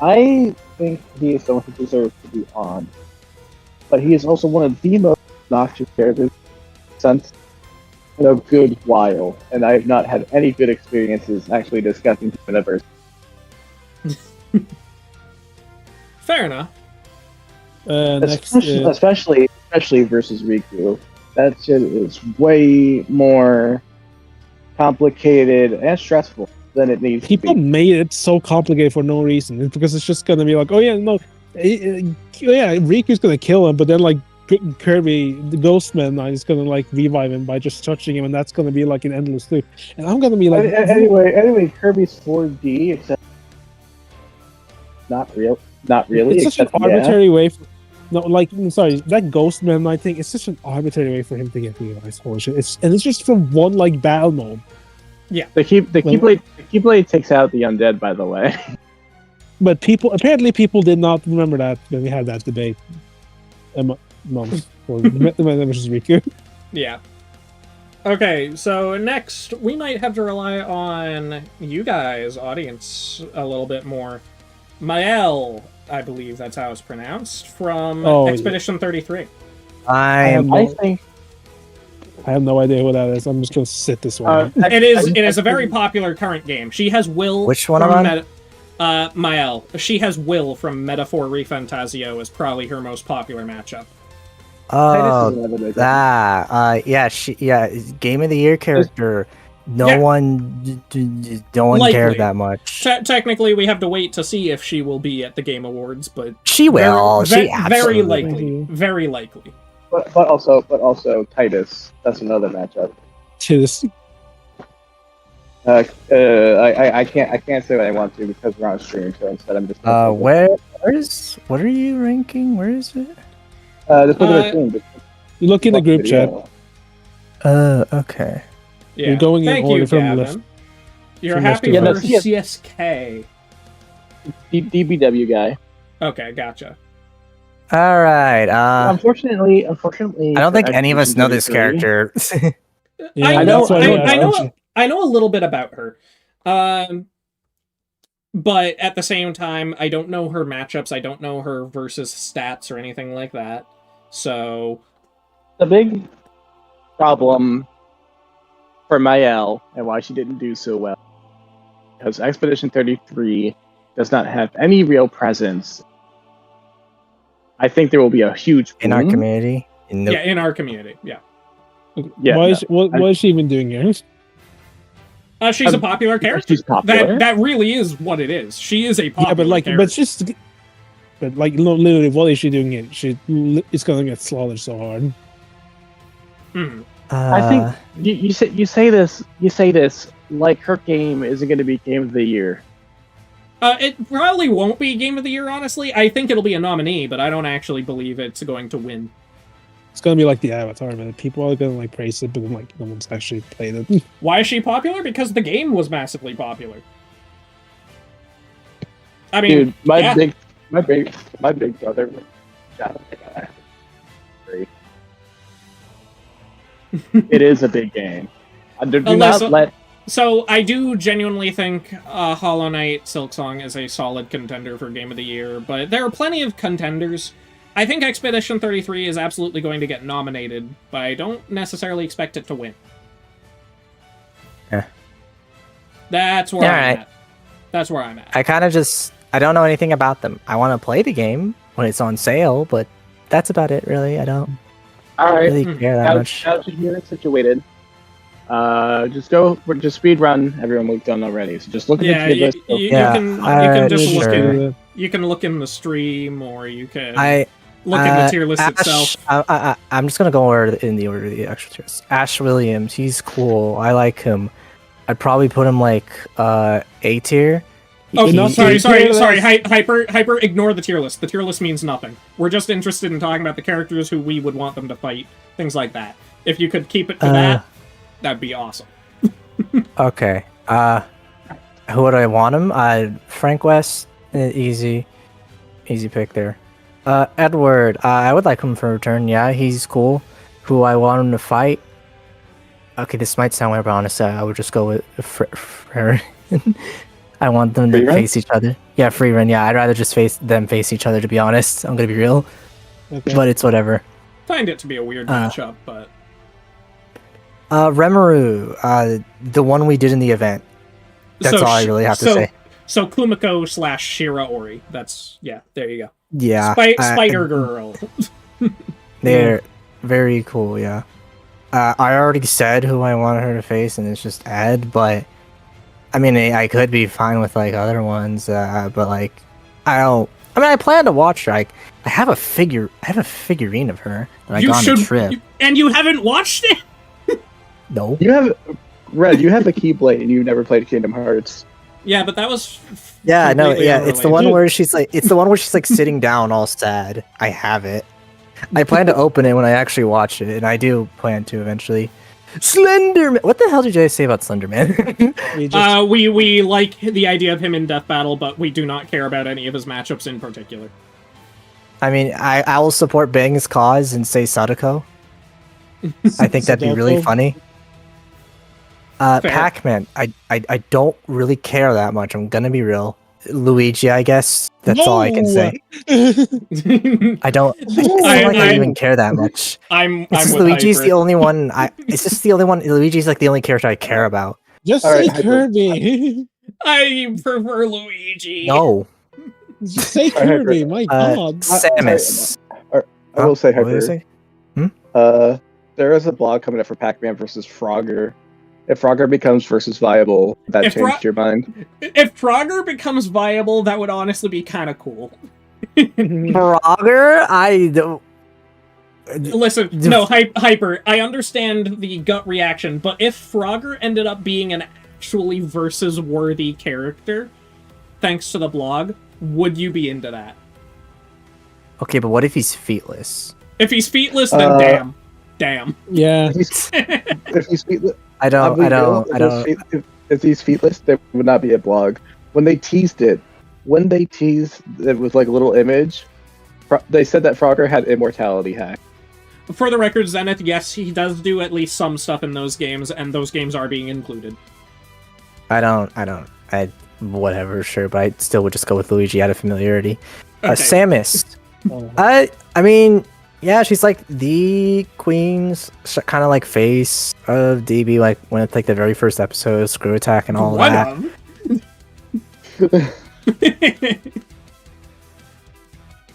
I think he is someone who deserves to be on, but he is also one of the most obnoxious characters since a good while, and I have not had any good experiences actually discussing him ever. Fair enough. Especially versus Riku. That shit is way more complicated and stressful than it needs to be. People made it so complicated for no reason. It's because it's just gonna be like, oh yeah, no, Riku's gonna kill him, but then like Kirby, the Ghostman, is gonna like revive him by just touching him, and that's gonna be like an endless loop. And I'm gonna be like, anyway, Kirby's 4D, except not really. It's such an arbitrary way. No, like, sorry, that Ghostman, I think, it's such an arbitrary way for him to get realized. Holy shit! It's just from one like battle mode. Yeah, the Keyblade takes out the undead, by the way. But apparently people did not remember that when we had that debate. Months for versus Riku. Yeah. Okay, so next we might have to rely on you guys, audience, a little bit more. Mael, I believe that's how it's pronounced, from Expedition 33. I think I have no idea who that is. I'm just gonna sit this one. It is a very popular current game. She has Will. Which one am I? Mael. She has Will from Metaphor Refantasio as probably her most popular matchup. Oh, that. Game of the Year character. No one cared that much. Technically, we have to wait to see if she will be at the Game Awards, but she will. Very likely. But also Titus. That's another matchup. Titus. I can't say what I want to because we're on stream, so instead I'm just. What are you ranking? Where is it? Just look at the team. You look in the group chat. Okay. Yeah. You're going Thank in order you, from Gavin. left. You're happy for CSK. DBW guy. Okay, gotcha. All right. Unfortunately, I don't think any of us know this character. Yeah, I know a little bit about her. But at the same time, I don't know her matchups. I don't know her versus stats or anything like that. So the big problem for Mael and why she didn't do so well, because Expedition 33 does not have any real presence. I think there will be a huge boom in our community. In our community, yeah. Why is she even doing here? She's a popular character. She's popular. That really is what it is. She is a popular character. But literally, what is she doing here? It's gonna get slaughtered so hard. I think you say this like her game isn't going to be Game of the Year. It probably won't be Game of the Year, honestly. I think it'll be a nominee, but I don't actually believe it's going to win. It's gonna be like the Avatar, man. People are gonna praise it, but no one's actually played it. Why is she popular? Because the game was massively popular. I mean, dude, my big brother. It is a big game. So I do genuinely think Hollow Knight Silksong is a solid contender for Game of the Year, but there are plenty of contenders. I think Expedition 33 is absolutely going to get nominated, but I don't necessarily expect it to win. Yeah. That's where I'm at. That's where I'm at. I don't know anything about them. I want to play the game when it's on sale, but that's about it, really. I don't really care that much. Now that you're situated, just speed run everyone we've done already. So just look at the tier list. You can look in the stream, or you can look in the tier list itself. I'm just gonna go in the order of the extra tiers. Ash Williams, he's cool. I like him. I'd probably put him like A tier. Sorry. Hyper, ignore the tier list. The tier list means nothing. We're just interested in talking about the characters who we would want them to fight, things like that. If you could keep it to that, that'd be awesome. Okay. Who would I want him? Frank West, easy pick there. Edward, I would like him for a return. Yeah, he's cool. Who I want him to fight? Okay, this might sound weird, but honestly, I would just go with Frieren. I want them to face each other. Yeah, Frieren. Yeah, I'd rather just face each other, to be honest. I'm gonna be real. Okay. But it's whatever. Find it to be a weird matchup, but... Rimuru, the one we did in the event. That's all I really have to say. So Kumiko / Shira Ori. That's, there you go. Yeah. Spider Girl. They're very cool, yeah. I already said who I wanted her to face, and it's just Ed, but... I mean, I could be fine with, like, other ones, but, like, I plan to watch her. I have a figurine of her that I got on a trip. And you haven't watched it? No. You have... Red, you have the Keyblade, and you've never played Kingdom Hearts. Yeah, but that was... It's the one where she's, like, sitting down all sad. I have it. I plan to open it when I actually watch it, and I do plan to eventually. Slenderman! What the hell did you guys say about Slenderman? We like the idea of him in Death Battle, but we do not care about any of his matchups in particular. I mean, I will support Bang's cause and say Sadako. I think that'd be really funny. Pac-Man, I don't really care that much. I'm gonna be real. Luigi, I guess. That's all I can say. I don't even care that much. I'm Luigi's Hyper. the only one. It's just the only one. Luigi's like the only character I care about. Just say Kirby. I prefer Luigi. No. Just say Kirby. My God. Samus. I will say, What did Hyper. you say? There is a blog coming up for Pac-Man versus Frogger. If Frogger becomes versus viable, that changed your mind. If Frogger becomes viable, that would honestly be kind of cool. Frogger? I don't. Listen, no, Hyper, I understand the gut reaction, but if Frogger ended up being an actually versus-worthy character, thanks to the blog, would you be into that? Okay, but what if he's feetless? If he's feetless, then damn. Yeah. If he's feetless, If he's feetless, there would not be a blog. When they teased it with like a little image, they said that Frogger had immortality hack. For the record, Zenith, yes, he does do at least some stuff in those games, and those games are being included. Whatever, sure, but I still would just go with Luigi out of familiarity. Okay. Samus. I mean, yeah, she's like the queen's kind of like face of DB, like when it's like the very first episode, Screw Attack and all that.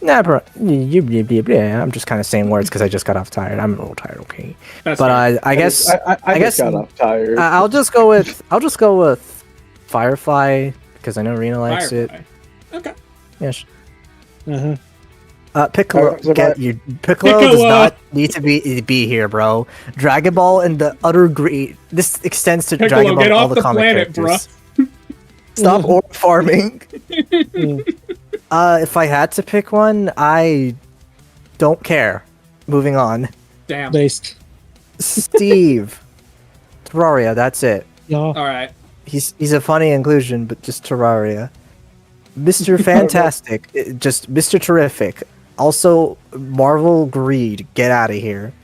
Nah, bro. I'm just kind of saying words because I just got off tired. I'm a little tired, okay. That's but fair. I guess I guess got off tired. I'll just go with Firefly because I know Rena likes Firefly. it. Okay. Yes. Uh-huh. Piccolo, Piccolo does not need to be here, bro. Dragon Ball and the utter greed. This extends to Piccolo, Dragon Ball get all off the the comic planet, characters. Stop orb farming. If I had to pick one, I don't care. Moving on. Damn. Based. Steve. Terraria, that's it. Yeah. Alright. He's a funny inclusion, but just Terraria. Mr. Fantastic, just Mr. Terrific. Also, Marvel Greed, get out of here.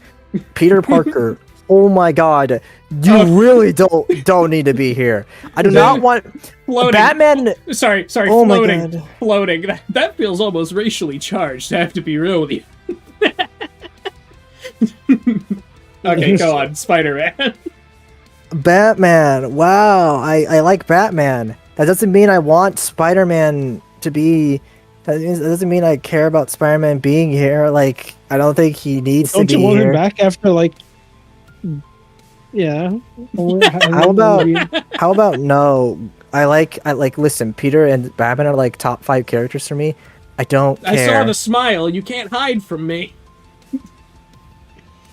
Peter Parker, oh my God, you really don't need to be here. I do not want floating. Batman. Sorry, Oh floating. my God. Floating. That feels almost racially charged. I have to be real with you. Okay, go on, Spider-Man. Batman. Wow, I like Batman. That doesn't mean I want Spider-Man to be. That doesn't mean I care about Spider-Man being here. Like, I don't think he needs to be here. Don't you want him back after like? Yeah. How about no? I like. Listen, Peter and Batman are like top 5 characters for me. I don't care. I saw the smile. You can't hide from me.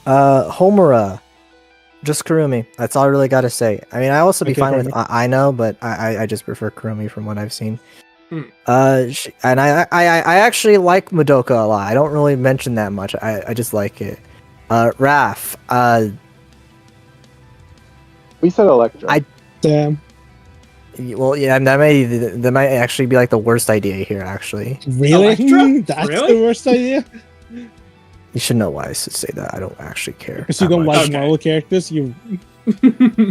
Homura. Just Kurumi. That's all I really gotta say. I mean, I also be fine with I know, but I just prefer Kurumi from what I've seen. And I actually like Madoka a lot. I don't really mention that much. I just like it. Raph. We said Electra. Damn. Well, yeah, that might actually be like the worst idea here. Actually, Really? Electra? That's Really? the worst idea. you should know why I should say that. I don't actually care. Because you that don't much. like Marvel characters, you.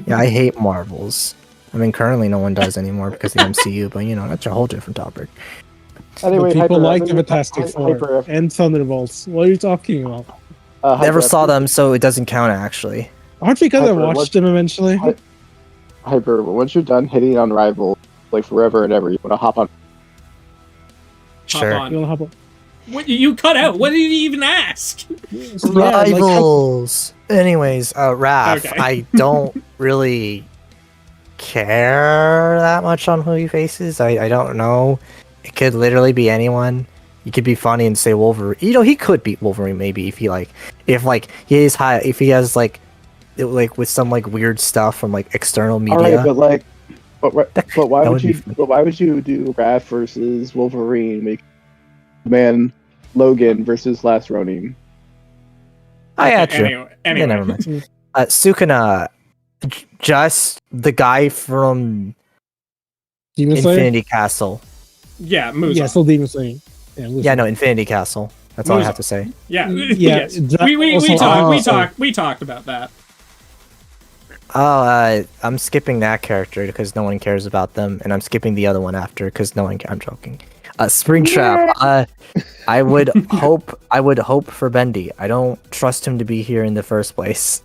Yeah, I hate Marvels. I mean, currently no one does anymore because of the MCU, but you know, that's a whole different topic. Anyway, But people Hyper, like the Fantastic Four and Thunderbolts. What are you talking about? Never saw them, so it doesn't count actually. Aren't we gonna Hyper, watch them eventually? Hyper, once you're done hitting on Rival, like forever and ever, you want to hop on. Sure. Hop on. You wanna hop on? What, you cut out. What did you even ask? Rivals. Anyways, Raph, Okay. I don't really care that much on who he faces. I don't know. It could literally be anyone. You could be funny and say Wolverine. You know, he could beat Wolverine maybe if he he is high, if he has like with some like weird stuff from like external media. Alright, but why That would would be you? fun. But why would you do Raph versus Wolverine? Make Man Logan versus Last Ronin. Oh yeah, true. Anyway. Yeah, never mind. Sukuna, just the guy from Demon Slayer? Infinity Castle. Yeah, Muzan. Yeah, still Demon Slayer. Yeah, no, Infinity Castle. That's all I have to say. Yeah, Yeah, yes. that We also- talked about that. I'm skipping that character because no one cares about them, and I'm skipping the other one after because no one. I'm joking. Springtrap. I would hope for Bendy. I don't trust him to be here in the first place.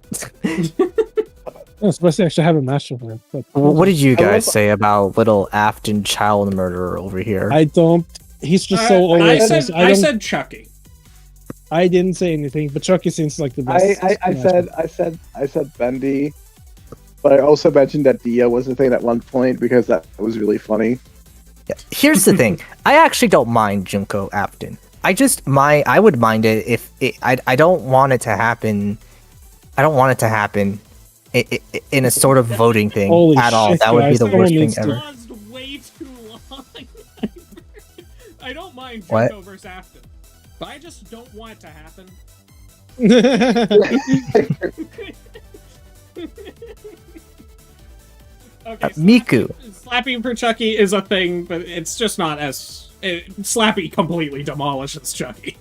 I'm supposed to actually have a match with him. But What did you guys say about little Afton child murderer over here? I don't. He's just so I overpriced. I said Chucky. I didn't say anything, but Chucky seems like the best. I said Bendy, but I also mentioned that Dia was a thing at one point because that was really funny. Here's the thing. I actually don't mind Junko Afton. I would mind it if I don't want it to happen. I don't want it to happen in a sort of voting thing Holy at all. shit, That would be guys, the worst thing needs to- ever. Paused way too long. I don't mind What? Junko versus Afton, but I just don't want it to happen. Okay, Miku. Slappy for Chucky is a thing, but it's just not as Slappy completely demolishes Chucky.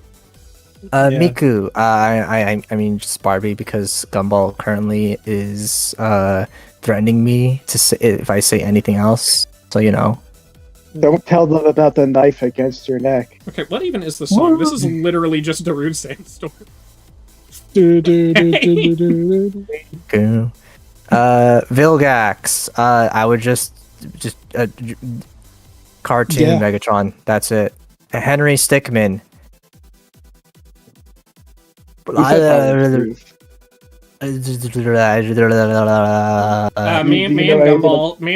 Miku. I mean just Barbie because Gumball currently is threatening me to say if I say anything else. So you know. Don't tell them about the knife against your neck. Okay, what even is the song? This is literally just Darude saying story. Vilgax. I would just cartoon Megatron. That's it. Henry Stickman. Me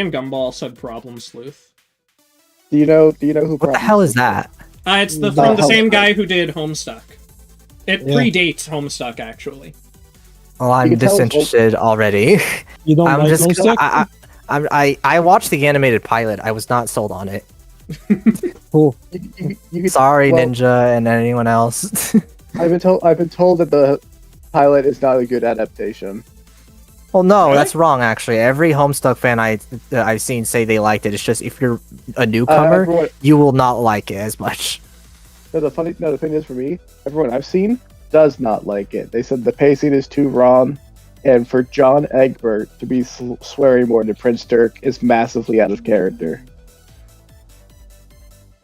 and Gumball said Problem Sleuth. Do you know who? What the hell is that? It's from the same guy who did Homestuck. It predates Homestuck, actually. Well, I'm disinterested already. You don't I'm like just. Homestuck? I watched the animated pilot. I was not sold on it. Cool. Sorry, Ninja, and anyone else. I've been told that the pilot is not a good adaptation. Well, no, Really? that's wrong. Actually, every Homestuck fan I've seen say they liked it. It's just if you're a newcomer, you will not like it as much. No, the thing is for me, everyone I've seen does not like it. They said the pacing is too wrong, and for John Egbert to be swearing more to Prince Dirk is massively out of character.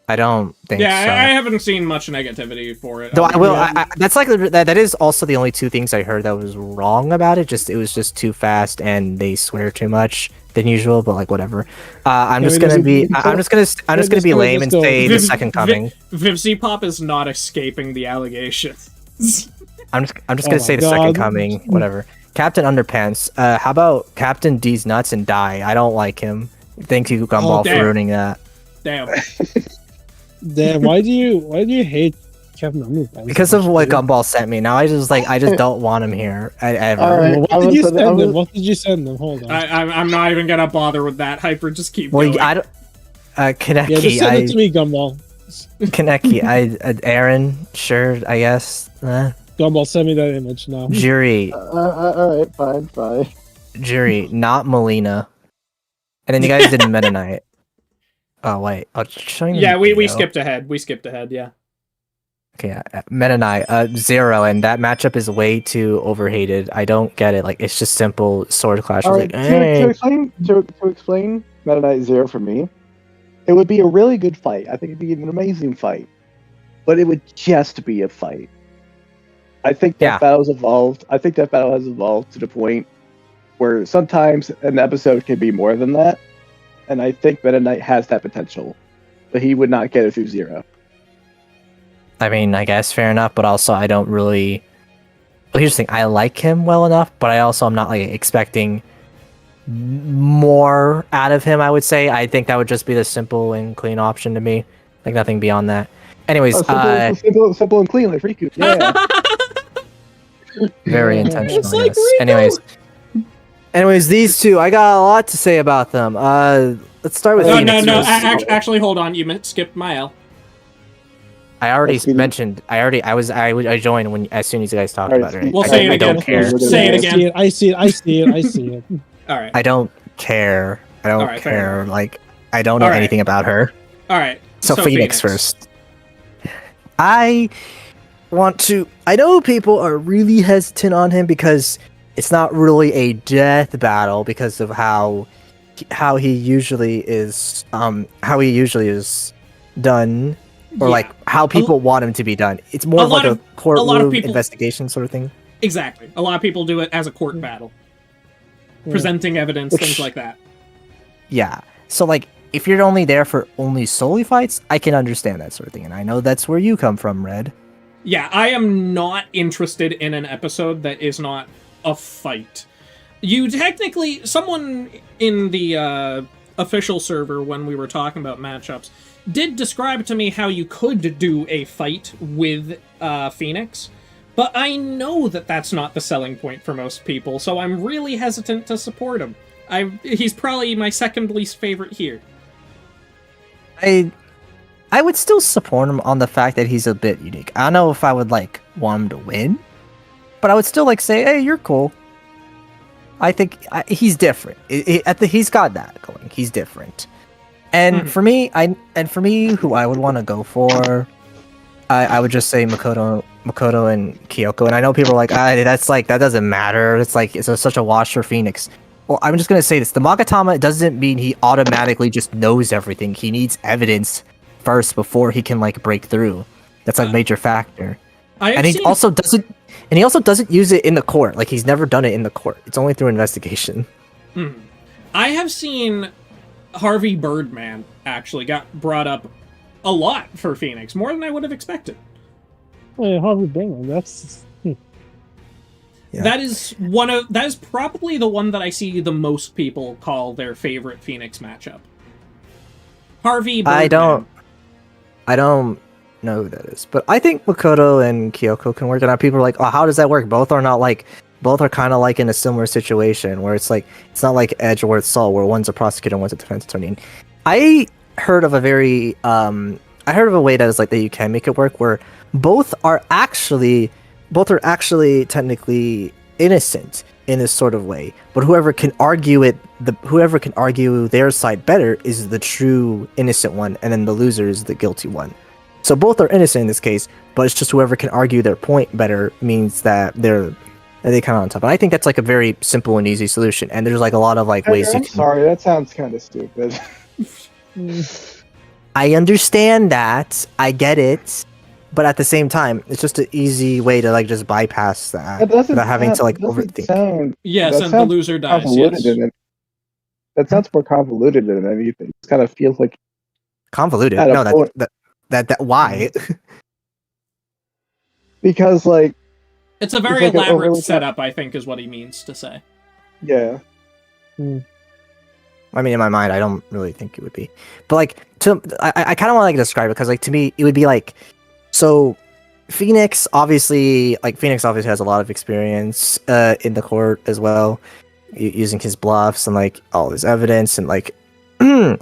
I don't think so. I haven't seen much negativity for it. Though I will. That's like that is also the only two things I heard that was wrong about it. It was just too fast and they swear too much than usual. But like whatever. I'm just gonna be lame and say the second coming. Vivzy Pop is not escaping the allegations. I'm just gonna say the second coming. Whatever. Captain Underpants. How about Captain D's nuts and die? I don't like him. Thank you, Gumball, for ruining that. Damn. Damn, why do you hate Captain Underpants? Because of what Gumball sent me. Now I just don't want him here ever. Well, what did you send him? What did you send him? Hold on. I'm not even gonna bother with that. Hyper, just keep Well, going. I don't. Kaneki, Yeah, just send it to me, Gumball. Kaneki, Aaron, sure, I guess. Gumball, send me that image now. Jury, Alright, fine. Jury, not Melina. And then you guys did Meta Knight. Oh wait, we skipped ahead. Yeah. Okay, Meta Knight, Zero, and that matchup is way too overhated. I don't get it. Like it's just simple sword clash. Alright, to explain Meta Knight Zero for me, it would be a really good fight. I think it'd be an amazing fight, but it would just be a fight. I think that battle has evolved. I think that battle has evolved to the point where sometimes an episode can be more than that. And I think Meta Knight has that potential, but he would not get it through Zero. I mean, I guess fair enough, but also I don't really. Well, here's the thing: I like him well enough, but I also am not like expecting more out of him. I would say I think that would just be the simple and clean option to me, like nothing beyond that. Anyways, simple and clean, like Riku. Yeah. Very intentional. It's like yes. Anyways, these two, I got a lot to say about them. Let's start with Phoenix. No. Actually, hold on. You skipped Mile. I already mentioned. I joined when as soon as you guys talked about it. We'll say it again. Don't care. Say it again. I see it. All right. I don't care. I don't right, care. Like I don't know anything about her. All right. So Phoenix first. I know people are really hesitant on him because it's not really a death battle because of how he usually is done, or like how people want him to be done. It's more of like a courtroom investigation sort of thing. Exactly. A lot of people do it as a court battle. Presenting evidence, things like that. Yeah. So like if you're only there for only solely fights, I can understand that sort of thing. And I know that's where you come from, Red. Yeah, I am not interested in an episode that is not a fight. You technically, someone in the official server when we were talking about matchups did describe to me how you could do a fight with Phoenix, but I know that that's not the selling point for most people, so I'm really hesitant to support him. He's probably my second least favorite here. I would still support him on the fact that he's a bit unique. I don't know if I would like want him to win, but I would still like say, hey, you're cool. I think he's different. He's got that going. He's different. And for me, who I would want to go for, I would just say Makoto and Kyoko. And I know people are like, that doesn't matter. It's like it's such a wash for Phoenix. Well, I'm just gonna say this: the Magatama doesn't mean he automatically just knows everything. He needs evidence first before he can like break through. That's a major factor. He also doesn't use it in the court. Like he's never done it in the court. It's only through investigation. I have seen Harvey Birdman actually got brought up a lot for Phoenix, more than I would have expected. Well, Harvey Birdman, that's Yeah. That is probably the one that I see the most people call their favorite Phoenix matchup. Harvey Birdman. I don't know who that is, but I think Makoto and Kyoko can work it out. People are like, oh, how does that work? Both are kind of like in a similar situation where it's like, it's not like Edge or Saul where one's a prosecutor and one's a defense attorney. And I heard of a way that is like that you can make it work where both are actually technically innocent in this sort of way, but whoever can argue their side better is the true innocent one, and then the loser is the guilty one. So both are innocent in this case, but it's just whoever can argue their point better means that they kind of on top. And I think that's like a very simple and easy solution. And there's like a lot of like ways. Sorry, that sounds kind of stupid. I understand that. I get it. But at the same time, it's just an easy way to like just bypass that without having to like overthink. Yes, and the loser dies. Yes. That sounds more convoluted than anything. It kind of feels like convoluted. No, that why? Because like it's a very elaborate setup, I think, is what he means to say. Yeah. I mean, in my mind, I don't really think it would be, but like, I kind of want to like describe it because like to me, it would be like, so Phoenix obviously has a lot of experience in the court as well, using his bluffs and like all his evidence and like, and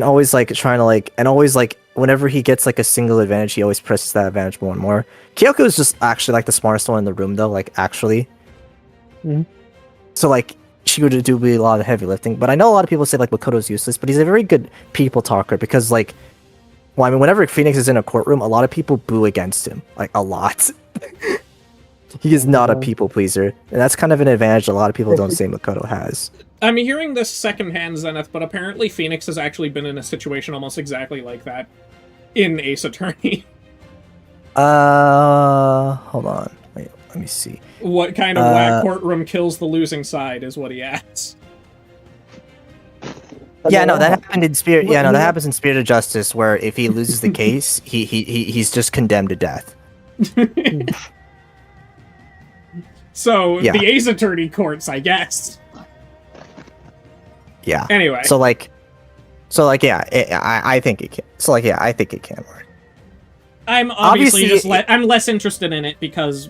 always like trying to like, and always like whenever he gets like a single advantage, he always presses that advantage more and more. Kyoko is just actually like the smartest one in the room though, like actually. So like she would do a lot of heavy lifting, but I know a lot of people say like Makoto's useless, but he's a very good people talker because like, well, I mean, whenever Phoenix is in a courtroom, a lot of people boo against him, like a lot. He is not a people pleaser, and that's kind of an advantage a lot of people don't say Makoto has. I'm hearing this secondhand, Zenith, but apparently Phoenix has actually been in a situation almost exactly like that in Ace Attorney. Hold on. Wait, let me see. What kind of whack courtroom kills the losing side is what he asks. Yeah, no, that happened in Spirit. Yeah, no, that happens in Spirit of Justice, where if he loses the case, he's just condemned to death. So the Ace Attorney courts, I guess. Yeah. Anyway. I think it can. I think it can work. I'm obviously I'm less interested in it because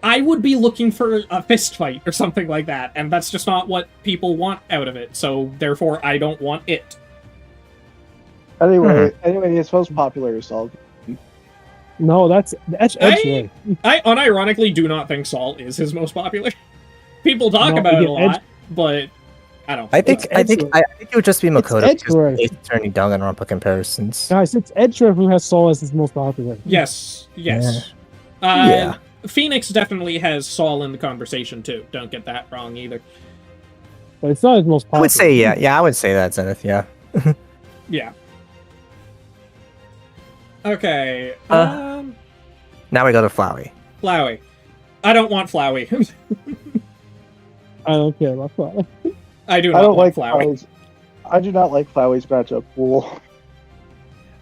I would be looking for a fist fight or something like that, and that's just not what people want out of it, so therefore I don't want it. Anyway, his most popular is Saul. No, that's Edge. I unironically do not think Saul is his most popular. People talk about it a lot, but I don't. I think it would just be Makoto because he's turning Danganronpa comparisons. Guys, it's Edge who has Saul as his most popular. Yes. Yeah. Phoenix definitely has Saul in the conversation too. Don't get that wrong either. But it's not his most popular. I would say yeah. I would say that Zenith. Yeah. Yeah. Okay. Now we go to Flowey. Flowey. I don't want Flowey. I don't care about Flowey. I do not want Flowey. I do not like Flowey's matchup pool.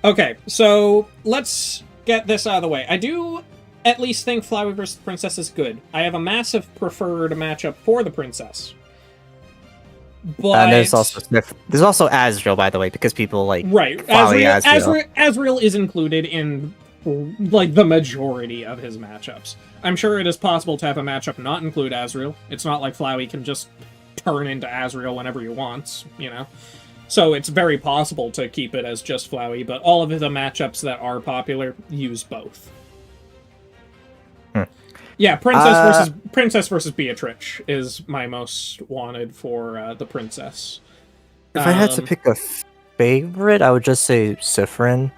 Okay, so let's get this out of the way. I do at least think Flowey vs. Princess is good. I have a massive preferred matchup for the Princess. But there's also Azrael, by the way, because people like Azrael is included in like the majority of his matchups. I'm sure it is possible to have a matchup not include Azrael. It's not like Flowey can just turn into Azrael whenever he wants, you know? So it's very possible to keep it as just Flowey, but all of the matchups that are popular use both. Yeah, Princess versus Beatrix is my most wanted for the Princess. If I had to pick a favorite, I would just say Cypherin.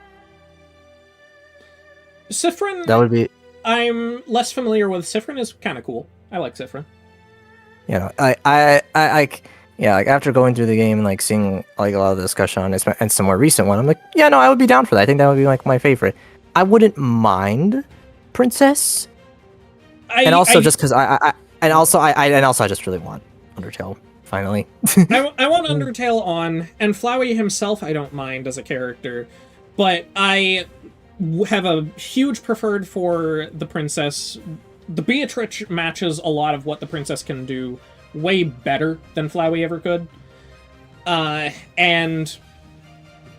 Cypherin. That would be. I'm less familiar with Cypherin. Is kind of cool. I like Cypherin. Yeah, like after going through the game and like seeing like a lot of the discussion on it and some more recent one, I'm like, yeah, no, I would be down for that. I think that would be like my favorite. I wouldn't mind Princess. And also just because I just really want Undertale finally. I want Undertale on, and Flowey himself I don't mind as a character, but I have a huge preferred for the Princess. The Beatrix matches a lot of what the Princess can do way better than Flowey ever could. And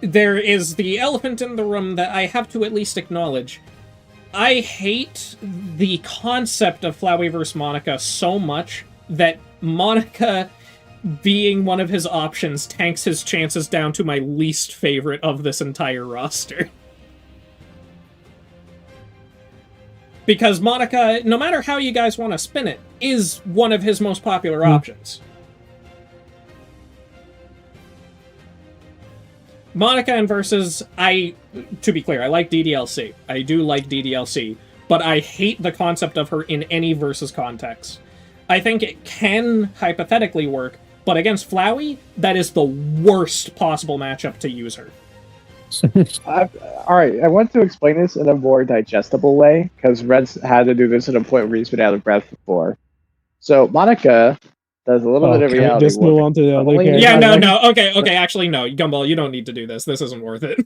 there is the elephant in the room that I have to at least acknowledge. I hate the concept of Flowey vs. Monica so much that Monica being one of his options tanks his chances down to my least favorite of this entire roster. Because Monica, no matter how you guys want to spin it, is one of his most popular options. Monica and Versus, to be clear, I like DDLC. I do like DDLC, but I hate the concept of her in any Versus context. I think it can hypothetically work, but against Flowey, that is the worst possible matchup to use her. Alright, I want to explain this in a more digestible way, because Red's had to do this at a point where he's been out of breath before. So, Monica does a little bit of reality. Just move on to the other Okay, actually, no, Gumball, you don't need to do this. This isn't worth it.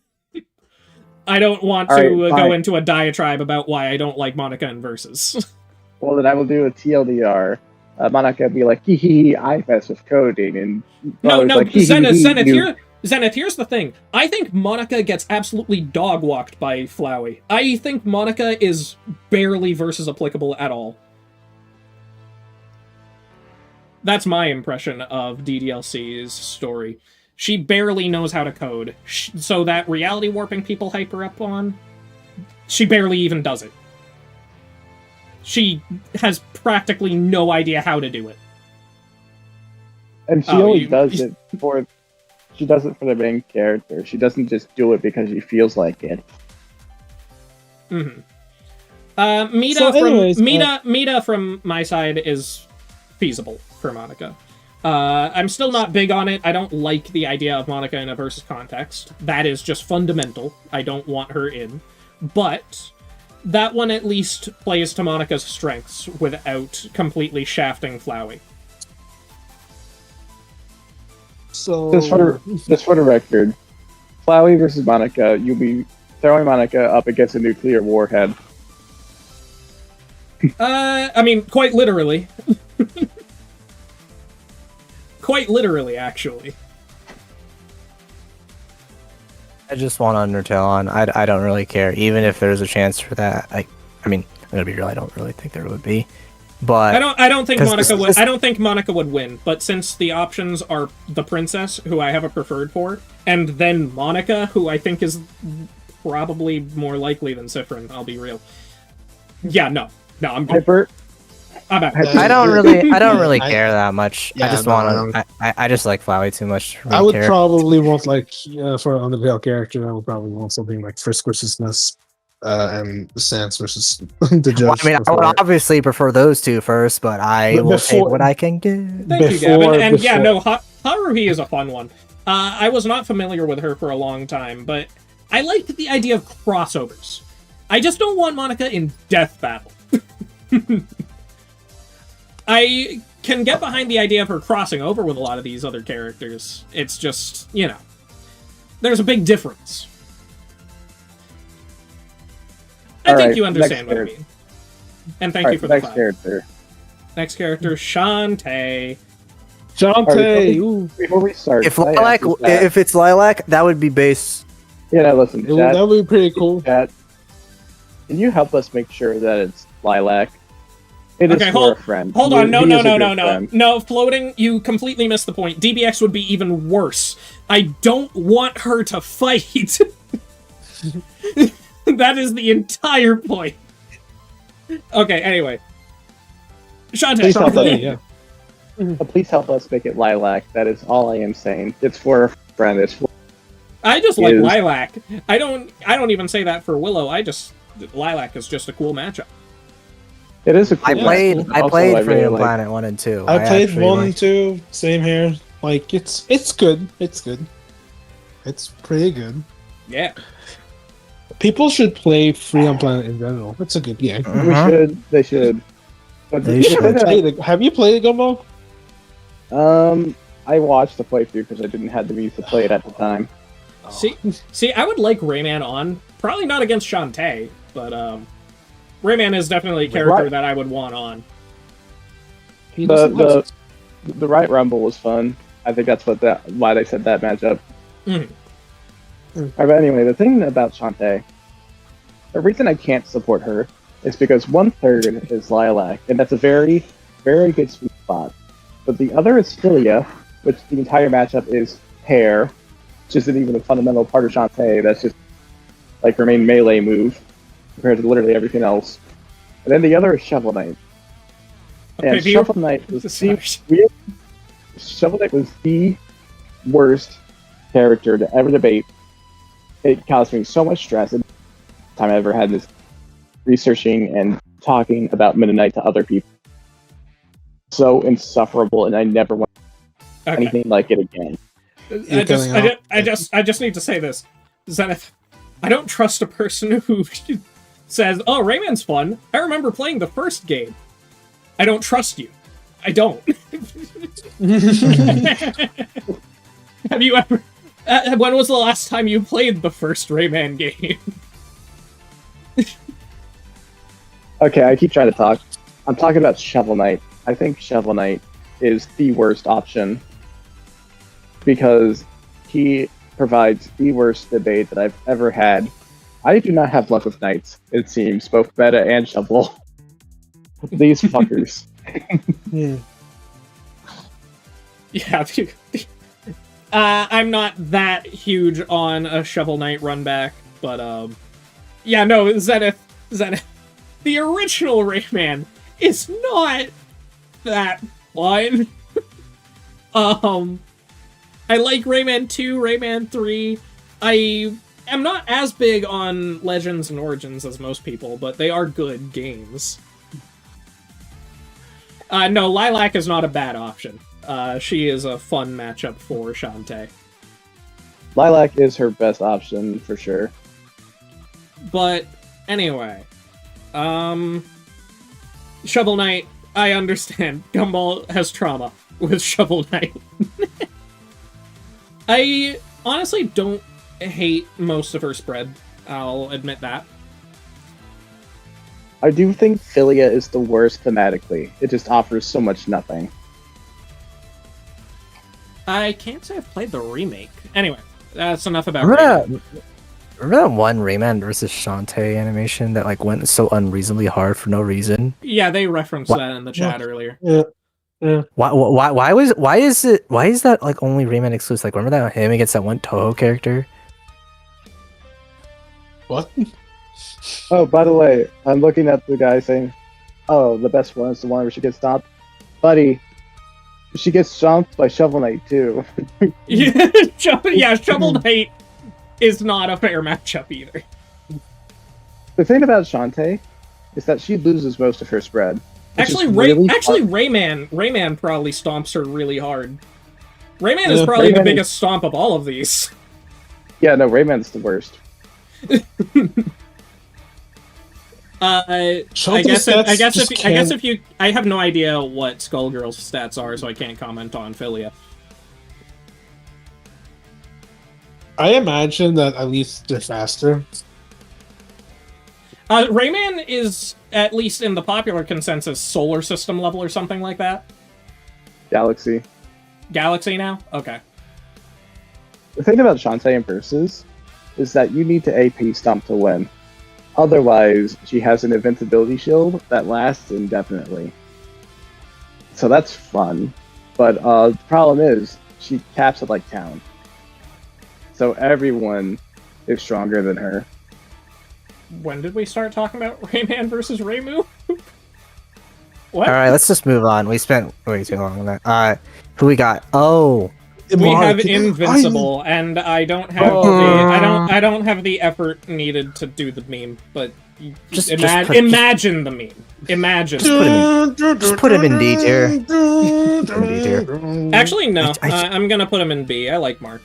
I don't want to go into a diatribe about why I don't like Monica in Versus. Well, then I will do a TLDR. Monica would be like, hee, I mess with coding, and like, Zenith, here's the thing. I think Monica gets absolutely dog-walked by Flowey. I think Monica is barely Versus applicable at all. That's my impression of DDLC's story. She barely knows how to code. So that reality warping people hype her up on, she barely even does it. She has practically no idea how to do it. And she only does it for... She does it for the main character. She doesn't just do it because she feels like it. Mm-hmm. Mita from my side is feasible for Monica. I'm still not big on it. I don't like the idea of Monica in a Versus context. That is just fundamental. I don't want her in. But that one at least plays to Monica's strengths without completely shafting Flowey. So just for the record, Flowey versus Monica, you'll be throwing Monica up against a nuclear warhead. I mean, quite literally. Quite literally, actually. I just want Undertale on. I don't really care, even if there's a chance for that. I mean, I'm gonna be real. I don't really think there would be. But I don't think Monica would. I don't think Monica would win. But since the options are the Princess, who I have a preferred for, and then Monica, who I think is probably more likely than Cypherin, I'll be real. Yeah, no, I'm out. I don't really care that much. Yeah, I just like Flowey too much. I would probably want for an Undertale character. I would probably want something like Frisk versus Ness. and Sans versus the Judge. Well, I would obviously prefer those two first, but I will take what I can get. Thank you, Gavin. And yeah, no, Haruhi is a fun one. I was not familiar with her for a long time, but I liked the idea of crossovers. I just don't want Monica in Death Battle. I can get behind the idea of her crossing over with a lot of these other characters. It's just, there's a big difference. I think you understand what I mean. And thank you for the next 5. character. Next character, Shantae. Shantae! Before we start, If it's Lilac, that would be base. Yeah, listen, chat, that would be pretty cool. Chat, can you help us make sure that it's Lilac? It is for a friend. Hold on, no, floating, you completely missed the point. DBX would be even worse. I don't want her to fight. That is the entire point. Okay, anyway. Shantae. Please help us make it Lilac. That is all I am saying. It's for a friend. I just like Lilac. I don't even say that for Willow. Lilac is just a cool matchup. It is a cool matchup. I played Freedom Planet 1 and 2. I played 1 and 2. Same here. Like, it's good. It's good. It's pretty good. Yeah. People should play Freedom Planet in general. It's a good game. They should. But have you played it, Gumbo? I watched the playthrough because I didn't have the means to play it at the time. See, I would like Rayman on. Probably not against Shantae, but Rayman is definitely a character that I would want on. The Right Rumble was fun. I think that's why they said that matchup. But anyway, the thing about Shantae, the reason I can't support her is because 1/3 is Lilac, and that's a very, very good sweet spot. But the other is Philia, which the entire matchup is Hair, which isn't even a fundamental part of Shantae. That's just like her main melee move compared to literally everything else. And then the other is Shovel Knight. And Shovel Knight was the worst character to ever debate. It caused me so much stress every time I ever had this researching and talking about Meta Knight to other people. So insufferable, and I never want anything like it again. I just need to say this. Zenith, I don't trust a person who says, "Oh, Rayman's fun. I remember playing the first game." I don't trust you. I don't. Have you ever? When was the last time you played the first Rayman game? Okay, I keep trying to talk. I'm talking about Shovel Knight. I think Shovel Knight is the worst option because he provides the worst debate that I've ever had. I do not have luck with knights, it seems, both meta and shovel. These fuckers. Yeah, I'm not that huge on a Shovel Knight run back, but yeah, no, Zenith. The original Rayman is not that fun. I like Rayman 2, Rayman 3. I am not as big on Legends and Origins as most people, but they are good games. No, Lilac is not a bad option. She is a fun matchup for Shantae. Lilac is her best option, for sure. But, anyway. Shovel Knight, I understand. Gumball has trauma with Shovel Knight. I honestly don't hate most of her spread. I'll admit that. I do think Philia is the worst thematically. It just offers so much nothing. I can't say I've played the remake. Anyway, that's enough about Remember that one Rayman versus Shantae animation that like went so unreasonably hard for no reason? Yeah, they referenced that in the chat earlier. Yeah. Why is that like only Rayman exclusive? Like, remember that him against that one Toho character? What? Oh, by the way, I'm looking at the guy saying, "Oh, the best one is the one where she gets stomped." Buddy, she gets stomped by Shovel Knight too. Yeah, Shovel Knight is not a fair matchup either. The thing about Shantae is that she loses most of her spread. Actually, Rayman probably stomps her really hard. Rayman is probably the biggest stomp of all of these. Yeah, no, Rayman's the worst. I have no idea what Skullgirl's stats are, so I can't comment on Philia. I imagine that at least they're faster. Rayman is, at least in the popular consensus, solar system level or something like that. Galaxy. Galaxy now? Okay. The thing about Shantae in Versus is that you need to AP stomp to win. Otherwise, she has an invincibility shield that lasts indefinitely. So that's fun. But the problem is, she caps it like town. So everyone is stronger than her. When did we start talking about Rayman versus Raymu? What? Alright, let's just move on. We spent way too long on that. Alright, who we got? Oh! We have Invincible, and I don't have I don't have the effort needed to do the meme, but imagine the meme. Imagine. Just put him in D tier. Actually, no. I'm gonna put him in B. I like Mark.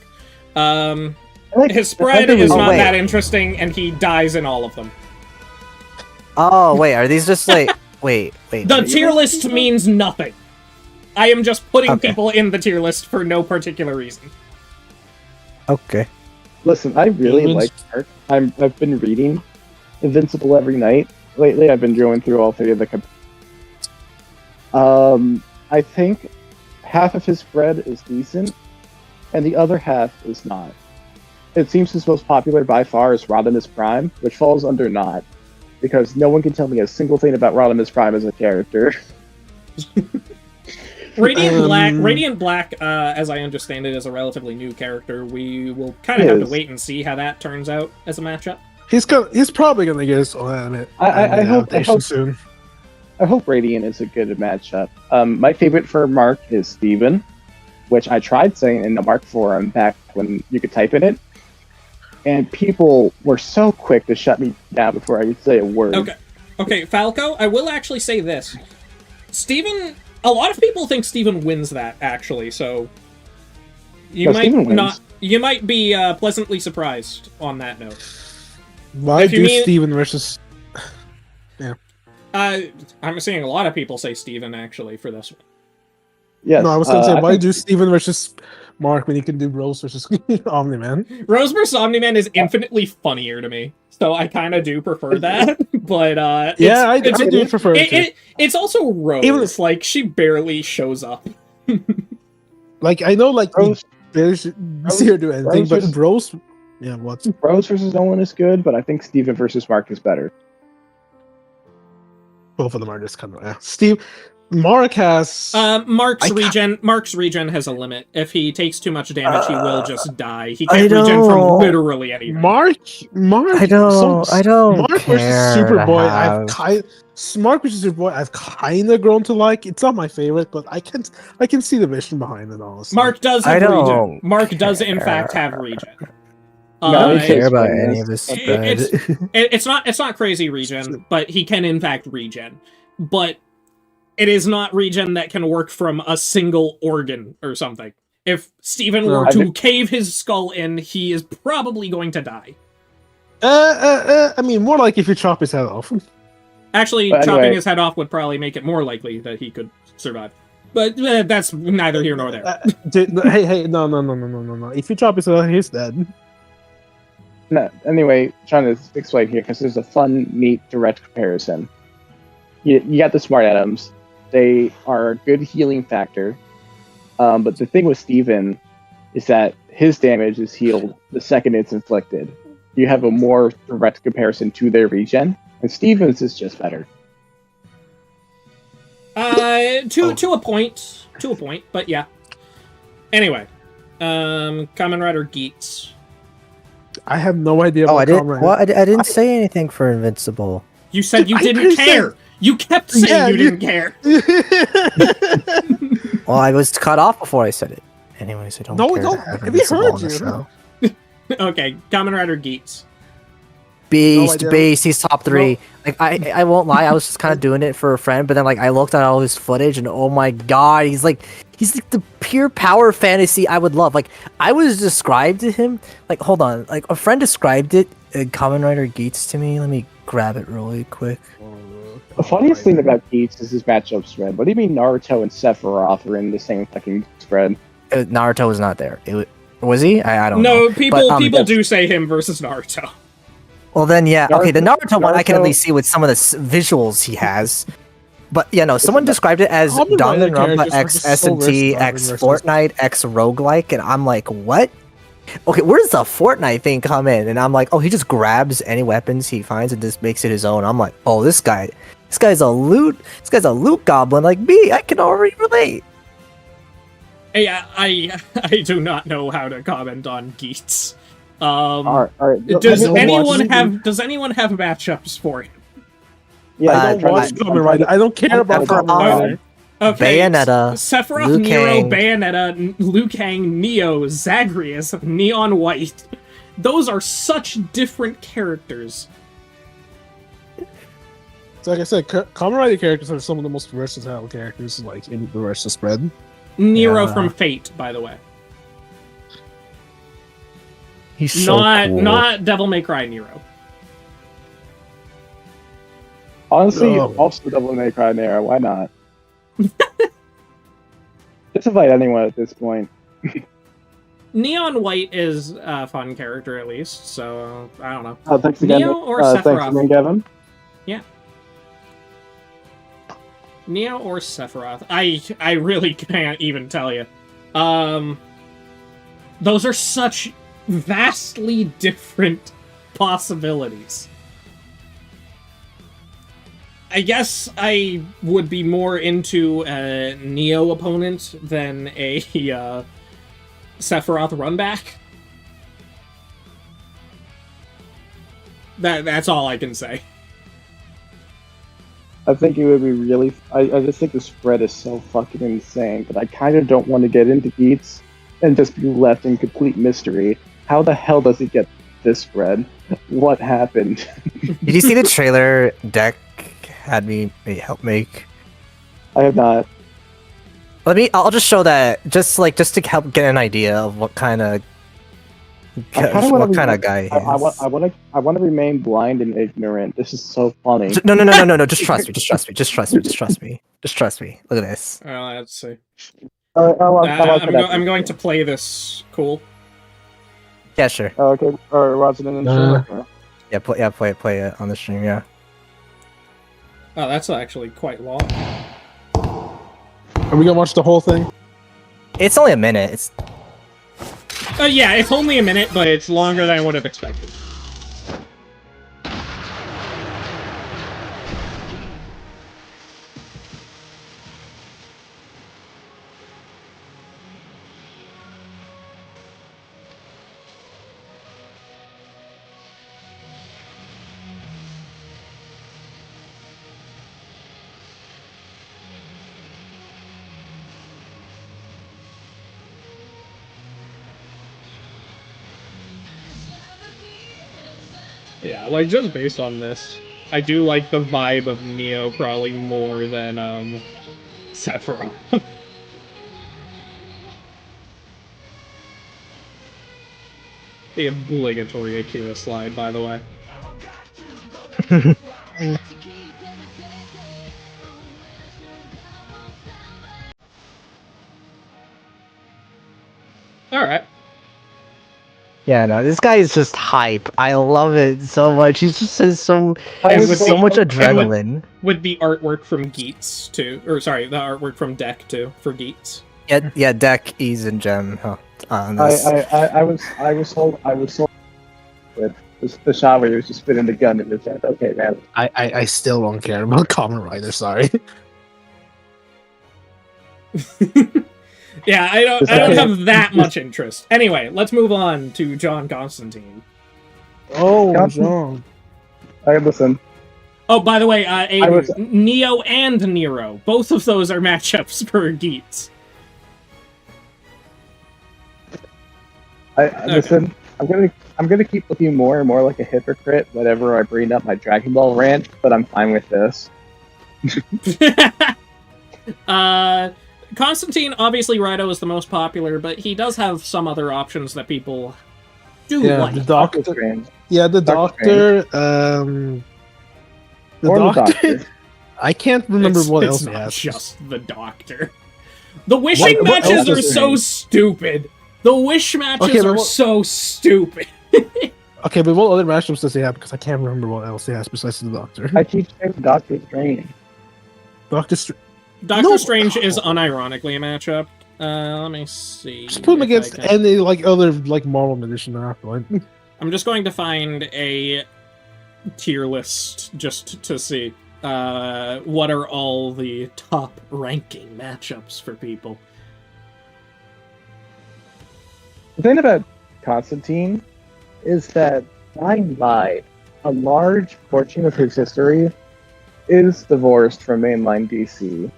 His spread is not that interesting, and he dies in all of them. Oh, wait, are these just like... Wait. The tier list means nothing. I am just putting people in the tier list for no particular reason. Okay. Listen, I really like Mark. I've been reading Invincible every night. Lately, I've been going through all three of the... I think half of his spread is decent, and the other half is not. It seems his most popular by far is Rodimus Prime, which falls under not, because no one can tell me a single thing about Rodimus Prime as a character. Radiant Black, as I understand it, is a relatively new character. We will kind of have to wait and see how that turns out as a matchup. He's probably gonna get his own I hope soon. I hope Radiant is a good matchup. My favorite for Mark is Steven, which I tried saying in the Mark forum back when you could type in it, and people were so quick to shut me down before I could say a word. Okay, Falco, I will actually say this. Steven, a lot of people think Steven wins that, actually, so you might be pleasantly surprised on that note. Why do Steven versus... Yeah. I'm seeing a lot of people say Steven, actually, for this one. Yes, no, I was going to say, why do Steven versus Mark when you can do Rose versus Omni-Man? Rose versus Omni-Man is infinitely funnier to me, so I kind of do prefer that, but I do prefer it. It's also Rose, like, she barely shows up. Like, I know, like, Rose, barely see her do anything, but Rose... Yeah, what? Rose versus Nolan is good, but I think Steven versus Mark is better. Both of them are just kind of... Mark has... Mark's regen has a limit. If he takes too much damage, he will just die. He can't regen from literally anything. Mark... I don't Mark versus Superboy, Mark versus Superboy, I've kind of grown to like. It's not my favorite, but I can see the vision behind it, honestly. Mark does have regen. Mark does, in fact, have regen. I don't care about any of this spread. It's not crazy regen, but he can in fact regen. But it is not regen that can work from a single organ or something. If Steven were to cave his skull in, he is probably going to die. I mean, more like if you chop his head off. Actually, chopping his head off would probably make it more likely that he could survive. But that's neither here nor there. Hey, no. If you chop his head off, he's dead. No, anyway, trying to explain here, because there's a fun, neat, direct comparison. You got the Smart Atoms. They are a good healing factor. But the thing with Steven is that his damage is healed the second it's inflicted. You have a more direct comparison to their regen, and Steven's is just better. To a point, but yeah. Anyway, Kamen Rider Geats. I have no idea. I didn't say anything for Invincible. You said you didn't care. You kept saying you didn't care. Well, I was cut off before I said it. Anyways, I don't care. No, we heard you. Okay, Kamen Rider Geats. Beast, idea. Beast, he's top 3. Like I won't lie, I was just kind of doing it for a friend, but then like I looked at all his footage and oh my god, he's like the pure power fantasy I would love. Like I was described to him, like hold on, like a friend described it, Kamen Rider Geats to me. Let me grab it really quick. The funniest thing about Geats is his matchup spread. What do you mean Naruto and Sephiroth are in the same fucking spread? Naruto was not there. Was he? I don't know. No, people do say him versus Naruto. Well then, yeah. Okay, the Naruto one I can at Naruto- least see with some of the visuals he has. But yeah, no, someone described it as Kamen Rider Danganronpa characters are X just so S&T versatile X versus- Fortnite X roguelike, and I'm like, what? Okay, where's the Fortnite thing come in? And I'm like, oh, he just grabs any weapons he finds and just makes it his own. I'm like, oh, this guy's a loot goblin like me. I can already relate. Yeah, I do not know how to comment on Geats. All right. Does no, anyone watch- have matchups for him? Yeah, I don't watch Kamen Rider. I don't care about Kamen Rider. Okay, Bayonetta, Sephiroth, Liu Nero, Kang. Bayonetta, Liu Kang, Neo, Zagreus, Neon White. Those are such different characters. So like I said, Kamen Rider characters are some of the most versatile characters, like in the rest of spread. Nero Yeah. from Fate, by the way. He's so cool. Not Devil May Cry Nero. Honestly, No. also Devil May Cry Nero. Why not? Just invite anyone at this point. Neon White is a fun character, at least, so I don't know. Thanks again, Neo or thanks Sephiroth? again, Gavin. Neo or Sephiroth? I really can't even tell you. Those are such vastly different possibilities. I guess I would be more into a Neo opponent than a Sephiroth runback. That's all I can say. I think it would be really. I just think the spread is so fucking insane, but I kind of don't want to get into Geats and just be left in complete mystery. How the hell does he get this spread? What happened? Did you see the trailer Deck had me help make? I have not. I'll just show that just to help get an idea of what kind of guy he is. I want to remain blind and ignorant. This is so funny. No, just trust me. Look at this. Let's see. I'm going to play this. Cool. Yeah, sure. Okay, or watching it in the stream. Yeah, play it on the stream, yeah. Oh, that's actually quite long. Are we gonna watch the whole thing? It's only a minute. It's Yeah, it's only a minute, but it's longer than I would have expected. Yeah, like, just based on this, I do like the vibe of Neo probably more than, Sephiroth. The obligatory Akira slide, by the way. Alright. yeah, no, this guy is just hype. I love it so much. He just says so much adrenaline. With the artwork from Geats, too. Or, sorry, the artwork from Deck, too, for Geats. Yeah, Deck, Ease, and Gem. On this. I was sold with the shot where he was just spinning the gun in his head. Okay, man. I still don't care about Kamen Rider. Sorry. Yeah, I don't have that much interest. Anyway, let's move on to John Constantine. Oh, John. I listen. Oh, by the way, was- Neo and Nero. Both of those are matchups for Geats. Listen. I'm gonna keep looking more and more like a hypocrite whenever I bring up my Dragon Ball rant, but I'm fine with this. Constantine, obviously Rido is the most popular, but he does have some other options that people do like. The Doctor. Strange. Yeah, the Doctor. The Doctor. I can't remember what else it's he not has. just the Doctor. The wishing matches are so stupid. The wish matches are so stupid. Okay, but what other matchups does he have? Because I can't remember what else he has besides the Doctor. I keep saying Doctor Strange. Doctor Strange is unironically a matchup. Let me see. Just put him against any other Marvel magician after. I'm just going to find a tier list just to see what are all the top ranking matchups for people. The thing about Constantine is that by and by, a large portion of his history is divorced from mainline DC.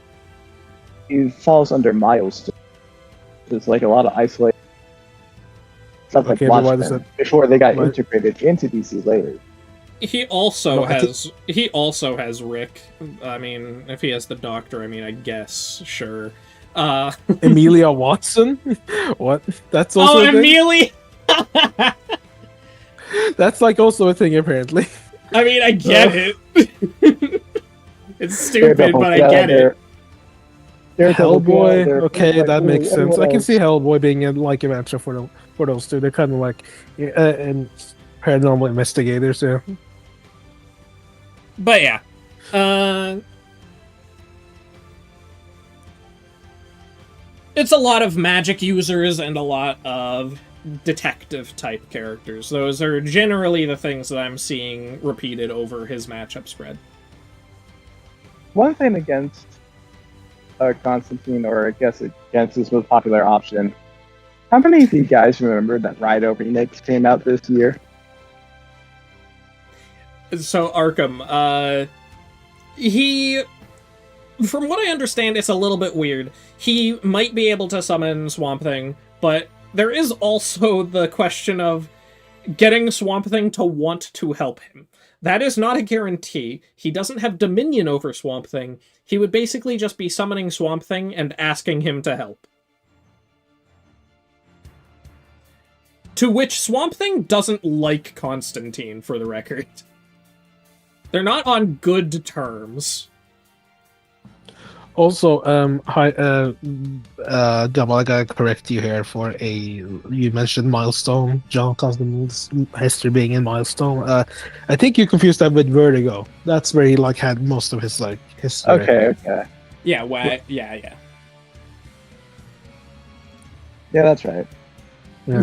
He falls under Milestone. There's a lot of isolated stuff like Watchmen before they got integrated into DC later. He also has Rick. I mean, if he has the Doctor, I guess, sure. Emilia Watson? What? That's also a thing? Emilia! That's also a thing, apparently. I get it. It's stupid, but I get it. Hellboy? Okay, that makes sense. I can see Hellboy being a matchup for those two. They're kind of and paranormal investigators, yeah. But yeah. It's a lot of magic users and a lot of detective-type characters. Those are generally the things that I'm seeing repeated over his matchup spread. One thing against Constantine, or I guess against his most popular option, how many of you guys remember that Rido remix came out this year? So, Arkham, from what I understand, it's a little bit weird. He might be able to summon Swamp Thing, but there is also the question of getting Swamp Thing to want to help him. That is not a guarantee. He doesn't have dominion over Swamp Thing. He would basically just be summoning Swamp Thing and asking him to help. To which Swamp Thing doesn't like Constantine, for the record. They're not on good terms. Also, hi, Gabba, I gotta correct you here you mentioned Milestone, John Constantine's history being in Milestone. I think you confused that with Vertigo. That's where he had most of his history. Okay. Yeah, yeah. Yeah, that's right. Yeah.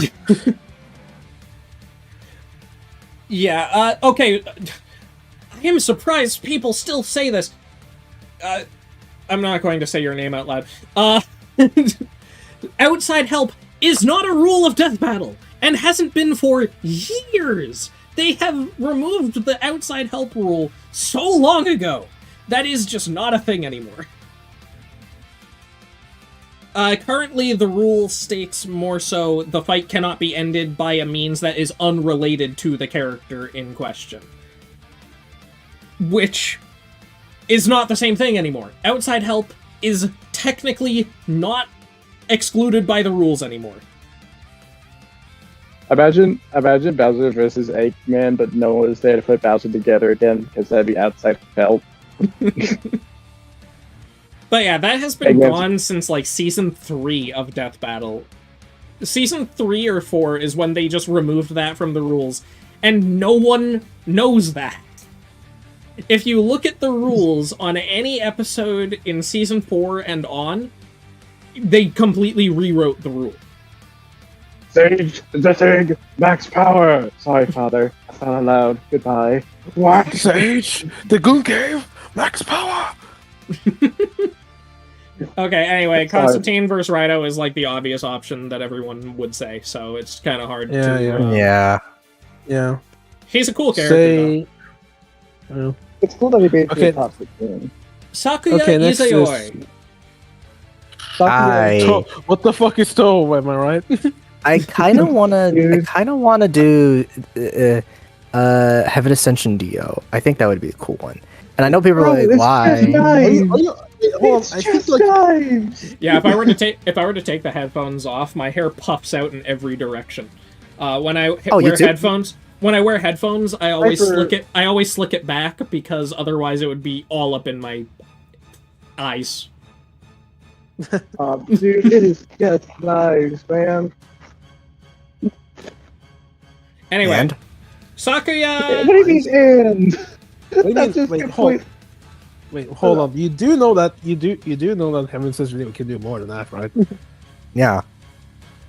Yeah, okay. I am surprised people still say this. I'm not going to say your name out loud. Outside help is not a rule of Death Battle, and hasn't been for years. They have removed the outside help rule so long ago. That is just not a thing anymore. Currently, the rule states more so the fight cannot be ended by a means that is unrelated to the character in question. Which is not the same thing anymore. Outside help is technically not excluded by the rules anymore. Imagine Bowser versus Eggman, but no one is there to put Bowser together again, because that'd be outside help. But yeah, that has been gone since Season 3 of Death Battle. Season 3 or 4 is when they just removed that from the rules, and no one knows that. If you look at the rules on any episode in Season 4 and on, they completely rewrote the rule. Sage the thing! Max power! Sorry, father. That's not allowed. Goodbye. What? Sage? The Goon Cave? Max power! Okay, anyway, Constantine versus Rido is the obvious option that everyone would say, so it's kind of hard to... Yeah. He's a cool character, though. It's cool that he made the top 16. Sakuya Izayoi. What the fuck is Toho, am I right? I kind of wanna do Heaven Ascension Dio. I think that would be a cool one. And I know people are like, why? Yeah, if I were to take the headphones off, my hair puffs out in every direction. When I wear headphones, I always slick it back because otherwise it would be all up in my eyes. Dude, it is just nice, man. Anyway, Sakuya. What do you mean, and? Wait, hold on. You do know that Heaven Ascension can do more than that, right? Yeah.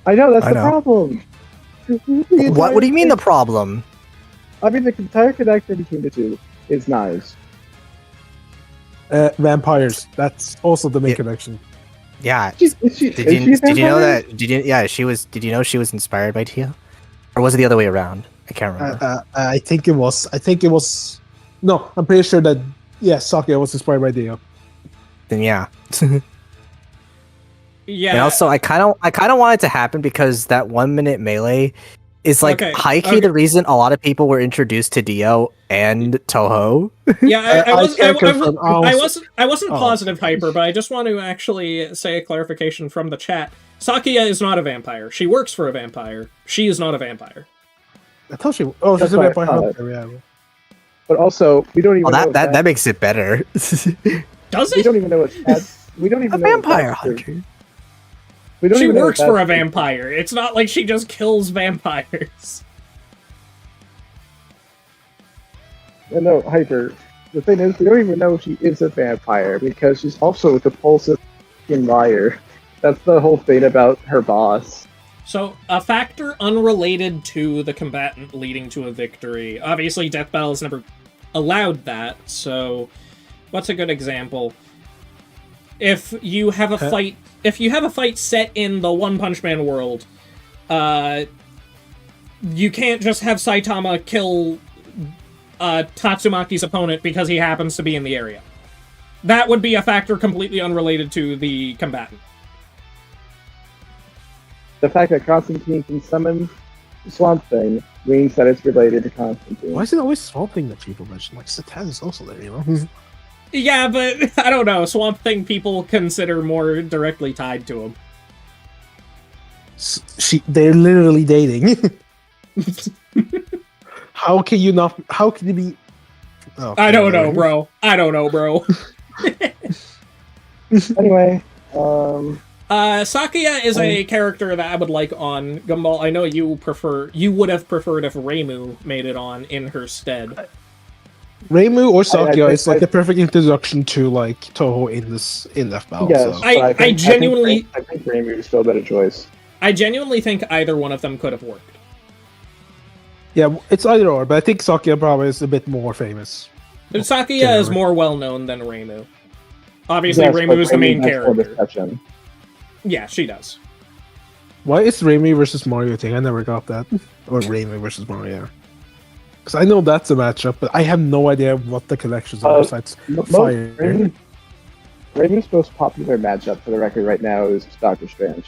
I know that's the problem. What do you mean the problem? I mean the entire connection between the two is nice. Vampires. That's also the main connection. Yeah. Did you know that? Did you know she was inspired by Tia, or was it the other way around? I can't remember. I think it was. No, I'm pretty sure that Sakuya was inspired by Dio. Then yeah. Yeah. And also, I kind of want it to happen because that 1 minute melee is like high key the reason a lot of people were introduced to Dio and Toho. Yeah, I wasn't positive, Hyper, but I just want to actually say a clarification from the chat. Sakuya is not a vampire. She works for a vampire. She is not a vampire. I thought she. Oh, she's a vampire hunter. Yeah. But also, we don't even. Well, that makes it better. Does it? We don't even know what. We don't even know. Vampire hunter. She works for a vampire. It's not like she just kills vampires. No, Hyper. The thing is, we don't even know she is a vampire because she's also a compulsive liar. That's the whole thing about her boss. So, a factor unrelated to the combatant leading to a victory. Obviously, Death Battle has never allowed that, so what's a good example? If you have a fight set in the One Punch Man world, you can't just have Saitama kill Tatsumaki's opponent because he happens to be in the area. That would be a factor completely unrelated to the combatant. The fact that Constantine can summon Swamp Thing means that it's related to Constantine. Why is it always Swamp Thing that people mention? Like, Satan is also there, you know? Yeah, but I don't know. Swamp Thing people consider more directly tied to him. They're literally dating. How can you be... Oh, I don't know, bro. Anyway, Sakuya is a character that I would like on Gumball. I know you would have preferred if Reimu made it on in her stead. Reimu or Sakuya is like the perfect introduction to like Toho in Death Battle. Yes, so. I think Reimu is still a better choice. I genuinely think either one of them could have worked. Yeah, it's either or, but I think Sakuya probably is a bit more famous. Sakuya is more well known than Reimu. Obviously, Reimu is the main character. Yeah, she does. Why is Reimu versus Mario a thing? I never got that. Or Reimu versus Mario. Because I know that's a matchup, but I have no idea what the connections are besides Fire. Reimu's most popular matchup, for the record, right now is Doctor Strange.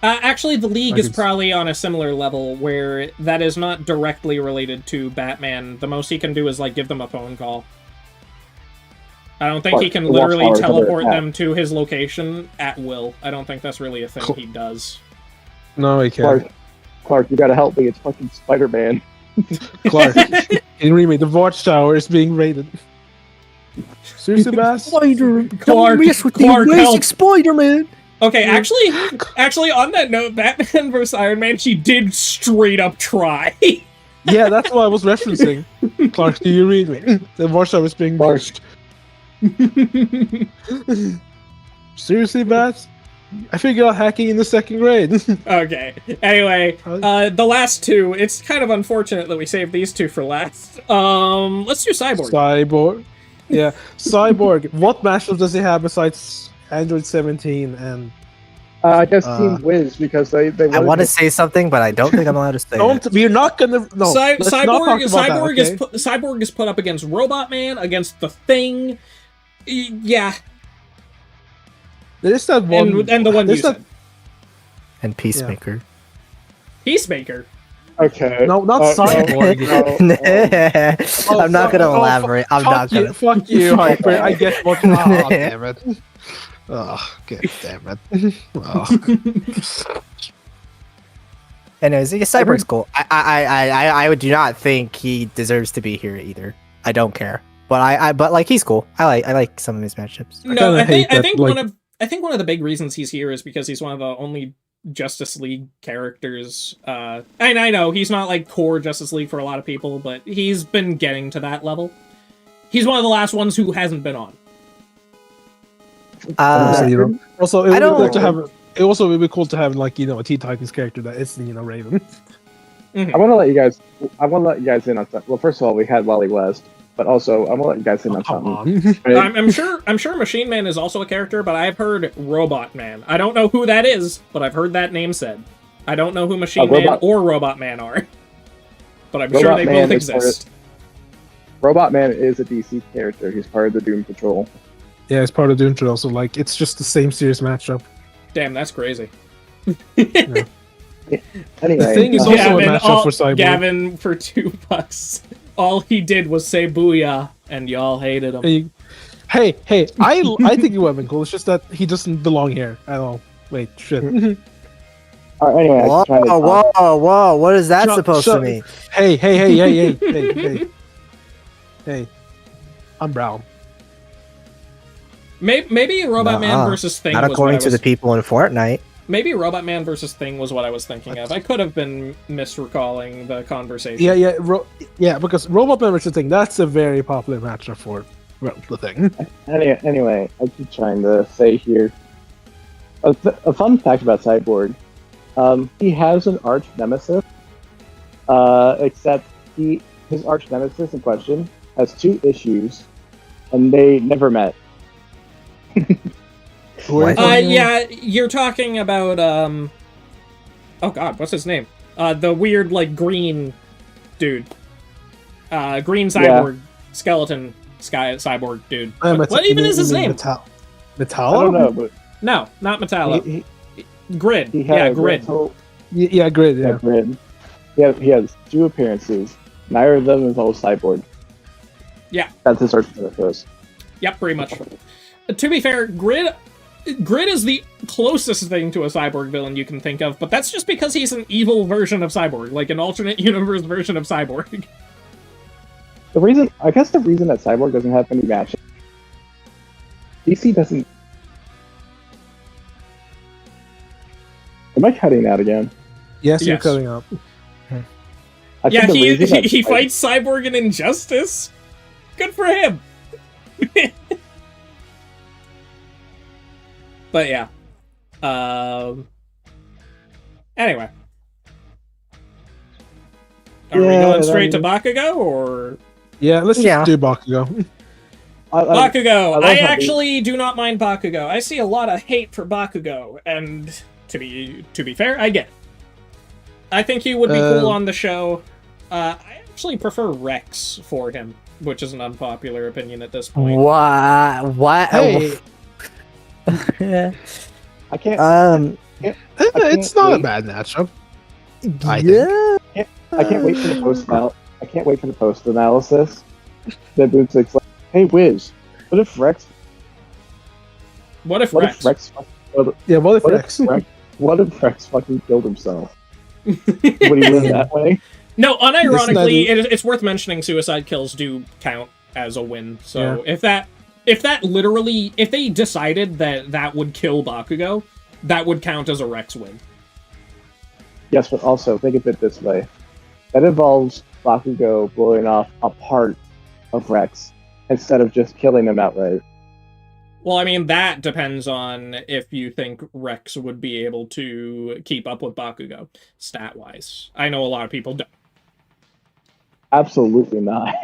Actually, the League is probably on a similar level, where that is not directly related to Batman. The most he can do is, like, give them a phone call. I don't think he can literally teleport them to his location at will. I don't think that's really a thing he does. No, he can't. Clark, you gotta help me. It's fucking Spider-Man. Clark, in remake, the Watchtower is being raided. Seriously, Bass? Clark, help! Spider-Man! Okay, actually, on that note, Batman vs. Iron Man, she did straight up try. Yeah, that's what I was referencing. Clark, do you read me? The Watchtower is being breached. Seriously, Bats? I figured out hacking in the second grade. Okay. Anyway, the last two. It's kind of unfortunate that we saved these two for last. Let's do Cyborg. Yeah, Cyborg. What matchup does he have besides Android 17 and? I guess Team Wiz because they. I want to say something, but I don't think I'm allowed to say it. We're not gonna. No. Cyborg is put up against Robot Man, against the Thing. Yeah. There's that one. And the one you said. And Peacemaker. Peacemaker. Okay. No, not Cyborg. I'm not gonna elaborate. I'm not gonna. Fuck you, Hyper. I get what. Oh, damn it. Oh, god damn it. Oh. Anyways, Cyborg's cool. I do not think he deserves to be here either. I don't care, but but like he's cool. I like some of his matchups. No, I think one of the big reasons he's here is because he's one of the only Justice League characters. And I know he's not like core Justice League for a lot of people, but he's been getting to that level. He's one of the last ones who hasn't been on. Also, it would be cool to have. It also would be cool to have like a Teen Titans character that is Raven. I want to let you guys in on something. Well, first of all, we had Wally West, but also I want to let you guys in on something. I'm sure Machine Man is also a character, but I've heard Robot Man. I don't know who that is, but I've heard that name said. I don't know who Machine Man or Robot Man are, but I'm sure they both exist. Robot Man is a DC character. He's part of the Doom Patrol. Yeah, it's part of Doom Patrol, so like it's just the same serious matchup. Damn, that's crazy. Yeah. Anyway, the thing is also a matchup for Cyborg. Gavin, for $2, all he did was say "booyah," and y'all hated him. Hey, I think he would have been cool. It's just that he doesn't belong here at all. Wait, shit. All right, anyway, whoa! What is that supposed to mean? Hey! I'm brown. Maybe Robot Man versus Thing. Not according to the people in Fortnite. Maybe Robot Man versus Thing was what I was thinking of. I could have been misrecalling the conversation. Yeah, because Robot Man versus Thing, that's a very popular matchup for the Thing. Anyway, I keep trying to say here. A fun fact about Cyborg. He has an arch nemesis, except his arch nemesis in question has 2 issues, and they never met. Yeah, you're talking about oh god, what's his name? The weird like green dude. Green cyborg skeleton cyborg dude. What even is his name? Metallo? I don't know, but no, not Metallo. Grid. Grid. Grid. Yeah, Grid. He has 2 appearances. Neither of them involves Cyborg. Yeah. That's his arch nemesis. Yep, pretty much. To be fair, Grid is the closest thing to a Cyborg villain you can think of, but that's just because he's an evil version of Cyborg, like an alternate universe version of Cyborg. The reason that Cyborg doesn't have any matches, DC doesn't. Am I cutting out again? Yes, you're cutting out. Yeah, he fights Cyborg in Injustice. Good for him. But yeah. Anyway. Are we going straight to Bakugo, or...? Yeah, let's just do Bakugo. Bakugo! I actually do not mind Bakugo. I see a lot of hate for Bakugo, and to be fair, I get it. I think he would be cool on the show. I actually prefer Rex for him, which is an unpopular opinion at this point. What? Hey. I can't. It's not a bad matchup. I can't wait for the post now. I can't wait for the post analysis. That Boots like, "Hey Wiz, what if Rex? What if Rex fucking killed himself? Would he win that way?" No, unironically, it's worth mentioning suicide kills do count as a win. So if they decided that would kill Bakugo, that would count as a Rex win. Yes, but also think of it this way: that involves Bakugo blowing off a part of Rex instead of just killing him outright. Well, I mean, that depends on if you think Rex would be able to keep up with Bakugo, stat-wise. I know a lot of people don't. Absolutely not.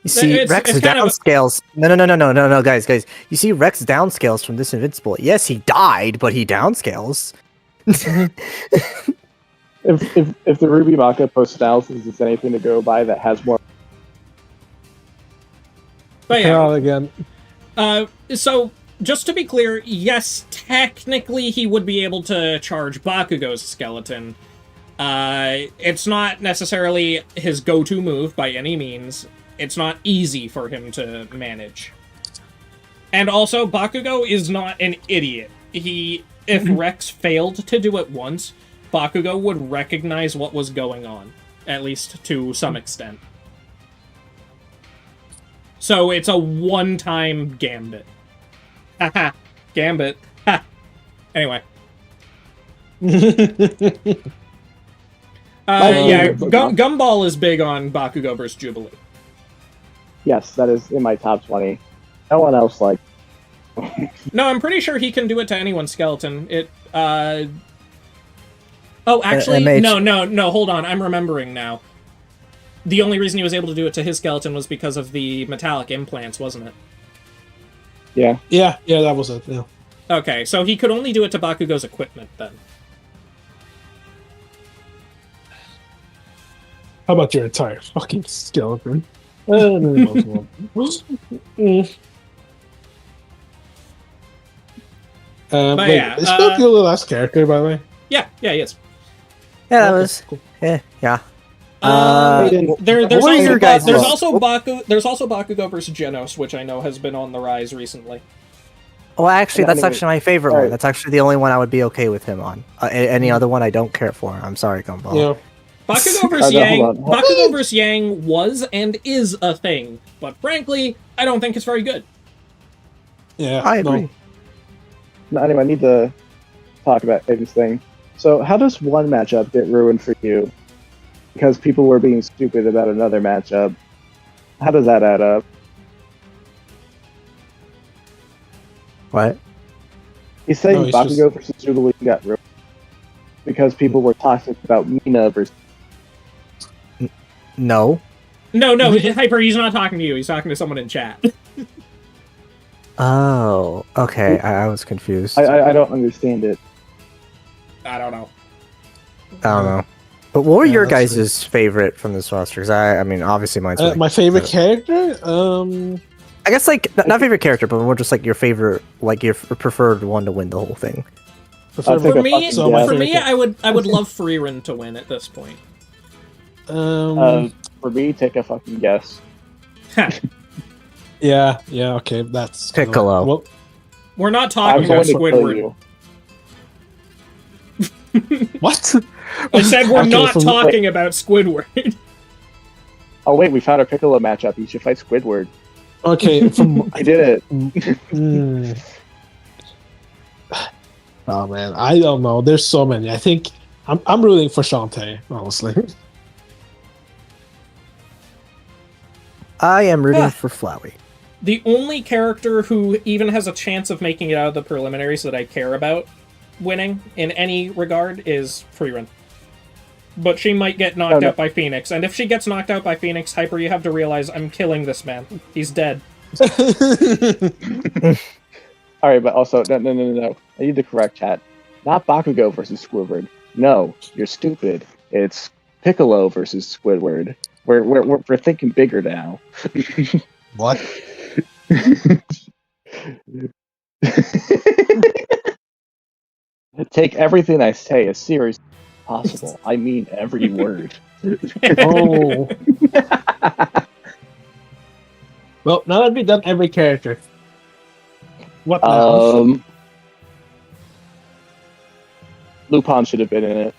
You see, Rex downscales. No, guys. You see, Rex downscales from this Invincible. Yes, he died, but he downscales. If the Ruby Maka post-analysis is anything to go by, that has more. But yeah, again. So just to be clear, yes, technically he would be able to charge Bakugo's skeleton. It's not necessarily his go-to move by any means. It's not easy for him to manage. And also, Bakugo is not an idiot. If Rex failed to do it once, Bakugo would recognize what was going on, at least to some extent. So it's a one-time gambit. Haha, gambit. Ha. Anyway. Gumball is big on Bakugo vs. Jubilee. Yes, that is in my top 20. No one else like. No, I'm pretty sure he can do it to anyone's skeleton. Oh, actually, no, hold on. I'm remembering now. The only reason he was able to do it to his skeleton was because of the metallic implants, wasn't it? Yeah. Yeah, that was it, yeah. Okay, so he could only do it to Bakugo's equipment, then. How about your entire fucking skeleton? Is Piccolo the last character, by the way? Yeah, he is. Yeah, that was cool. Yeah. There's also Bakugo versus Genos, which I know has been on the rise recently. Well, actually, that's actually my favorite one. That's actually the only one I would be okay with him on. Any other one I don't care for. I'm sorry, Gumball. Yeah. Bakugo vs. Bakugo vs. Yang was and is a thing, but frankly, I don't think it's very good. Yeah, I agree. No, anyway, I need to talk about this thing. So, how does one matchup get ruined for you because people were being stupid about another matchup? How does that add up? What? He's saying Bakugo versus Jubilee got ruined because people were toxic about Mina versus. No, Hyper, he's not talking to you. He's talking to someone in chat. Oh, okay. I was confused. I don't understand it. I don't know. But what were your guys' favorite from this roster? Because I mean, obviously mine's my favorite character. I guess like not favorite character, but more just like your favorite, like your preferred one to win the whole thing. For me, I would love Frieren to win at this point. For me, take a fucking guess. Yeah, okay, that's Piccolo. Well, we're not talking about Squidward. What? I said we're not talking about Squidward. Oh wait, we found a Piccolo matchup. You should fight Squidward. Okay, I did it. Oh man, I don't know. There's so many. I think I'm rooting for Shantae, honestly. I am rooting for Flowey. The only character who even has a chance of making it out of the preliminaries that I care about winning in any regard is Frieren. But she might get knocked out by Phoenix, and if she gets knocked out by Phoenix, Hyper, you have to realize I'm killing this man. He's dead. Alright, but also, no. I need to correct chat. Not Bakugo versus Squidward. No, you're stupid. It's Piccolo versus Squidward. We're thinking bigger now. What? Take everything I say as serious as possible. I mean every word. Oh. Well, now that we've done every character, what now? Lupin should have been in it.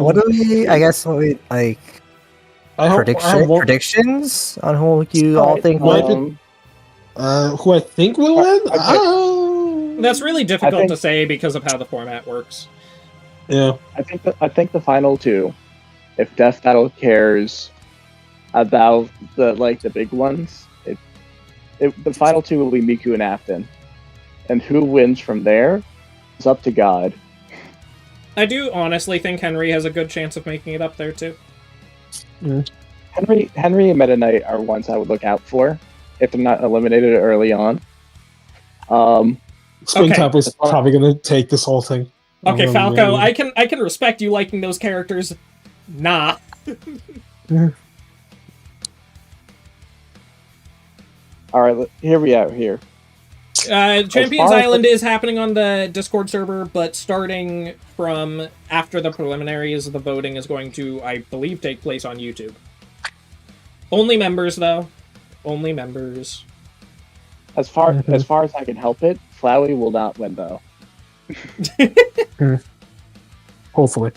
What do we? I guess what we like. Predictions on who you all think will win? Who I think will win? That's really difficult to say because of how the format works. Yeah, I think the final two, if Death Battle cares about the big ones, the final two will be Miku and Afton, and who wins from there is up to God. I do honestly think Henry has a good chance of making it up there too. Mm. Henry and Meta Knight are ones I would look out for if they're not eliminated early on. Springtrap is probably going to take this whole thing. Okay, Falco, I can respect you liking those characters. Nah. All right, here we are. Here, Champions Island is happening on the Discord server, but starting from after the preliminaries, the voting is going to, I believe, take place on YouTube. Only members, though. Only members. As far as I can help it, Flowey will not win, though. Hopefully.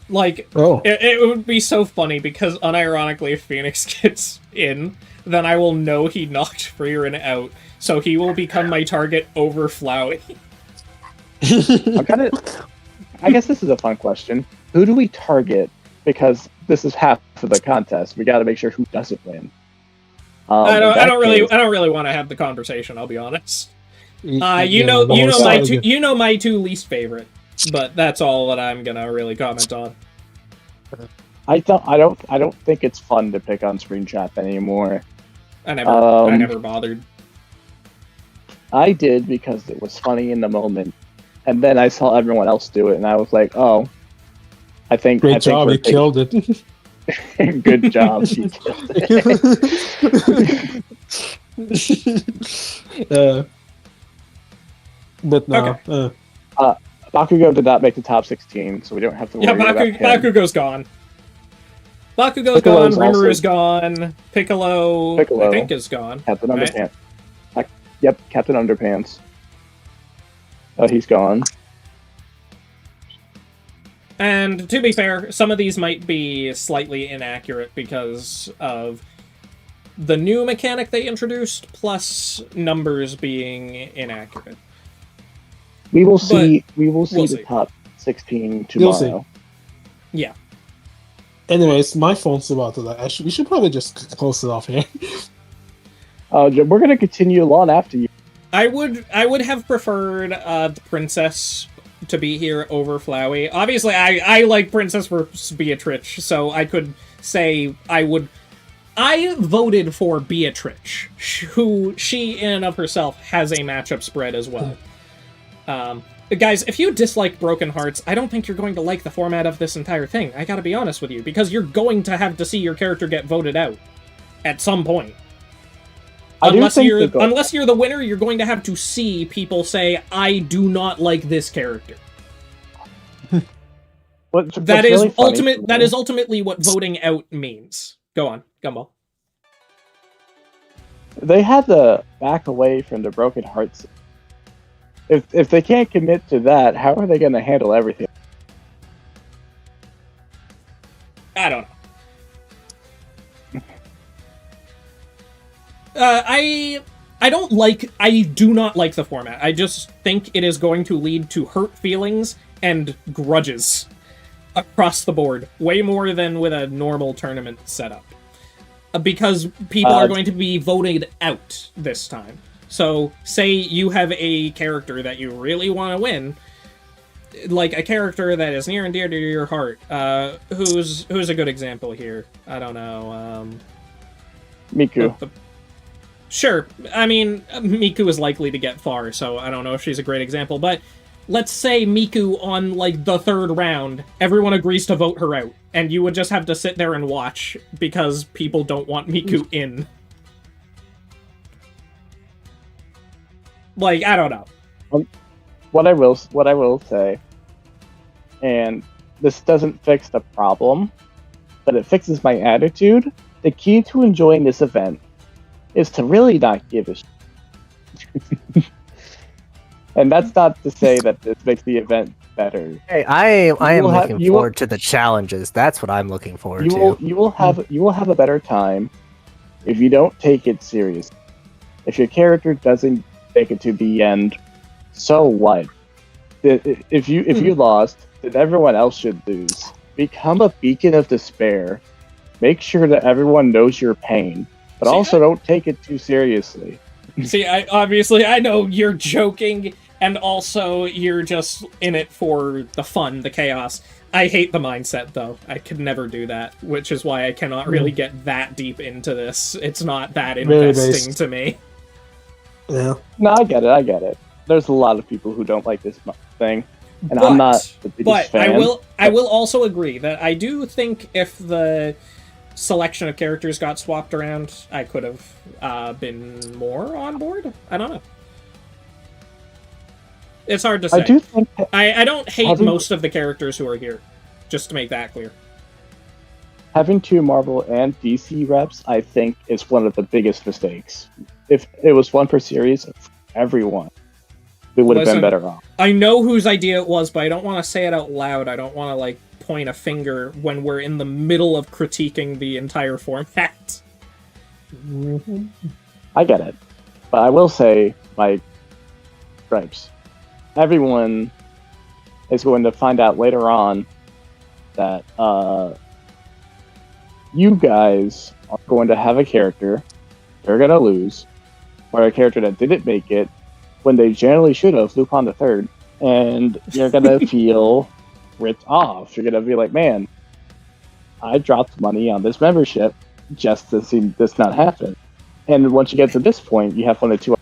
Like, it would be so funny, because unironically, if Phoenix gets in, then I will know he knocked Frieren out, so he will become my target over Flowey. I guess this is a fun question. Who do we target? Because this is half of the contest. We got to make sure who doesn't win. I don't really want to have the conversation. I'll be honest. You know my two least favorite, but that's all that I'm gonna really comment on. I don't think it's fun to pick on Springtrap anymore. I never bothered. I did because it was funny in the moment, and then I saw everyone else do it, and I was like, "Oh, great job, you killed it." Good job, you killed it. But no. Okay. Bakugo did not make the top 16, so we don't have to worry about him. Bakugo's gone. Bakugo's gone. Rimuru's gone. Piccolo, I think, is gone. Captain Underpants. Yep, Captain Underpants. Oh, he's gone. And to be fair, some of these might be slightly inaccurate because of the new mechanic they introduced, plus numbers being inaccurate. We will see. We'll see the top 16 tomorrow. Yeah. Anyways, my phone's about to die. We should probably just close it off here. We're going to continue on after you. I would have preferred the princess to be here over Flowey. Obviously, I like Princess versus Beatrix, so I could say I voted for Beatrix, who she in and of herself has a matchup spread as well. Guys, if you dislike Broken Hearts, I don't think you're going to like the format of this entire thing. I gotta be honest with you, because you're going to have to see your character get voted out at some point. Unless you're the winner, you're going to have to see people say, "I do not like this character." That is ultimately what voting out means. Go on, Gumball. They had to back away from the Broken Hearts. If they can't commit to that, how are they going to handle everything? I don't know. I do not like the format. I just think it is going to lead to hurt feelings and grudges across the board, way more than with a normal tournament setup. Because people are going to be voted out this time. So, say you have a character that you really want to win, like a character that is near and dear to your heart. Who's a good example here? I don't know. Miku. Sure. I mean, Miku is likely to get far, so I don't know if she's a great example. But let's say Miku on, like, the third round, everyone agrees to vote her out, and you would just have to sit there and watch because people don't want Miku in. Like, I don't know. What I will say, and this doesn't fix the problem, but it fixes my attitude. The key to enjoying this event is to really not give a shit. And that's not to say that this makes the event better. Hey, I am looking forward to the challenges. That's what I'm looking forward to. You will have a better time if you don't take it serious. If your character doesn't take it to the end, so what? If you lost, then everyone else should lose. Become a beacon of despair. Make sure that everyone knows your pain, but also don't take it too seriously. See, I know you're joking, and also you're just in it for the fun, the chaos. I hate the mindset, though. I could never do that, which is why I cannot really get that deep into this. It's not that investing to me. Yeah. No, I get it. There's a lot of people who don't like this thing, and I'm not the biggest fan. I will also agree that I do think if the selection of characters got swapped around, I could have been more on board. I don't know. It's hard to say. I do think I don't hate most of the characters who are here, just to make that clear. having 2 Marvel and DC reps, I think, is one of the biggest mistakes. If it was one per series, everyone, we would have been better off. I know whose idea it was, but I don't want to say it out loud. I don't want to, like, point a finger when we're in the middle of critiquing the entire format. I get it. But I will say, my gripes. Everyone is going to find out later on that you guys are going to have a character they're going to lose, or a character that didn't make it when they generally should have, Lupin the Third, and you're going to feel ripped off. You're going to be like, man, I dropped money on this membership just to see this not happen. And once you get to this point, you have one or two.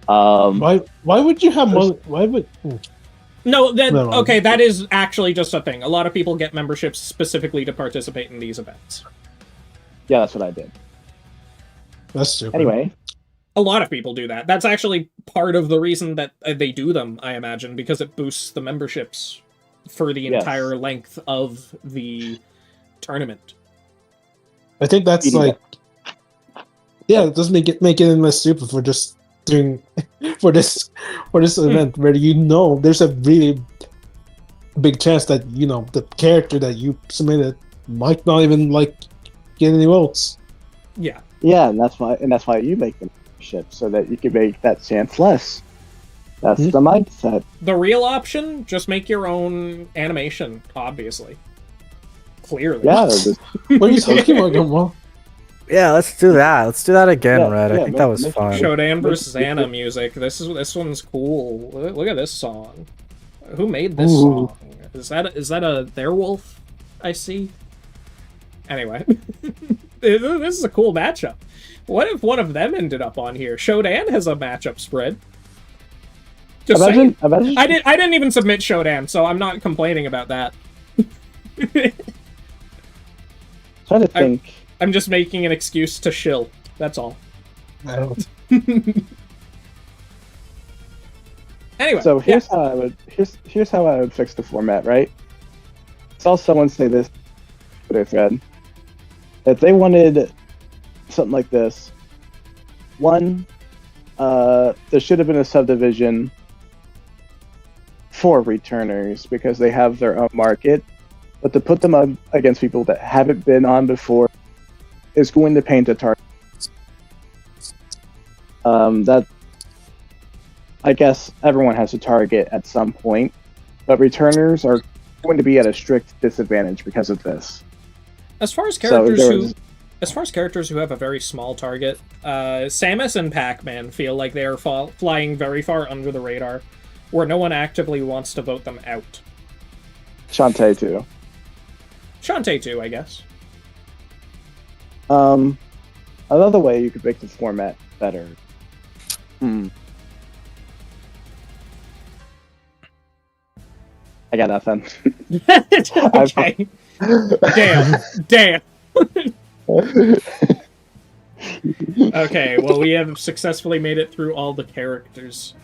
Why would you have money? Why would? No, okay, that is actually just a thing. A lot of people get memberships specifically to participate in these events. Yeah, that's what I did. That's stupid. Anyway. A lot of people do that. That's actually part of the reason that they do them, I imagine, because it boosts the memberships for the entire length of the tournament. I think that's like... Yeah, it does make it less stupid for just doing for this event where there's a really big chance that the character that you submitted might not even get any votes. Yeah. Yeah, and that's why you make the membership, so that you can make that chance less. That's the mindset. The real option, just make your own animation, obviously. Clearly. Yeah. What are you talking about, Gumball? Yeah, let's do that. Let's do that again, Red. I think that was fun. Shodan versus Anna music. This one's cool. Look at this song. Who made this song? Is that a Theirwolf I see? Anyway. This is a cool matchup. What if one of them ended up on here? Shodan has a matchup spread. Just saying. I didn't even submit Shodan, so I'm not complaining about that. Trying to think. I'm just making an excuse to shill. That's all. I don't. Anyway. So here's how I would fix the format, right? I saw someone say this on their thread. If they wanted something like this, one, there should have been a subdivision for returners because they have their own market, but to put them up against people that haven't been on before is going to paint a target. That I guess everyone has a target at some point, but returners are going to be at a strict disadvantage because of this. As far as characters who have a very small target, Samus and Pac-Man feel like they are flying very far under the radar, where no one actively wants to vote them out. Shantae too. Shantae too, I guess. Another way you could make the format better. I got nothing. Okay. Damn. Okay, well, we have successfully made it through all the characters.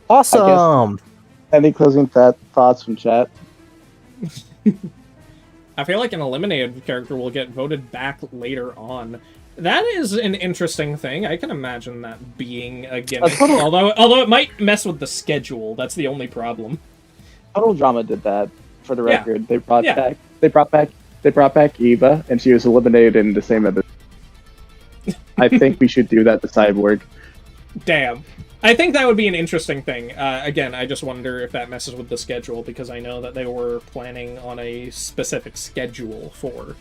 Awesome! Any closing thoughts from chat? I feel like an eliminated character will get voted back later on. That is an interesting thing. I can imagine that being a gimmick. Although it might mess with the schedule. That's the only problem. Total Drama did that. For the record, they brought back Eva, and she was eliminated in the same episode. I think we should do that to Cyborg. Damn. I think that would be an interesting thing. Again, I just wonder if that messes with the schedule, because I know that they were planning on a specific schedule for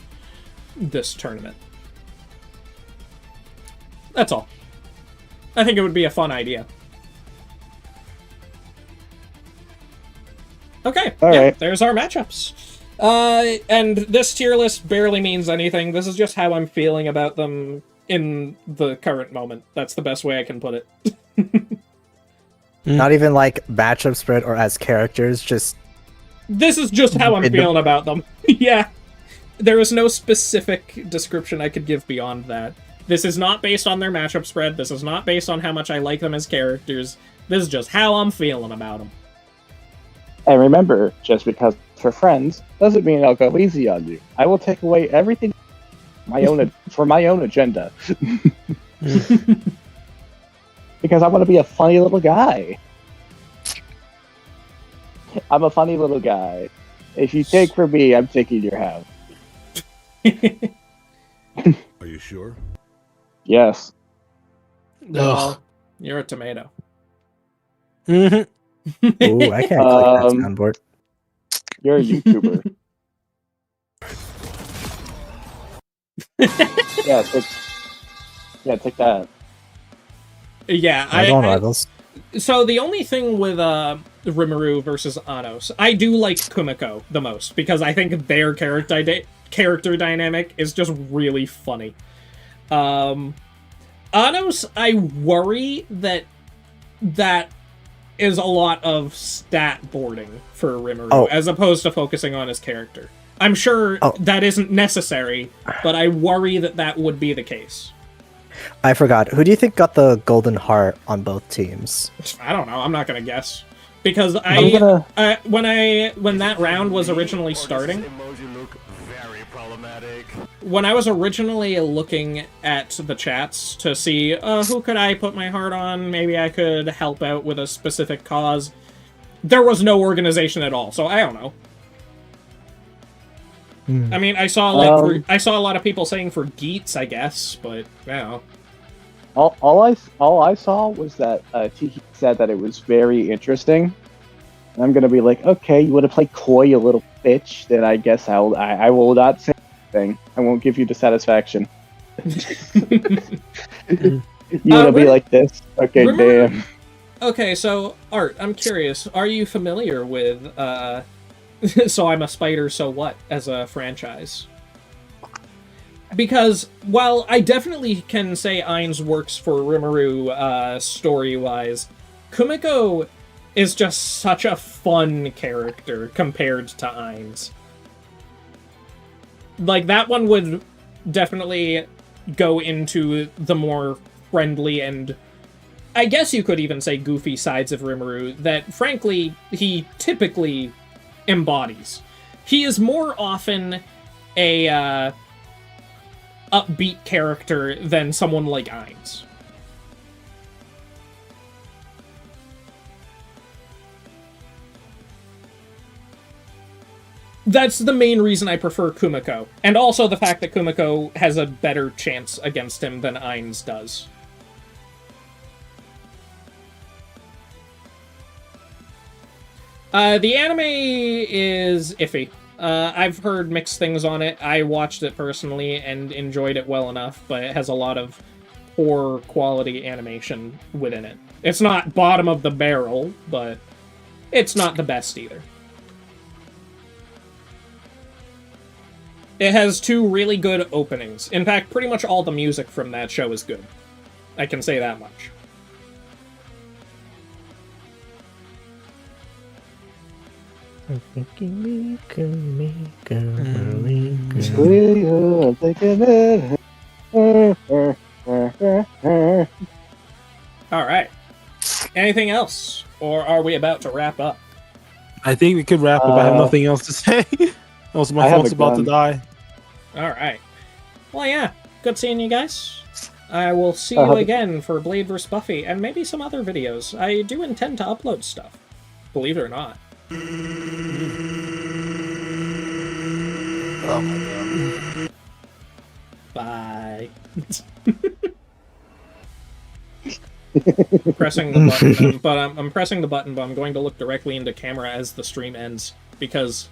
this tournament. That's all. I think it would be a fun idea. Okay, right. There's our matchups. And this tier list barely means anything. This is just how I'm feeling about them in the current moment. That's the best way I can put it. Not even like matchup spread or as characters, just... This is just how I'm feeling about them. Yeah. there is no specific description I could give beyond that. This is not based on their matchup spread. This is not based on how much I like them as characters. This is just how I'm feeling about them. And remember, just because we're friends doesn't mean I'll go easy on you. I will take away everything for my own agenda. Because I want to be a funny little guy. I'm a funny little guy. If you take for me, I'm taking your house. Are you sure? Yes. No, you're a tomato. Ooh, I can't click that soundboard. You're a YouTuber. Take that. Yeah, Rivals. So the only thing with Rimuru versus Anos, I do like Kumiko the most, because I think their character dynamic is just really funny. Anos, I worry that is a lot of stat boarding for Rimuru, as opposed to focusing on his character. I'm sure that isn't necessary, but I worry that would be the case. I forgot. Who do you think got the golden heart on both teams? I don't know. I'm not gonna guess, because when that round was originally starting, when I was originally looking at the chats to see who could I put my heart on, maybe I could help out with a specific cause, there was no organization at all. So I don't know. I mean, I saw I saw a lot of people saying for Geats, I guess, but I don't know. All I saw was that Tiki said that it was very interesting. And I'm gonna be like, okay, you want to play coy, you little bitch? Then I guess I will not say anything. I won't give you the satisfaction. You want to be like this? Okay, damn. Okay, so Art, I'm curious. Are you familiar with So I'm a Spider, So What as a franchise? Because while I definitely can say Ainz works for Rimuru story-wise, Kumiko is just such a fun character compared to Ainz. Like, that one would definitely go into the more friendly and, I guess you could even say, goofy sides of Rimuru that, frankly, he typically embodies. He is more often a upbeat character than someone like Ainz. That's the main reason I prefer Kumiko, and also the fact that Kumiko has a better chance against him than Ainz does. The anime is iffy. I've heard mixed things on it. I watched it personally and enjoyed it well enough, but it has a lot of poor quality animation within it. It's not bottom of the barrel, but it's not the best either. It has two really good openings. In fact, pretty much all the music from that show is good. I can say that much. I'm thinking Miku. Alright. Anything else? Or are we about to wrap up? I think we could wrap up. I have nothing else to say. Also, my phone's about to die. Alright. Well, yeah. Good seeing you guys. I will see you again for Blade vs. Buffy, and maybe some other videos. I do intend to upload stuff. Believe it or not. Oh my god. Bye. Pressing the button, but I'm pressing the button, but I'm going to look directly into camera as the stream ends, because